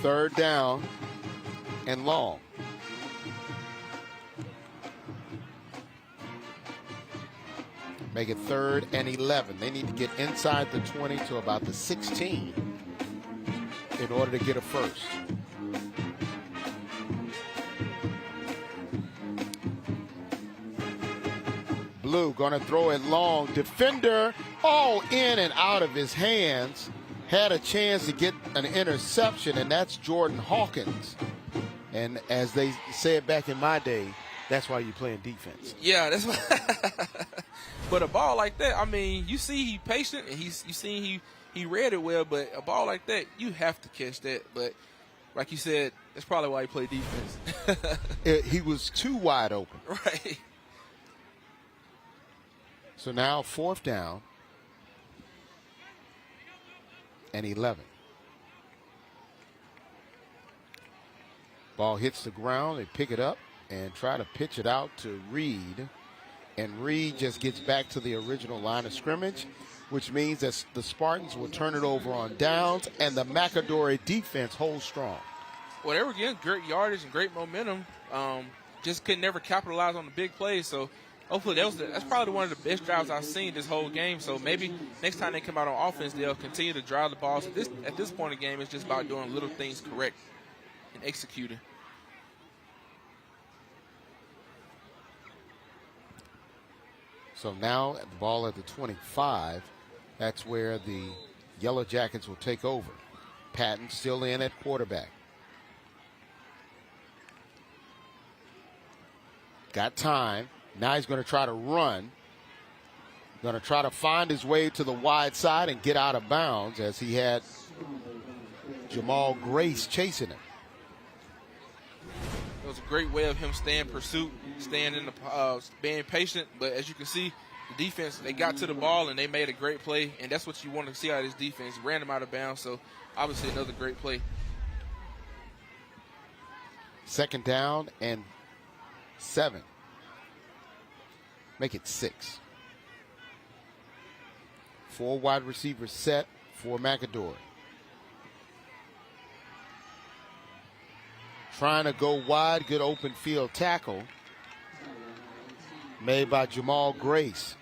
Third down and long. Make it 3rd and 11. They need to get inside the 20 to about the 16 in order to get a first. Blue going to throw it long. Defender all in and out of his hands. Had a chance to get an interception, and that's Jordan Hawkins. And as they said back in my day, that's why you're playing defense. Yeah, that's why. But a ball like that, I mean, you see he patient, and you see he read it well, but a ball like that, you have to catch that. But like you said, that's probably why he played defense. He was too wide open. Right. So now 4th down and 11. Ball hits the ground. They pick it up and try to pitch it out to Reed. And Reed just gets back to the original line of scrimmage, which means that the Spartans will turn it over on downs, and the McAdory defense holds strong. Well, they were getting great yardage and great momentum. Just could never capitalize on the big plays. So hopefully that's probably one of the best drives I've seen this whole game. So maybe next time they come out on offense, they'll continue to drive the ball. So at this point in the game, it's just about doing little things correct and executing. So now the ball at the 25. That's where the Yellow Jackets will take over. Patton still in at quarterback. Got time. Now he's going to try to run. Going to try to find his way to the wide side and get out of bounds as he had Jamal Grace chasing him. was a great way of him staying in pursuit, staying in the being patient. But as you can see, the defense, they got to the ball and they made a great play, and that's what you want to see out of this defense. Ran them out of bounds, so obviously another great play. 2nd down and 7. Make it 6. 4 wide receivers set for McAdory. Trying to go wide, good open field tackle made by Jamal Grace.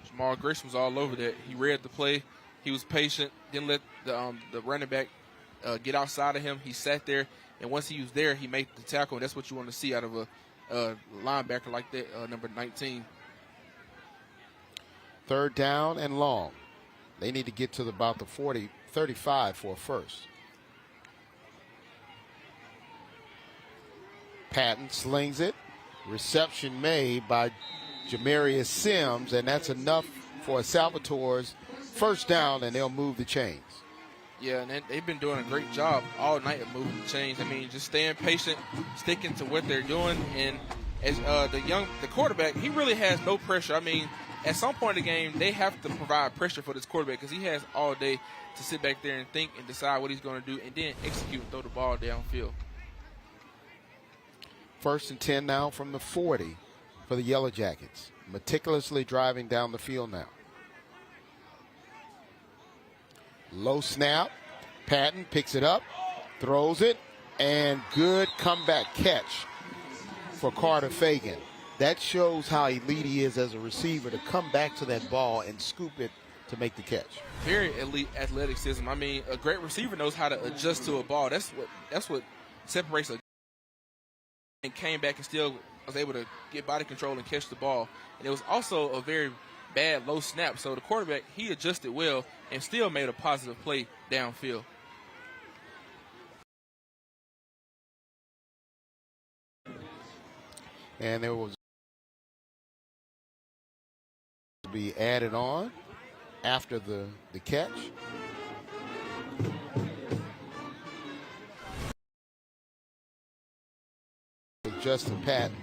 Jamal Grace was all over that. He read the play. He was patient. Didn't let the running back get outside of him. He sat there, and once he was there, he made the tackle. And that's what you want to see out of a linebacker like that, number 19. 3rd down and long. They need to get to about the 35 for a first. Patton slings it. Reception made by Jamarius Sims, and that's enough for Salvatore's first down, and they'll move the chains. Yeah, and they've been doing a great job all night of moving the chains. I mean, just staying patient, sticking to what they're doing, and as the quarterback, he really has no pressure. I mean, at some point in the game, they have to provide pressure for this quarterback because he has all day to sit back there and think and decide what he's going to do and then execute and throw the ball downfield. 1st and 10 now from the 40 for the Yellow Jackets. Meticulously driving down the field now. Low snap. Patton picks it up, throws it, and good comeback catch for Carter Fagan. That shows how elite he is as a receiver to come back to that ball and scoop it to make the catch. Very elite athleticism. I mean, a great receiver knows how to adjust to a ball. That's what separates a. And came back and still was able to get body control and catch the ball. And it was also a very bad low snap. So the quarterback, he adjusted well and still made a positive play downfield. And there was to be added on after the catch. Justin Patton.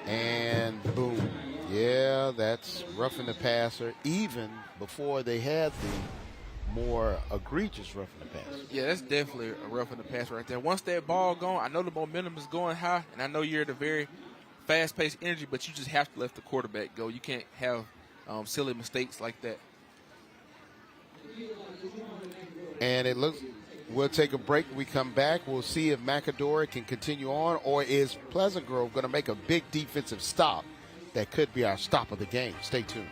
And boom. Yeah, that's roughing the passer even before they had the more egregious roughing the passer. Yeah, that's definitely a roughing the passer right there. Once that ball gone, I know the momentum is going high, and I know you're at a very fast-paced energy, but you just have to let the quarterback go. You can't have silly mistakes like that. And it looks, we'll take a break. When we come back, we'll see if McAdory can continue on, or is Pleasant Grove going to make a big defensive stop that could be our stop of the game. Stay tuned.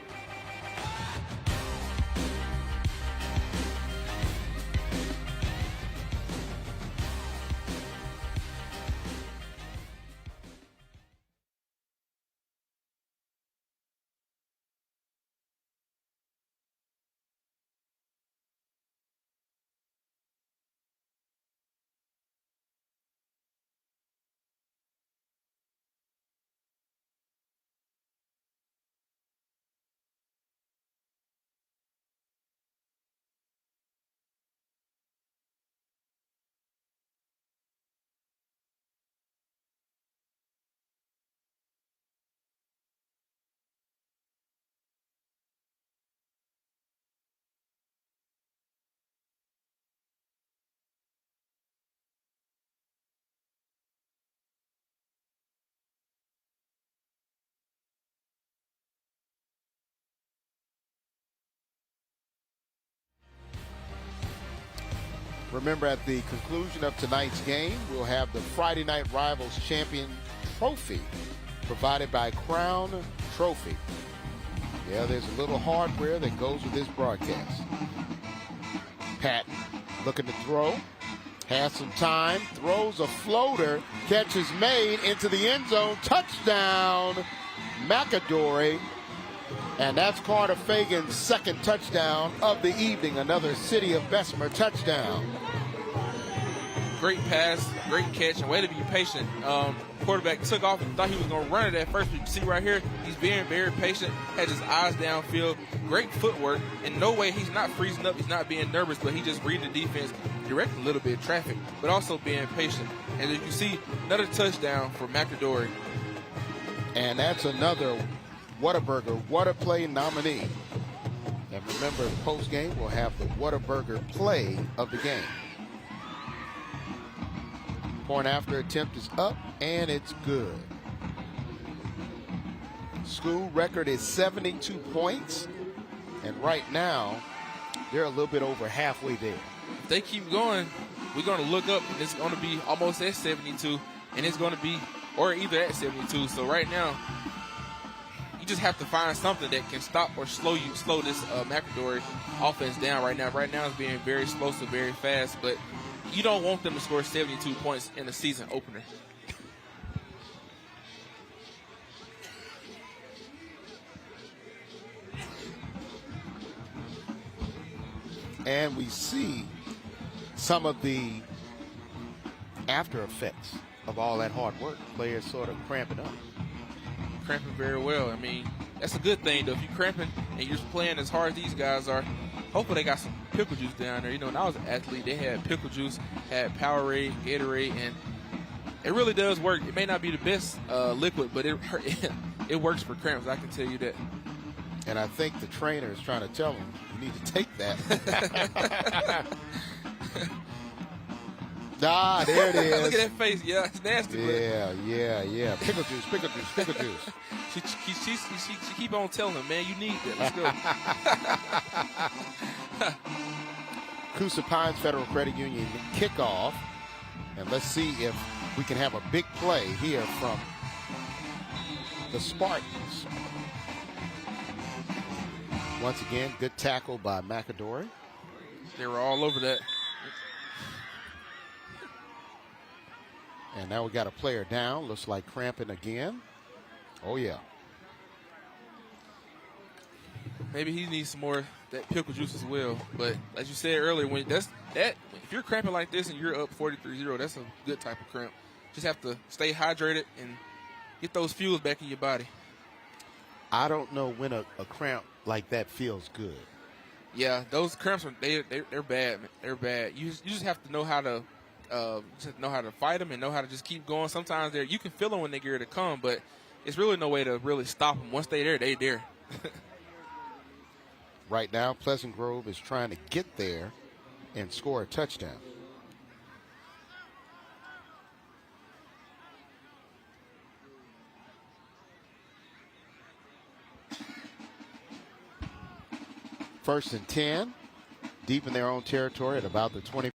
Remember, at the conclusion of tonight's game, we'll have the Friday Night Rivals Champion Trophy provided by Crown Trophy. Yeah, there's a little hardware that goes with this broadcast. Patton looking to throw. Has some time. Throws a floater. Catch is made into the end zone. Touchdown, McAdory. And that's Carter Fagan's second touchdown of the evening. Another City of Bessemer touchdown. Great pass, great catch, and way to be patient. quarterback took off and thought he was going to run it at first. But you see right here, he's being very patient, has his eyes downfield, great footwork. In no way he's not freezing up, he's not being nervous, but he just reading the defense, directing a little bit of traffic, but also being patient. And as you can see, another touchdown for McAdory. And that's another Whataburger What a Play nominee. And remember, post-game, we'll have the Whataburger play of the game. Point after attempt is up, and it's good. School record is 72 points, and right now, they're a little bit over halfway there. If they keep going, we're going to look up, and it's going to be almost at 72, and it's going to be, or either at 72. So right now, you just have to find something that can stop or slow this McAdory offense down right now. Right now, it's being very explosive, very fast, but you don't want them to score 72 points in the season opener. And we see some of the after effects of all that hard work. Players sort of cramping up. Cramping very well. I mean, that's a good thing, though. If you're cramping and you're playing as hard as these guys are, hopefully they got some pickle juice down there. You know, when I was an athlete, they had pickle juice, had Powerade, Gatorade, and it really does work. It may not be the best liquid, but it works for cramps. I can tell you that. And I think the trainer is trying to tell them, you need to take that. There it is. Look at that face. Yeah, it's nasty. Yeah. Pickle juice. She keep on telling him, man, you need that. Let's go. Coosa Pines Federal Credit Union kickoff. And let's see if we can have a big play here from the Spartans. Once again, good tackle by McAdory. They were all over that. And now we got a player down. Looks like cramping again. Oh, yeah. Maybe he needs some more that pickle juice as well. But as you said earlier, if you're cramping like this and you're up 43-0, that's a good type of cramp. Just have to stay hydrated and get those fuels back in your body. I don't know when a cramp like that feels good. Yeah, those cramps they're bad. Man. They're bad. You just have to know how to fight them and know how to just keep going. Sometimes you can feel them when they get ready to come, but it's really no way to really stop them. Once they're there. Right now, Pleasant Grove is trying to get there and score a touchdown. First and 10, deep in their own territory at about the 20.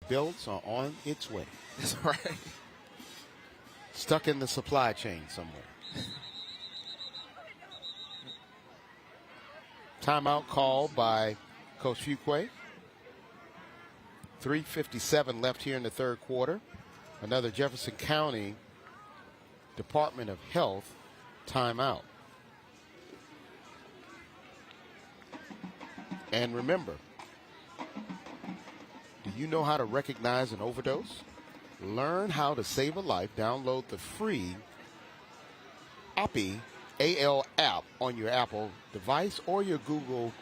Bullets are on its way. That's right. Stuck in the supply chain somewhere. Timeout called by Coach Fuqua. 3:57 left here in the third quarter. Another Jefferson County Department of Health timeout. And remember, do you know how to recognize an overdose? Learn how to save a life. Download the free API AL app on your Apple device or your Google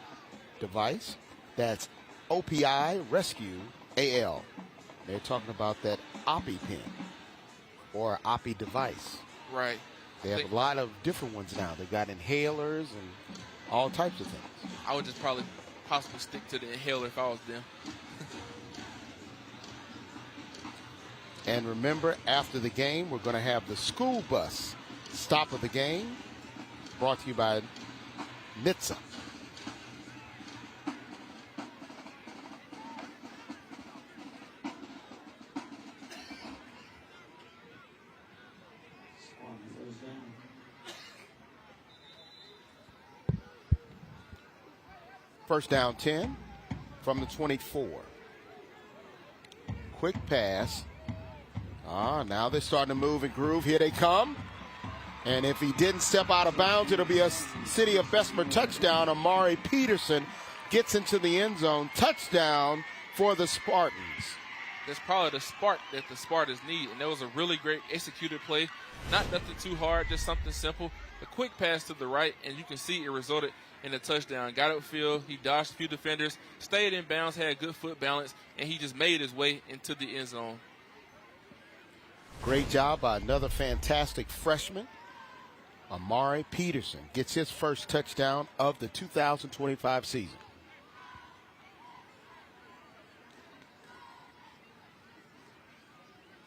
device. That's OPI Rescue AL. They're talking about that OPI pen or OPI device. Right. They have a lot of different ones now. They've got inhalers and all types of things. I would just probably possibly stick to the inhaler if I was them. And remember, after the game, we're going to have the school bus stop of the game, brought to you by NHTSA. First down 10 from the 24. Quick pass. Now they're starting to move and groove. Here they come. And if he didn't step out of bounds, it'll be a City of Bessemer touchdown. Amari Peterson gets into the end zone. Touchdown for the Spartans. That's probably the spark that the Spartans need. And that was a really great executed play. Not nothing too hard, just something simple. A quick pass to the right, and you can see it resulted in a touchdown. Got upfield, he dodged a few defenders, stayed in bounds, had good foot balance, and he just made his way into the end zone. Great job by another fantastic freshman. Amari Peterson gets his first touchdown of the 2025 season.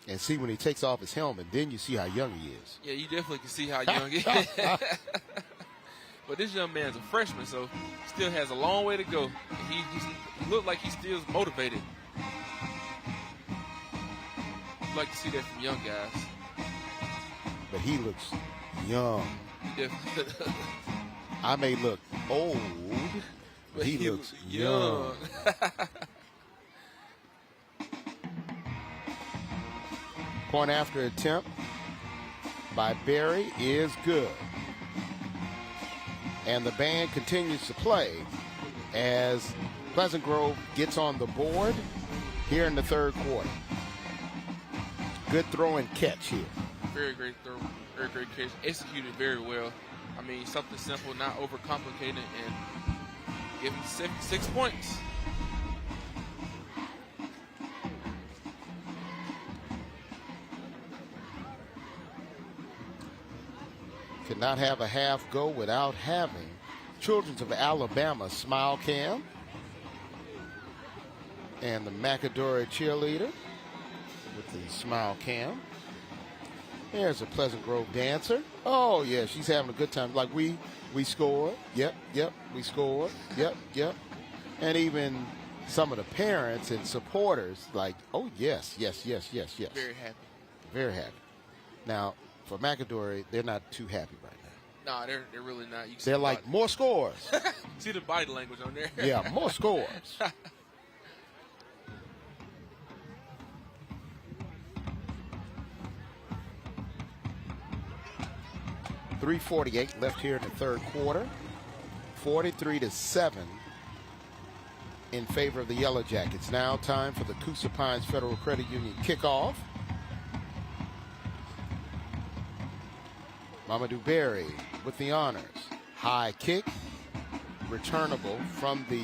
And see, when he takes off his helmet, then you see how young he is. Yeah, you definitely can see how young he is. But this young man's a freshman, so still has a long way to go. He looked like he still is motivated. You'd like to see that from young guys. But he looks young. He definitely I may look old, but he looks young. Point after attempt by Berry is good. And the band continues to play as Pleasant Grove gets on the board here in the third quarter. Good throw and catch here. Very great throw, very great catch. Executed very well. I mean, something simple, not overcomplicated, and give him 6 points. Could not have a half go without having Children's of Alabama Smile Cam and the McAdory cheerleader with the Smile Cam. There's a Pleasant Grove dancer. Oh, yeah, she's having a good time. Like, we scored. Yep, we scored. Yep. And even some of the parents and supporters, like, oh, yes. Very happy. Very happy. Now, for McAdory, they're not too happy right now. No, they're really not. You can They're like, more scores. see the body language on there. Yeah, more scores. 3:48 left here in the third quarter. 43-7 in favor of the Yellow Jackets. Now time for the Coosa Pines Federal Credit Union kickoff. Mamadou Berry with the honors. High kick, returnable from the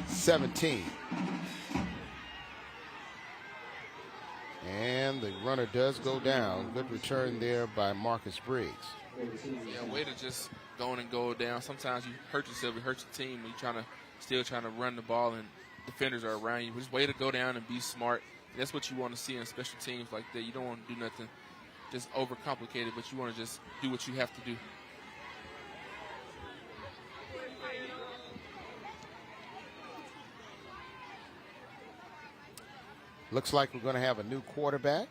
17. And the runner does go down. Good return there by Marcus Briggs. Yeah, way to just go and go down. Sometimes you hurt yourself, you hurt your team, and you're still trying to run the ball, and defenders are around you. Just way to go down and be smart. That's what you want to see in special teams like that. You don't want to do nothing just overcomplicated, but you want to just do what you have to do. Looks like we're going to have a new quarterback.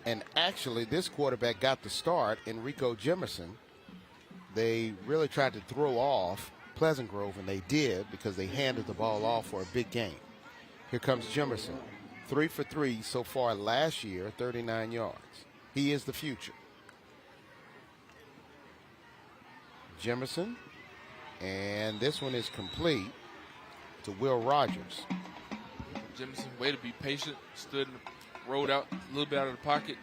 And actually, this quarterback got the start, Enrico Jimerson. They really tried to throw off Pleasant Grove, and they did because they handed the ball off for a big game. Here comes Jimerson. 3 for 3 so far last year, 39 yards. He is the future. Jimerson, and this one is complete to Will Rogers. Jimerson, way to be patient, stood and rolled out a little bit out of the pocket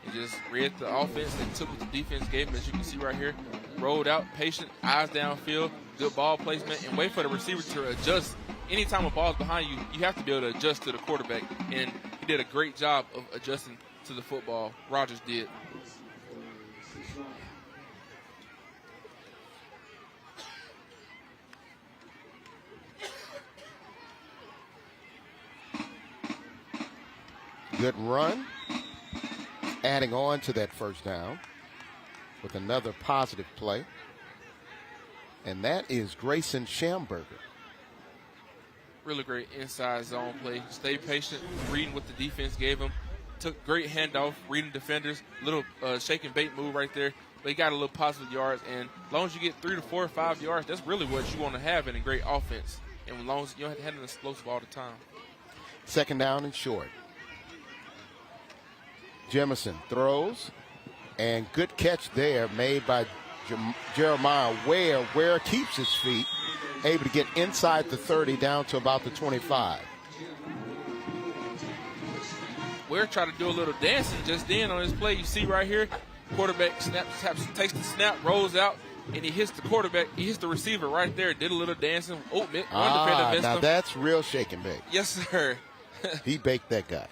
and just read the offense and took what the defense gave him, as you can see right here. Rolled out, patient, eyes downfield, good ball placement, and wait for the receiver to adjust. Anytime a ball's behind you, you have to be able to adjust to the quarterback, and he did a great job of adjusting to the football. Rogers did. Good run, adding on to that first down with another positive play. And that is Grayson Schamberger. Really great inside zone play. Stay patient, reading what the defense gave him. Took great handoff, reading defenders. Little shake and bait move right there. But he got a little positive yards. And as long as you get 3 to 4 or 5 yards, that's really what you want to have in a great offense. And as long as you don't have to have an explosive all the time. Second down and short. Jimerson throws, and good catch there made by Jeremiah Ware. Ware keeps his feet, able to get inside the 30 down to about the 25. Ware tried to do a little dancing just then on his play. You see right here, quarterback takes the snap, rolls out, and he hits the quarterback. He hits the receiver right there. Did a little dancing. One defender missed now him. That's real shake and bake. Yes, sir. He baked that guy.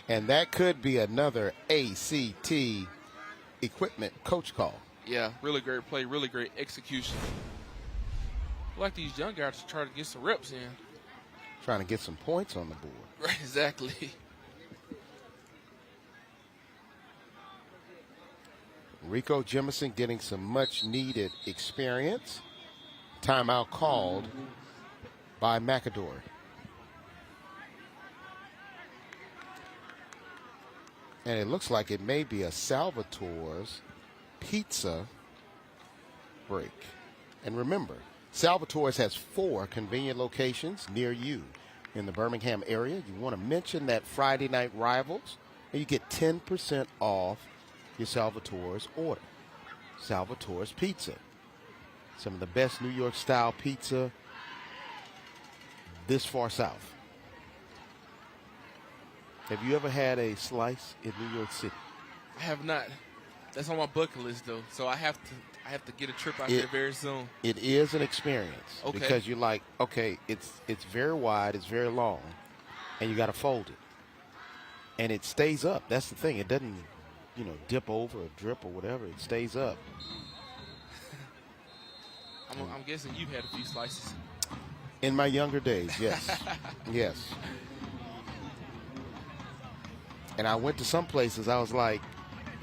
And that could be another ACT equipment coach call. Yeah, really great play, really great execution. I like these young guys to try to get some reps in. Trying to get some points on the board. Right, exactly. Rico Jimerson getting some much-needed experience. Timeout called by McAdory. And it looks like it may be a Salvatore's Pizza break. And remember, Salvatore's has 4 convenient locations near you in the Birmingham area. You want to mention that Friday Night Rivals, and you get 10% off your Salvatore's order. Salvatore's Pizza. Some of the best New York style pizza this far south. Have you ever had a slice in New York City? I have not. That's on my bucket list though, so I have to get a trip out there very soon. It is an experience because you're like, okay, it's very wide, it's very long, and you got to fold it, and it stays up. That's the thing; it doesn't, dip over or drip or whatever. It stays up. I'm guessing you've had a few slices. In my younger days, yes, yes. And I went to some places, I was like,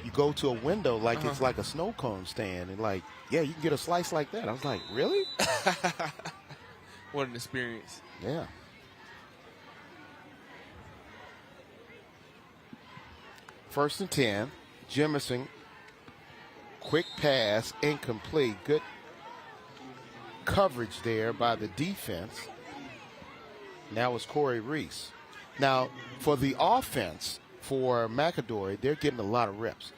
you go to a window like it's like a snow cone stand. And like, yeah, you can get a slice like that. I was like, really? What an experience. Yeah. First and 10. Jimerson, quick pass, incomplete. Good coverage there by the defense. Now it's Corey Reese. Now, for the offense, for McAdory, they're getting a lot of reps.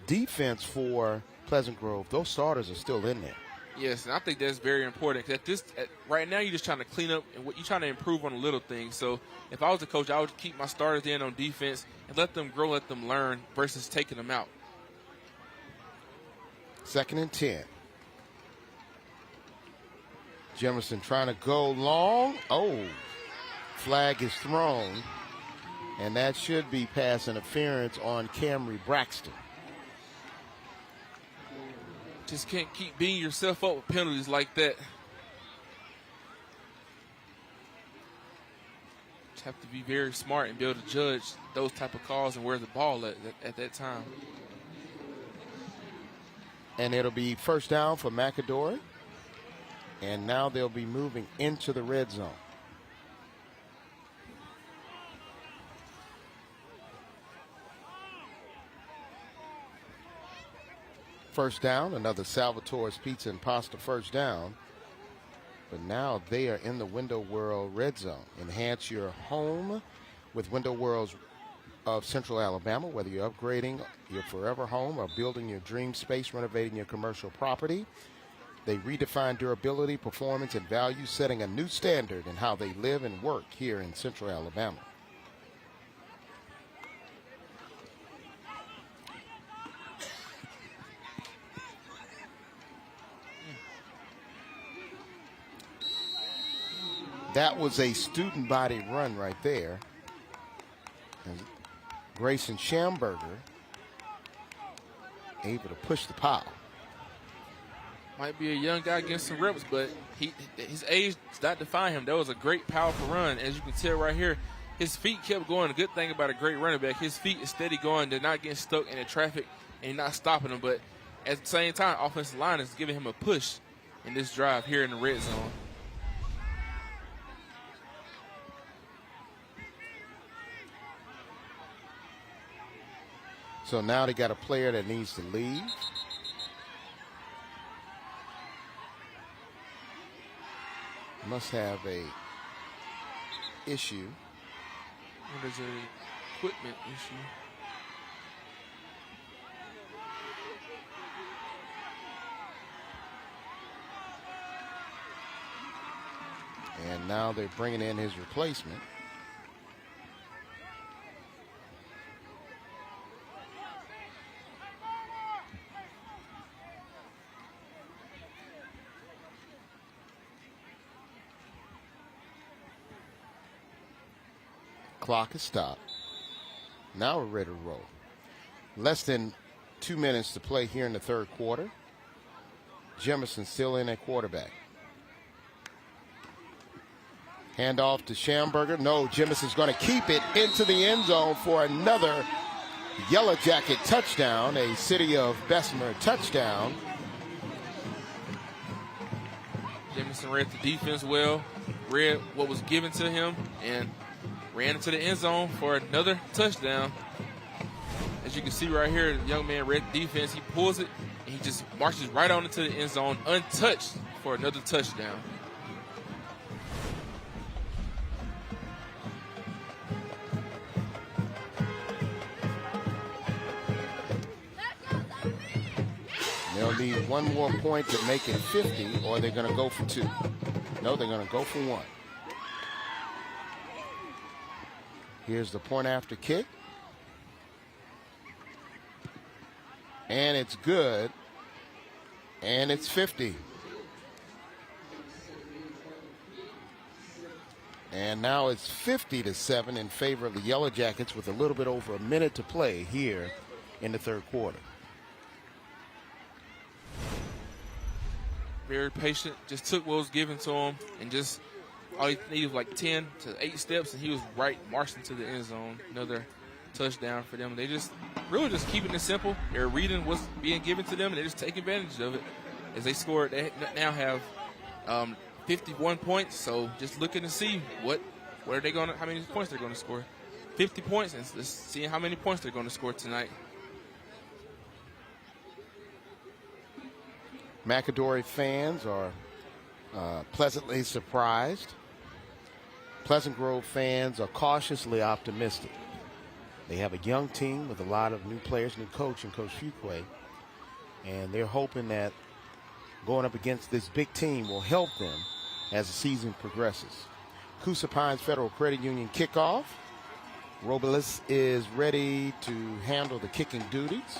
Defense for Pleasant Grove, those starters are still in there. Yes, and I think that's very important. Because right now, you're just trying to clean up and you're trying to improve on the little things. So if I was a coach, I would keep my starters in on defense and let them grow, let them learn versus taking them out. Second and 10. Jimerson trying to go long. Oh, flag is thrown. And that should be pass interference on Camry Braxton. Just can't keep beating yourself up with penalties like that. Just have to be very smart and be able to judge those type of calls and where the ball at that time. And it'll be first down for McAdory. And now they'll be moving into the red zone. first down, another Salvatore's Pizza and Pasta first down. But now they are in the Window World red zone. Enhance your home with Window Worlds of Central Alabama, whether you're upgrading your forever home or building your dream space, renovating your commercial property. They redefine durability, performance, and value, setting a new standard in how they live and work here in Central Alabama. That was a student body run right there. And Grayson Schamberger able to push the pile. Might be a young guy getting some reps, but his age does not define him. That was a great, powerful run. As you can tell right here, his feet kept going. The good thing about a great running back, his feet is steady going. They're not getting stuck in the traffic and not stopping them. But at the same time, offensive line is giving him a push in this drive here in the red zone. So now they got a player that needs to leave. Must have a issue. There's an equipment issue. And now they're bringing in his replacement. Clock is stopped. Now we're ready to roll. Less than 2 minutes to play here in the third quarter. Jemerson still in at quarterback. Handoff to Schamberger. No, Jemerson's going to keep it into the end zone for another Yellow Jacket touchdown, a City of Bessemer touchdown. Jemerson read the defense well, read what was given to him, and ran into the end zone for another touchdown. As you can see right here, the young man read the defense. He pulls it, and he just marches right on into the end zone, untouched, for another touchdown. They'll need one more point to make it 50, or they're going to go for 2. No, they're going to go for 1. Here's the point after kick. And it's good. And it's 50. And now it's 50-7 in favor of the Yellow Jackets with a little bit over a minute to play here in the third quarter. Very patient, just took what was given to him and just all he needed was like 10 to 8 steps, and he was right marching to the end zone. Another touchdown for them. They just really just keeping it simple. They're reading what's being given to them, and they just take advantage of it. As they scored, they now have 51 points. So just looking to see what are they going to, how many points they're going to score. 50 points, and let's see how many points they're going to score tonight. McAdory fans are pleasantly surprised. Pleasant Grove fans are cautiously optimistic. They have a young team with a lot of new players, new coach and Coach Fuqua, and they're hoping that going up against this big team will help them as the season progresses. Coosa Pines Federal Credit Union kickoff. Robles is ready to handle the kicking duties.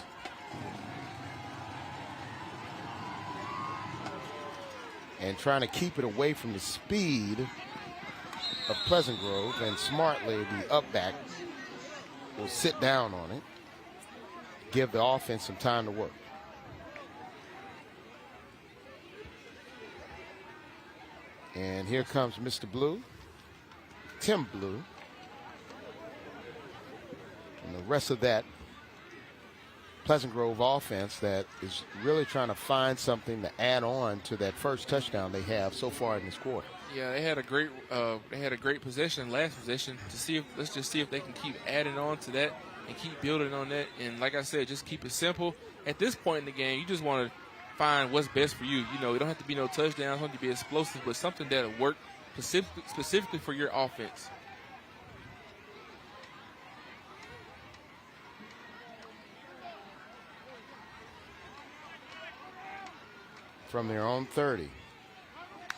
And trying to keep it away from the speed of Pleasant Grove, and smartly the up back will sit down on it, give the offense some time to work. And here comes Mr. Blue, Tim Blue, and the rest of that Pleasant Grove offense that is really trying to find something to add on to that first touchdown they have so far in this quarter. Yeah, they had a great possession, last possession, to see if let's just see if they can keep adding on to that. and keep building on that. And like I said, just keep it simple. At this point in the game, you just want to find what's best for you. You know, it don't have to be no touchdowns, it don't have to be explosive, but something that'll work specifically for your offense. From their own 30.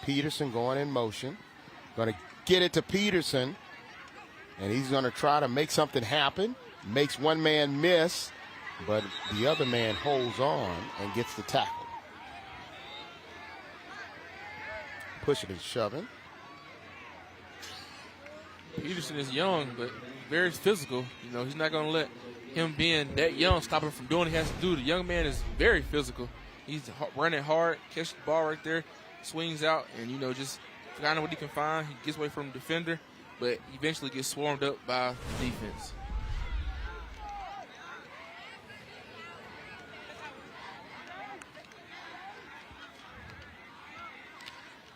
Peterson going in motion. Going to get it to Peterson. And he's going to try to make something happen. Makes one man miss, but the other man holds on and gets the tackle. Pushing and shoving. Peterson is young, but very physical. You know, he's not going to let him being that young stop him from doing what he has to do. The young man is very physical. He's running hard, catches the ball right there, swings out, and, you know, just finding what he can find. He gets away from the defender, but eventually gets swarmed up by the defense.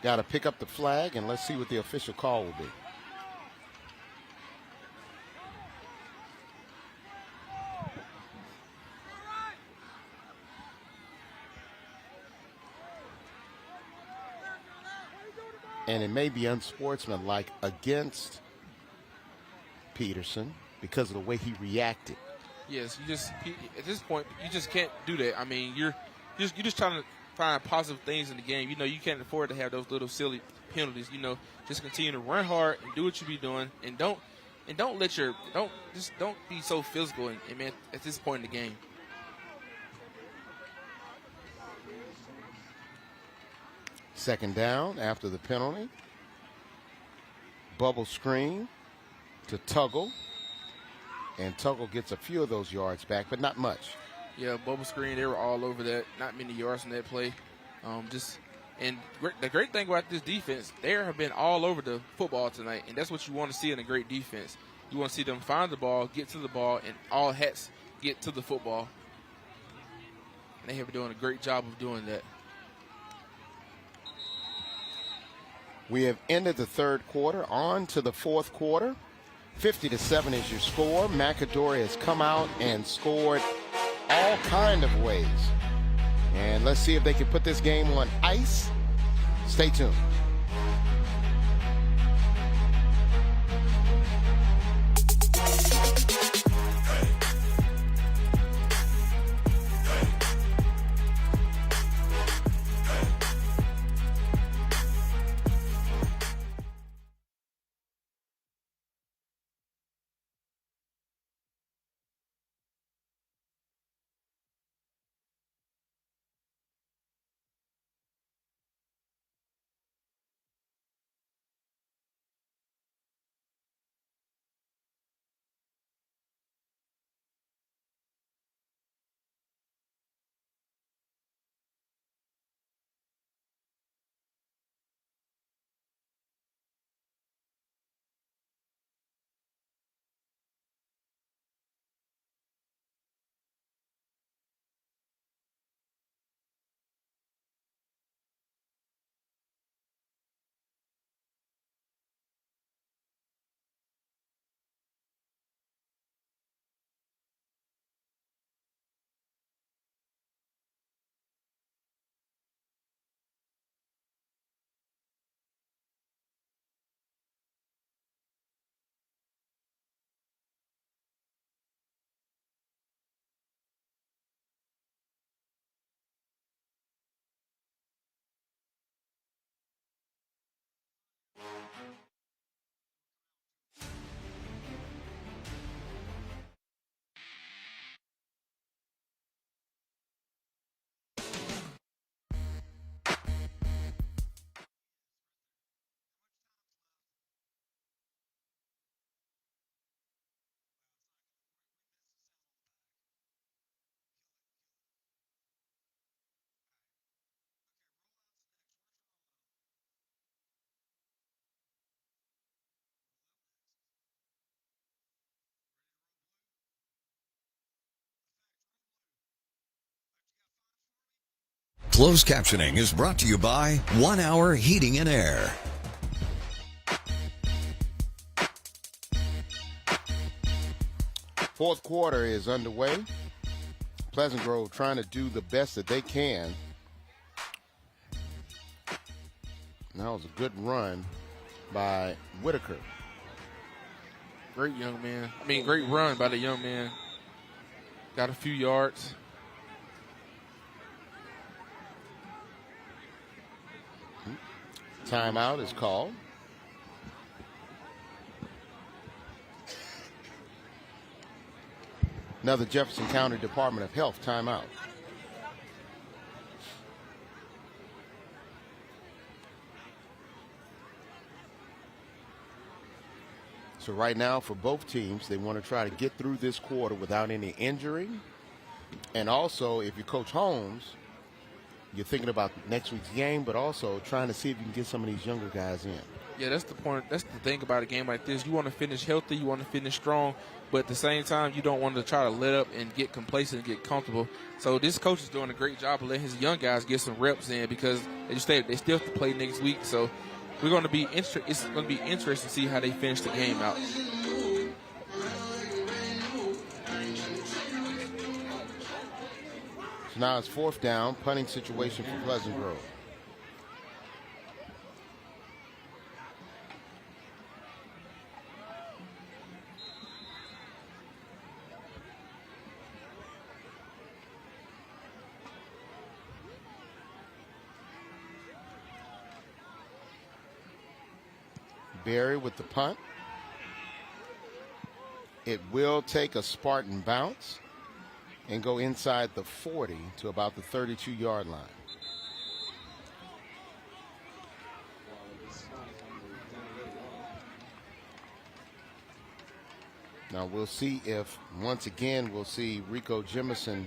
Got to pick up the flag, and let's see what the official call will be. And it may be unsportsmanlike against Peterson because of the way he reacted. Yes, at this point, you just can't do that. I mean, you're just trying to find positive things in the game. You know, you can't afford to have those little silly penalties. You know, just continue to run hard and do what you be doing, and don't be so physical and man, at this point in the game. Second down after the penalty. Bubble screen to Tuggle. And Tuggle gets a few of those yards back, but not much. Yeah, bubble screen, they were all over that. Not many yards in that play. The great thing about this defense, they have been all over the football tonight, and that's what you want to see in a great defense. You want to see them find the ball, get to the ball, and all hats get to the football. And they have been doing a great job of doing that. We have ended the third quarter, on to the fourth quarter. 50-7 is your score. McAdory has come out and scored all kind of ways. And let's see if they can put this game on ice. Stay tuned. Closed captioning is brought to you by 1 Hour Heating and Air. Fourth quarter is underway. Pleasant Grove trying to do the best that they can. That was a good run by Whitaker. Great young man. I mean, great run by the young man. Got a few yards. Timeout is called. Another Jefferson County Department of Health timeout. So right now for both teams, they want to try to get through this quarter without any injury. And also, if you're Coach Holmes, you're thinking about next week's game, but also trying to see if you can get some of these younger guys in. Yeah, that's the point. That's the thing about a game like this. You want to finish healthy, you want to finish strong, but at the same time, you don't want to try to let up and get complacent and get comfortable. So this coach is doing a great job of letting his young guys get some reps in because they still have to play next week. So it's going to be interesting to see how they finish the game out. So now it's fourth down, punting situation for Pleasant Grove. Berry with the punt. It will take a Spartan bounce and go inside the 40 to about the 32-yard line. Now we'll see if, once again, we'll see Rico Jemison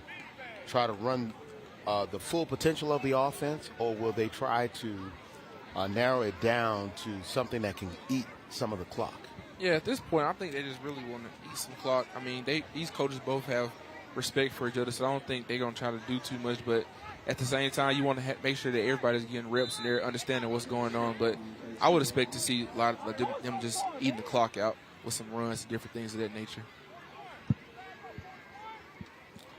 try to run the full potential of the offense, or will they try to narrow it down to something that can eat some of the clock? Yeah, at this point, I think they just really want to eat some clock. I mean, these coaches both have respect for each other, so I don't think they're going to try to do too much. But at the same time, you want to make sure that everybody's getting reps and they're understanding what's going on. But I would expect to see a lot of them just eating the clock out with some runs and different things of that nature.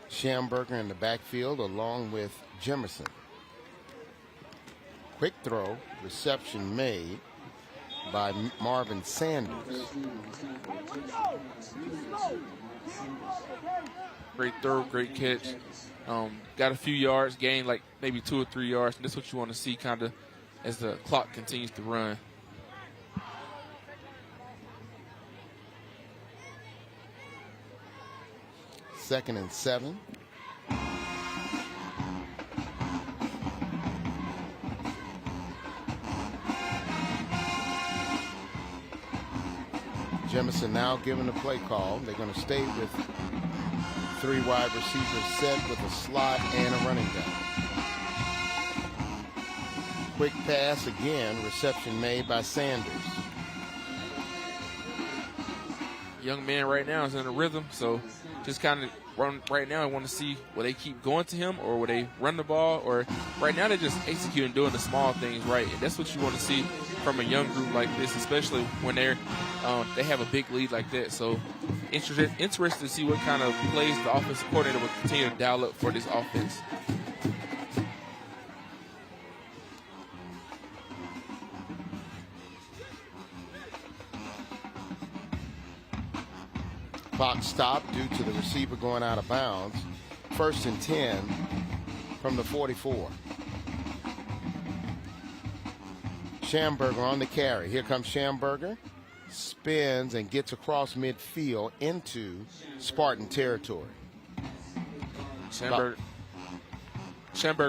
Schamberger in the backfield along with Jemison. Quick throw, reception made by Marvin Sanders. Great throw, great catch. Got a few yards, gained like maybe 2 or 3 yards. And that's what you want to see kind of as the clock continues to run. Second and 7. Jemison now given the play call. They're going to stay with 3 wide receivers set with a slot and a running back. Quick pass again, reception made by Sanders. Young man right now is in a rhythm, so just kind of run right now. I want to see will they keep going to him or will they run the ball, or right now they're just executing, doing the small things right. And that's what you want to see from a young group like this, especially when they have a big lead like that. So interested to see what kind of plays the offensive coordinator will continue to dial up for this offense. Clock stopped due to the receiver going out of bounds. First and 10 from the 44. Schamberger on the carry. Here comes Schamberger. Spins and gets across midfield into Spartan territory. Schamberger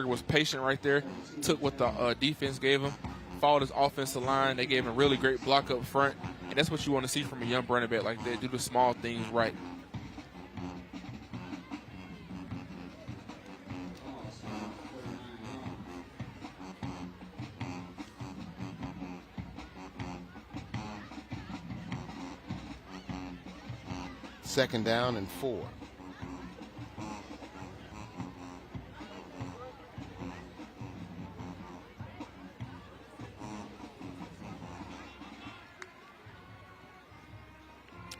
was patient right there. Took what the defense gave him. Followed his offensive line. They gave him a really great block up front. And that's what you want to see from a young running back like that. Do the small things right. Second down and 4.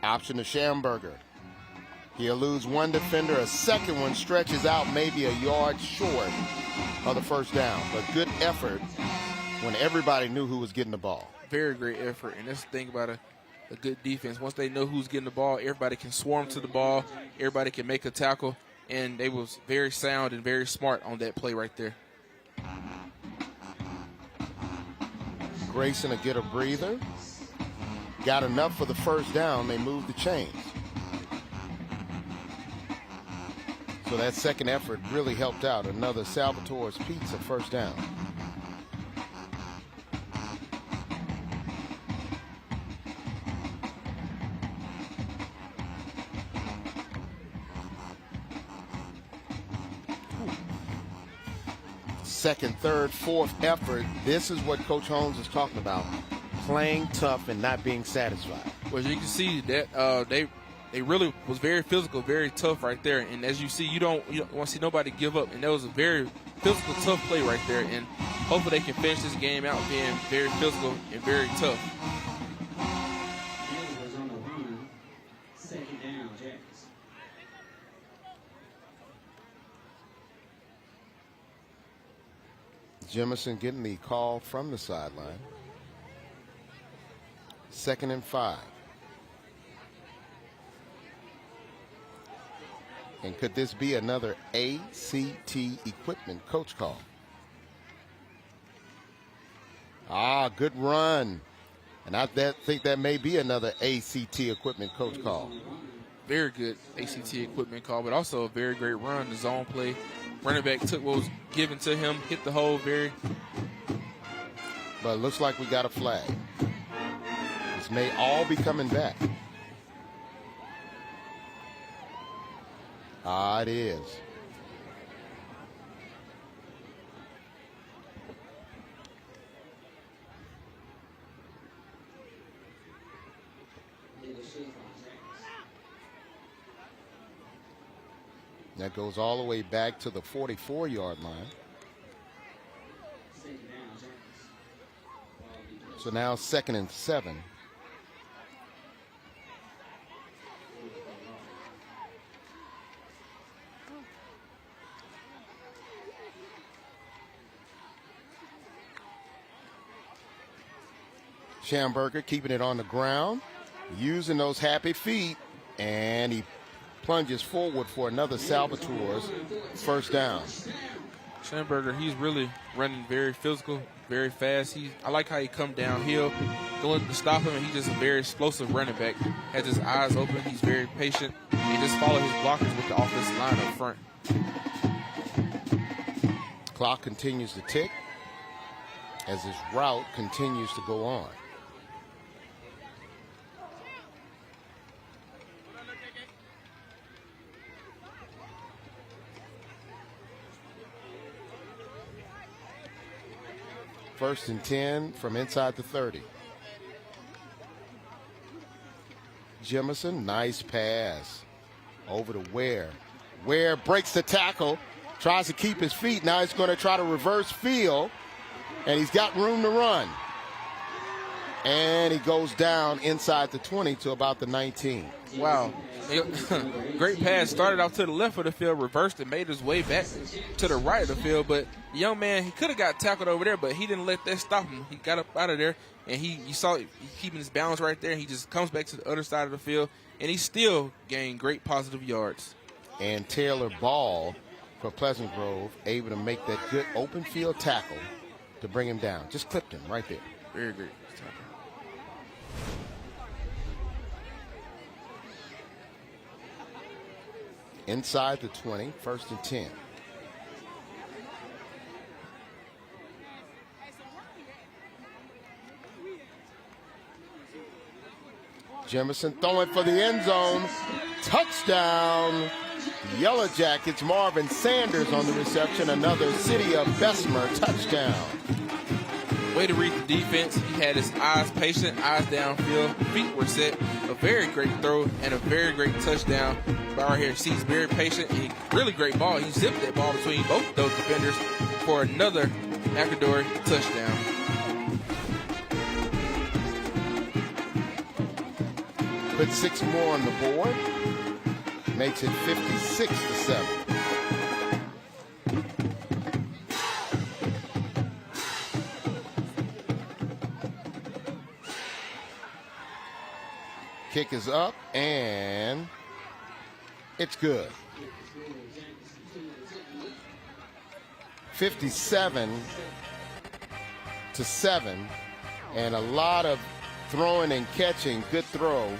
Option to Schamberger. He'll lose one defender. A second one stretches out maybe a yard short of the first down. But good effort when everybody knew who was getting the ball. Very great effort. And that's the thing about a good defense. Once they know who's getting the ball, everybody can swarm to the ball. Everybody can make a tackle. And they was very sound and very smart on that play right there. Grayson will get a breather. Got enough for the first down. They moved the chains. So that second effort really helped out. Another Salvatore's Pizza first down. Second, third, fourth effort. This is what Coach Holmes is talking about. Playing tough and not being satisfied. Well, you can see that they really was very physical, very tough right there. And as you see, you don't want to see nobody give up. And that was a very physical, tough play right there. And hopefully they can finish this game out being very physical and very tough. Second down, Jackson. Jemison getting the call from the sideline. 2nd and 5. And could this be another ACT equipment coach call? Good run. And I think that may be another ACT equipment coach call. Very good ACT equipment call, but also a very great run, the zone play. Running back took what was given to him, hit the hole But it looks like we got a flag. This may all be coming back. It is. That goes all the way back to the 44-yard line. So now 2nd and 7. Schamberger keeping it on the ground, using those happy feet, and he plunges forward for another Salvatore's first down. Schamberger, he's really running very physical, very fast. I like how he come downhill, going to stop him, and he's just a very explosive running back. Has his eyes open, he's very patient. He just follows his blockers with the offensive line up front. Clock continues to tick as his route continues to go on. First and 10 from inside the 30. Jemison, nice pass over to Ware. Ware breaks the tackle, tries to keep his feet. Now he's going to try to reverse field, and he's got room to run. And he goes down inside the 20 to about the 19. Wow. Great pass. Started out to the left of the field, reversed and made his way back to the right of the field. But the young man, he could have got tackled over there, but he didn't let that stop him. He got up out of there, and you saw he keeping his balance right there. And he just comes back to the other side of the field, and he still gained great positive yards. And Taylor Ball for Pleasant Grove able to make that good open field tackle to bring him down. Just clipped him right there. Very great tackle. Inside the 20, 1st and 10. Jemison throwing for the end zone. Touchdown. Yellow Jackets. Marvin Sanders on the reception. Another City of Bessemer touchdown. Way to read the defense. He had his eyes patient, eyes downfield, feet were set. A very great throw and a very great touchdown. Right here, he's very patient. And really great ball. He zipped that ball between both those defenders for another McAdory touchdown. Put 6 more on the board. makes it 56-7. Kick is up, and it's good. 57-7, and a lot of throwing and catching. Good throw.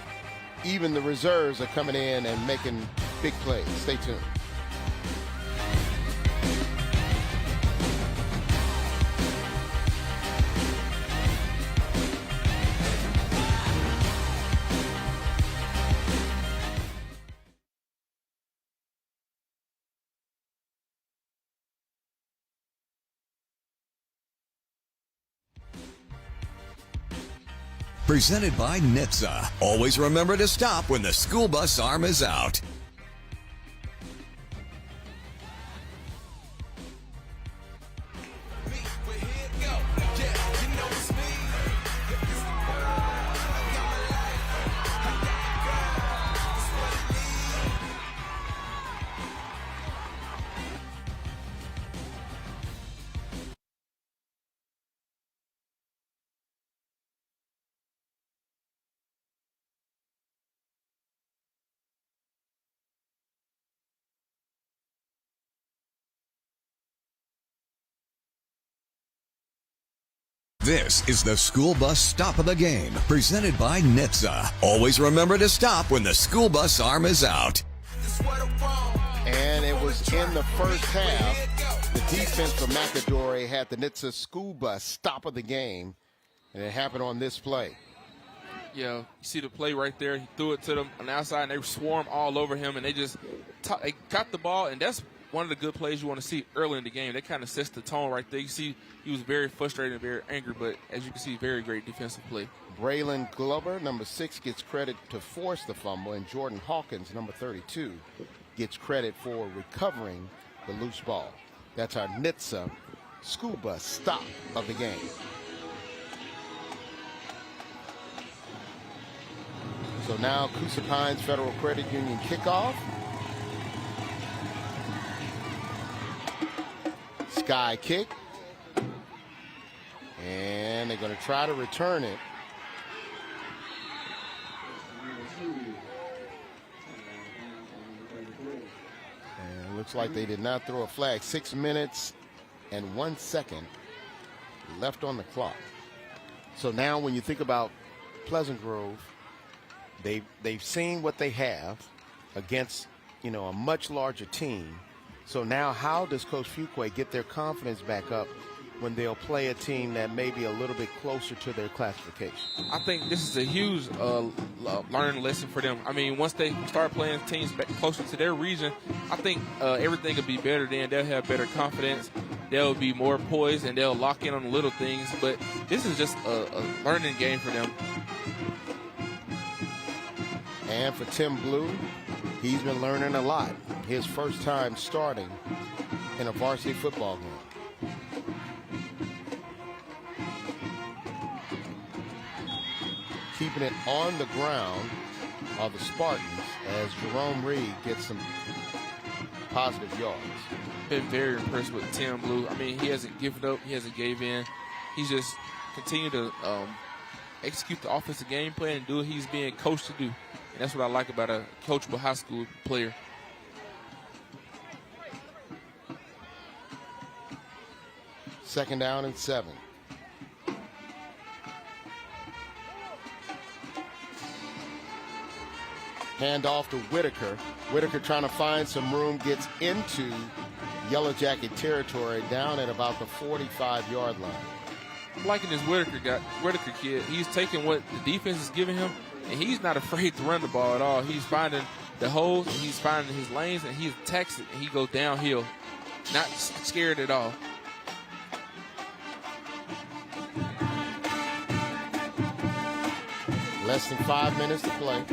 Even the reserves are coming in and making big plays. Stay tuned. Presented by NHTSA. Always remember to stop when the school bus arm is out. This is the school bus stop of the game, presented by NHTSA. Always remember to stop when the school bus arm is out. And it was in the first half. The defense for McAdory had the NHTSA school bus stop of the game, and it happened on this play. Yeah, you see the play right there. He threw it to them on the outside, and they swarmed all over him, and they just they caught the ball, and that's one of the good plays you want to see early in the game. That kind of sets the tone right there. You see he was very frustrated and very angry, but as you can see, very great defensive play. Braylon Glover, number 6, gets credit to force the fumble, and Jordan Hawkins, number 32, gets credit for recovering the loose ball. That's our NHTSA school bus stop of the game. So now Coosa Pines Federal Credit Union kickoff. Sky kick. And they're going to try to return it. And it looks like they did not throw a flag. 6 minutes and 1 second left on the clock. So now when you think about Pleasant Grove, they've seen what they have against, a much larger team. So now how does Coach Fuqua get their confidence back up when they'll play a team that may be a little bit closer to their classification? I think this is a huge learning lesson for them. I mean, once they start playing teams back closer to their region, I think everything will be better then. They'll have better confidence. They'll be more poised, and they'll lock in on the little things. But this is just a learning game for them. And for Tim Blue, he's been learning a lot. His first time starting in a varsity football game. Keeping it on the ground are the Spartans as Jerome Reed gets some positive yards. Been very impressed with Tim Blue. I mean, he hasn't given up. He hasn't gave in. He's just continued to execute the offensive game plan and do what he's being coached to do. And that's what I like about a coachable high school player. Second down and 7. Hand off to Whitaker. Whitaker trying to find some room, gets into Yellow Jacket territory down at about the 45-yard line. I'm liking this Whitaker kid. He's taking what the defense is giving him, and he's not afraid to run the ball at all. He's finding the holes, and he's finding his lanes, and he attacks it, and he goes downhill. Not scared at all. Less than 5 minutes to play.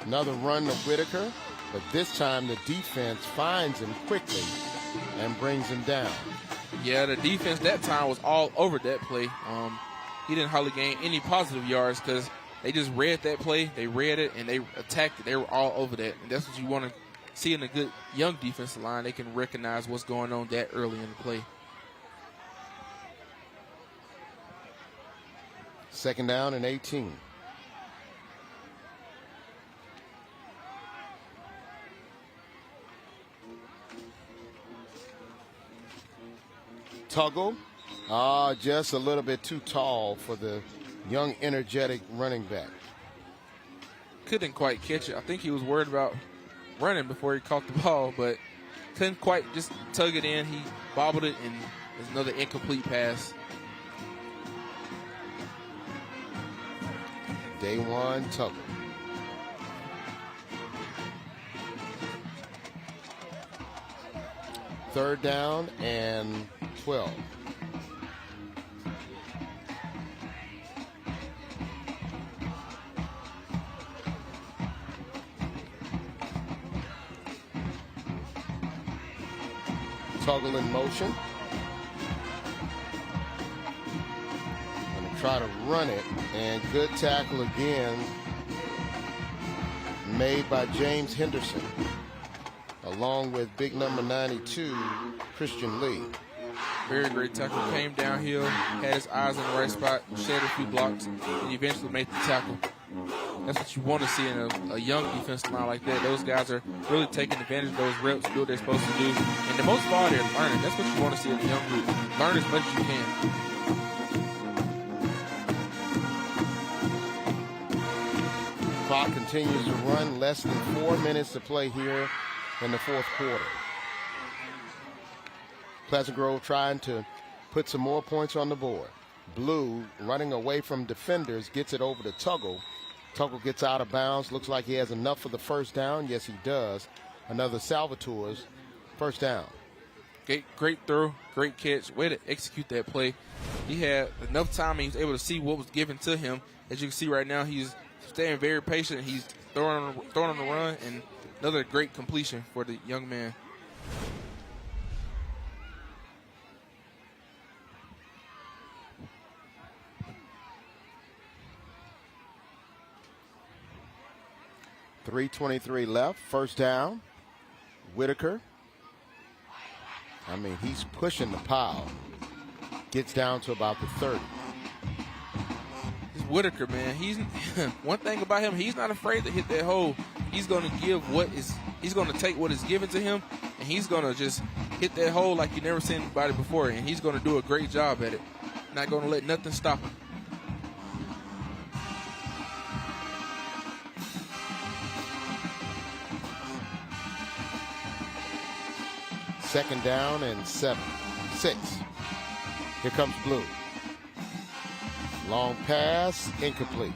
Another run to Whitaker, but this time the defense finds him quickly and brings him down. Yeah, the defense that time was all over that play. He didn't hardly gain any positive yards because they just read that play. They read it, and they attacked it. They were all over that. And that's what you want to see in a good young defensive line. They can recognize what's going on that early in the play. 2nd down and 18. Tuggle, just a little bit too tall for the young, energetic running back. Couldn't quite catch it. I think he was worried about running before he caught the ball, but couldn't quite just tug it in. He bobbled it, and there's another incomplete pass. Day one, Tuggle. Third down and 12. Tuggle in motion. Gonna try to run it, and good tackle again made by James Henderson, along with big number 92, Christian Lee. Very great tackle. Came downhill, had his eyes in the right spot, shed a few blocks, and eventually made the tackle. That's what you want to see in a young defensive line like that. Those guys are really taking advantage of those reps, do what they're supposed to do. And the most of all, they're learning. That's what you want to see in a young group. Learn as much as you can. Clock continues to run. Less than 4 minutes to play here in the 4th quarter. Pleasant Grove trying to put some more points on the board. Blue running away from defenders, gets it over to Tuggle. Tuggle gets out of bounds. Looks like he has enough for the first down. Yes, he does. Another Salvatore's first down. Great throw, great catch. Way to execute that play. He had enough time, and he was able to see what was given to him. As you can see right now, he's staying very patient. He's throwing on the run, and another great completion for the young man. .323 left, first down. Whitaker. I mean, he's pushing the pile. Gets down to about the 30. This Whitaker, man, he's one thing about him, he's not afraid to hit that hole. He's going to he's going to take what is given to him, and he's going to just hit that hole like you've never seen anybody before, and he's going to do a great job at it. Not going to let nothing stop him. Second down and 6. Here comes Blue. Long pass, incomplete.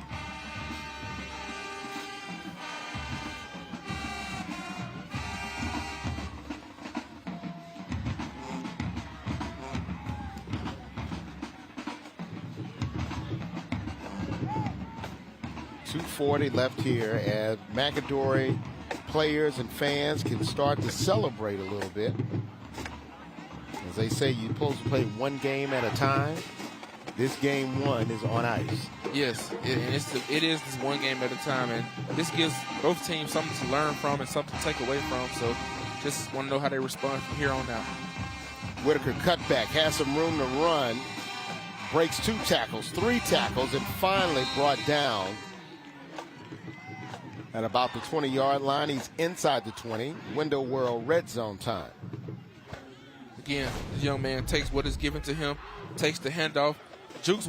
.240 left here as McAdory players and fans can start to celebrate a little bit. As they say, you're supposed to play one game at a time. This game 1 is on ice. Yes, it is this one game at a time, and this gives both teams something to learn from and something to take away from. So just want to know how they respond from here on out. Whitaker cutback, has some room to run, breaks 2 tackles, 3 tackles, and finally brought down at about the 20-yard line. He's inside the 20. Window World red zone time. Again, this young man takes what is given to him, takes the handoff, jukes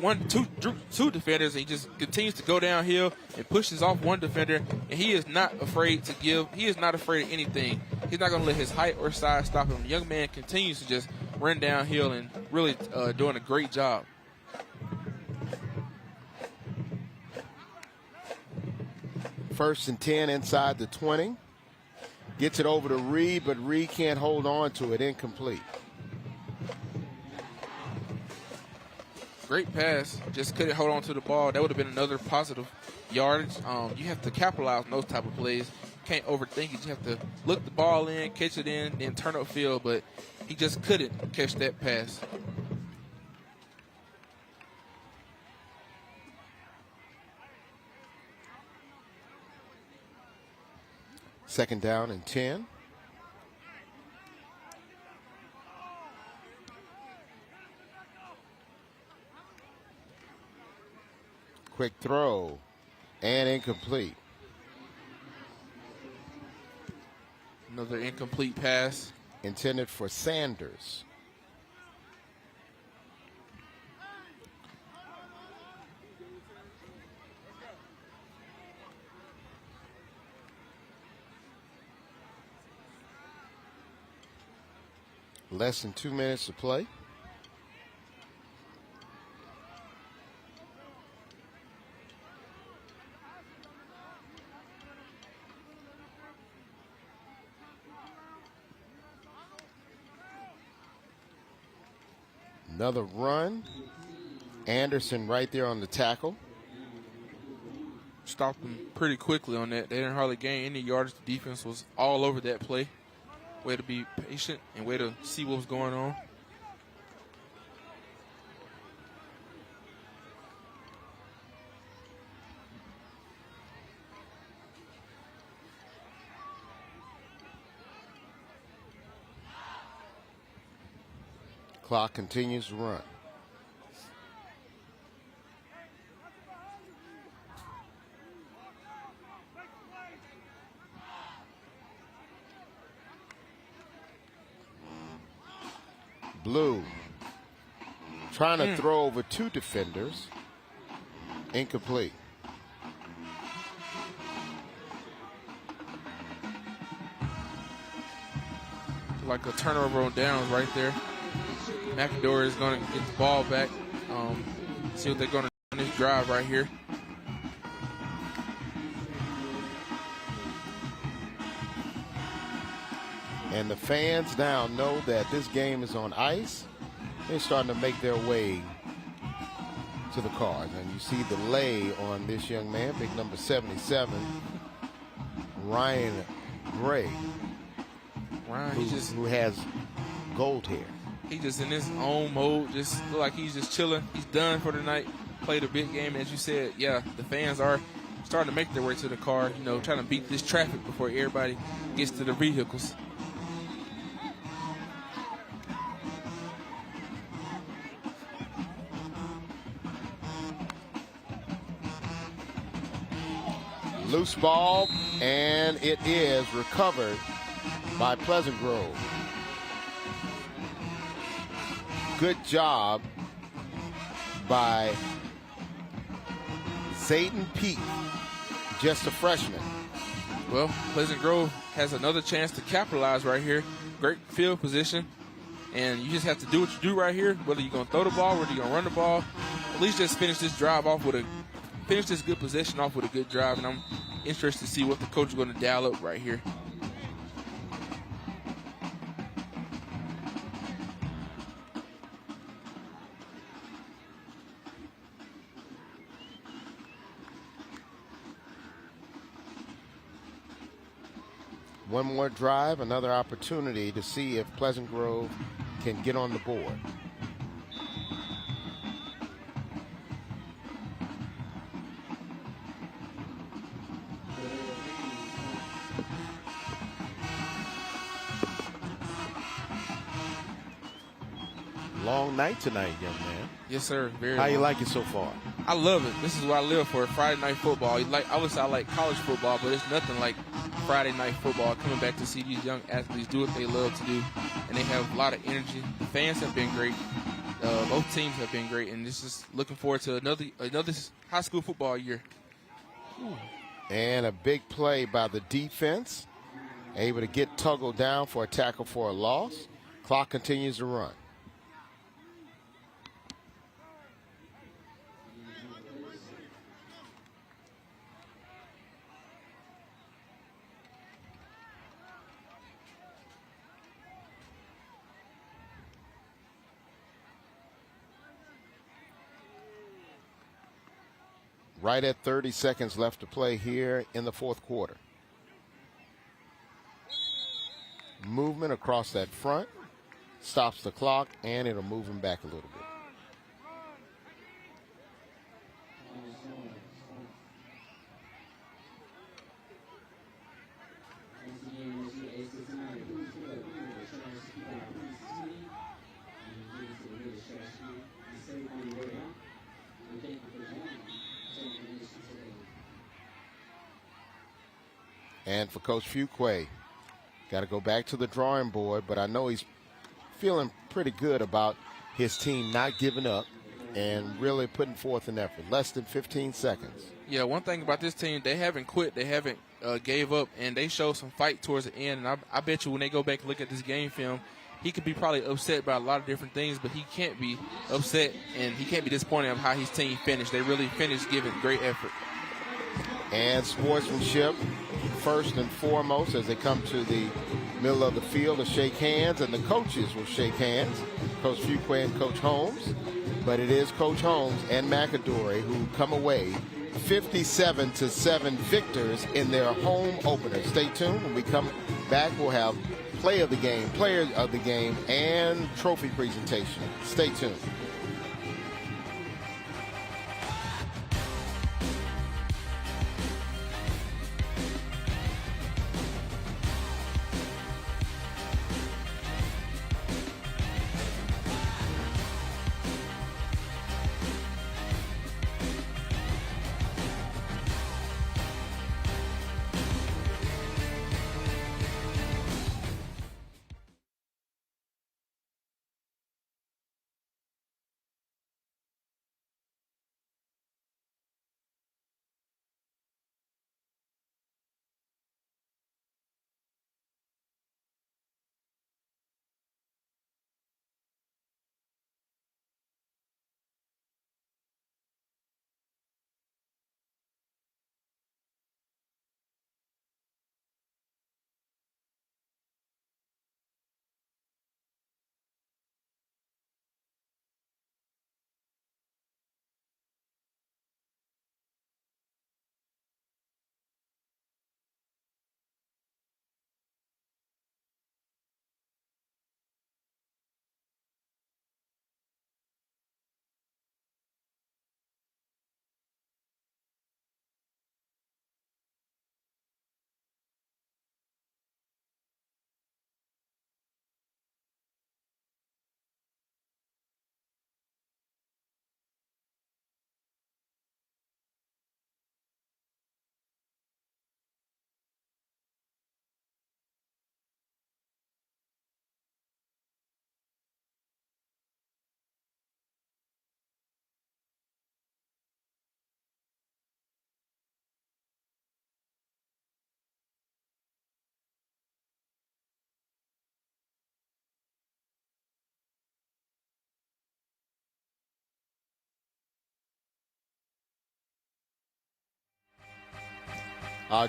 two defenders, and he just continues to go downhill and pushes off one defender, and he is not afraid to give. He is not afraid of anything. He's not going to let his height or size stop him. The young man continues to just run downhill and really doing a great job. First and 10 inside the 20. Gets it over to Reed, but Reed can't hold on to it. Incomplete. Great pass. Just couldn't hold on to the ball. That would have been another positive yardage. You have to capitalize on those type of plays. You can't overthink it. You have to look the ball in, catch it in, then turn upfield. But He just couldn't catch that pass. Second down and 10. Quick throw and incomplete. Another incomplete pass. Intended for Sanders. Less than 2 minutes to play. Another run. Anderson right there on the tackle. Stopped them pretty quickly on that. They didn't hardly gain any yardage. The defense was all over that play. Way to be patient and way to see what was going on. Clock continues to run. Blue trying to throw over two defenders. Incomplete. Like a turnover on downs right there. McAdory is going to get the ball back. See what they're going to do on this drive right here. And the fans now know that this game is on ice. They're starting to make their way to the cars. And you see the lay on this young man, big number 77, Ryan Gray, who has gold hair. He just in his own mode, just look like he's just chilling. He's done for the night. Played a big game, as you said. Yeah, the fans are starting to make their way to the car, you know, trying to beat this traffic before everybody gets to the vehicles. Loose ball, and it is recovered by Pleasant Grove. Good job by Zayden Peete, just a freshman. Well, Pleasant Grove has another chance to capitalize right here. Great field position, and you just have to do what you do right here, whether you're going to throw the ball, whether you're going to run the ball. At least just finish this drive off with a finish this good possession off with a good drive, and I'm interested to see what the coach is going to dial up right here. One more drive, another opportunity to see if Pleasant Grove can get on the board. Long night tonight, young man. Yes, sir. Very How you long. like it so far? I love it. This is what I live for, Friday night football. Obviously, I like college football, but it's nothing like Friday night football, coming back to see these young athletes do what they love to do, and they have a lot of energy. The fans have been great. Both teams have been great, and this is looking forward to another high school football year. And a big play by the defense, able to get tuggled down for a tackle for a loss. Clock continues to run. Right at 30 seconds left to play here in the fourth quarter. Movement across that front. stops the clock, and it'll move him back a little bit. And for Coach Fuqua, got to go back to the drawing board, but I know he's feeling pretty good about his team not giving up and really putting forth an effort. Less than 15 seconds. Yeah, one thing about this team, they haven't quit, they haven't gave up, and they showed some fight towards the end. And I bet you when they go back and look at this game film, he could be probably upset by a lot of different things, but he can't be upset and he can't be disappointed of how his team finished. They really finished giving great effort. And sportsmanship first and foremost as they come to the middle of the field to shake hands, and the coaches will shake hands, Coach Fuqua and Coach Holmes. But it is Coach Holmes and McAdory who come away 57-7 victors in their home opener. Stay tuned. When we come back, we'll have player of the game, and trophy presentation. Stay tuned.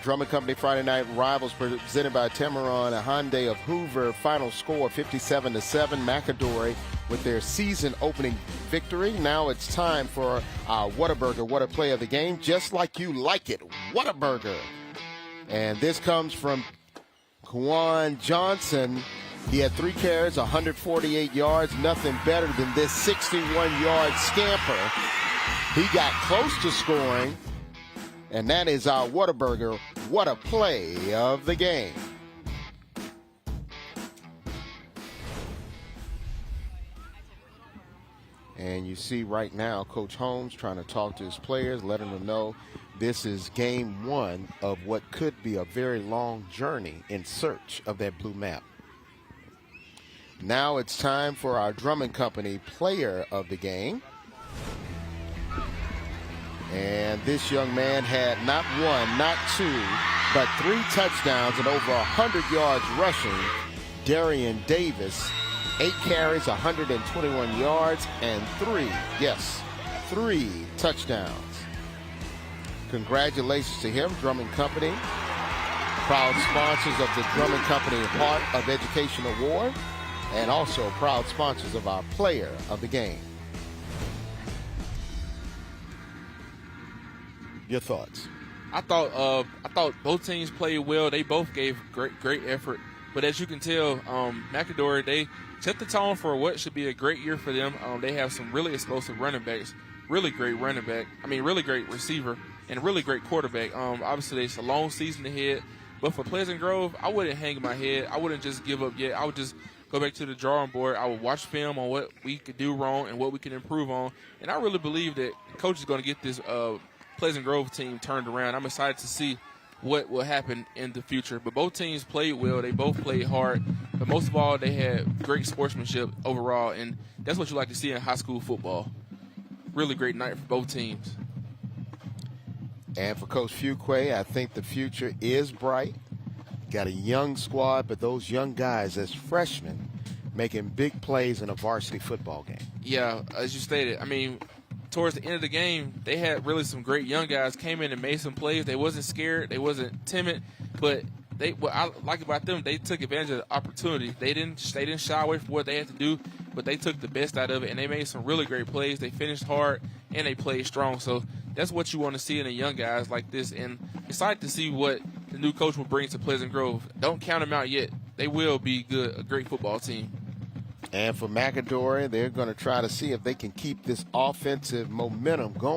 Drummond Company Friday Night Rivals presented by Tameron Hyundai of Hoover. Final score 57-7. McAdory with their season opening victory. Now it's time for our Whataburger, What a Play of the Game. Just like you like it, Whataburger. And this comes from Kwan Johnson. He had 3 carries, 148 yards. Nothing better than this 61-yard scamper. He got close to scoring. And that is our Whataburger, What a Play of the Game. And you see right now Coach Holmes trying to talk to his players, letting them know this is game 1 of what could be a very long journey in search of that blue map. Now it's time for our Drummond Company Player of the Game. And this young man had not 1, not 2, but 3 touchdowns and over 100 yards rushing. Darian Davis, 8 carries, 121 yards, and 3 touchdowns. Congratulations to him, Drummond Company. Proud sponsors of the Drummond Company Heart of Education Award, and also proud sponsors of our Player of the Game. Your thoughts? I thought both teams played well. They both gave great effort. But as you can tell, McAdory, set the tone for what should be a great year for them. They have some really explosive running backs, really great running back. Really great receiver and really great quarterback. Obviously, it's a long season ahead. But for Pleasant Grove, I wouldn't hang my head. I wouldn't just give up yet. I would just go back to the drawing board. I would watch film on what we could do wrong and what we can improve on. And I really believe that coach is going to get this Pleasant Grove team turned around. I'm excited to see what will happen in the future. But both teams played well. They both played hard. But most of all, they had great sportsmanship overall. And that's what you like to see in high school football. Really great night for both teams. And for Coach Fuquay, I think the future is bright. Got a young squad, but those young guys as freshmen making big plays in a varsity football game. Yeah, as you stated, towards the end of the game, they had really some great young guys came in and made some plays. They wasn't scared. They wasn't timid. But what I like about them, they took advantage of the opportunity. They didn't shy away from what they had to do, but they took the best out of it, and they made some really great plays. They finished hard, and they played strong. So that's what you want to see in the young guys like this. And excited to see what the new coach will bring to Pleasant Grove. Don't count them out yet. They will be good, a great football team. And for McAdory, they're going to try to see if they can keep this offensive momentum going.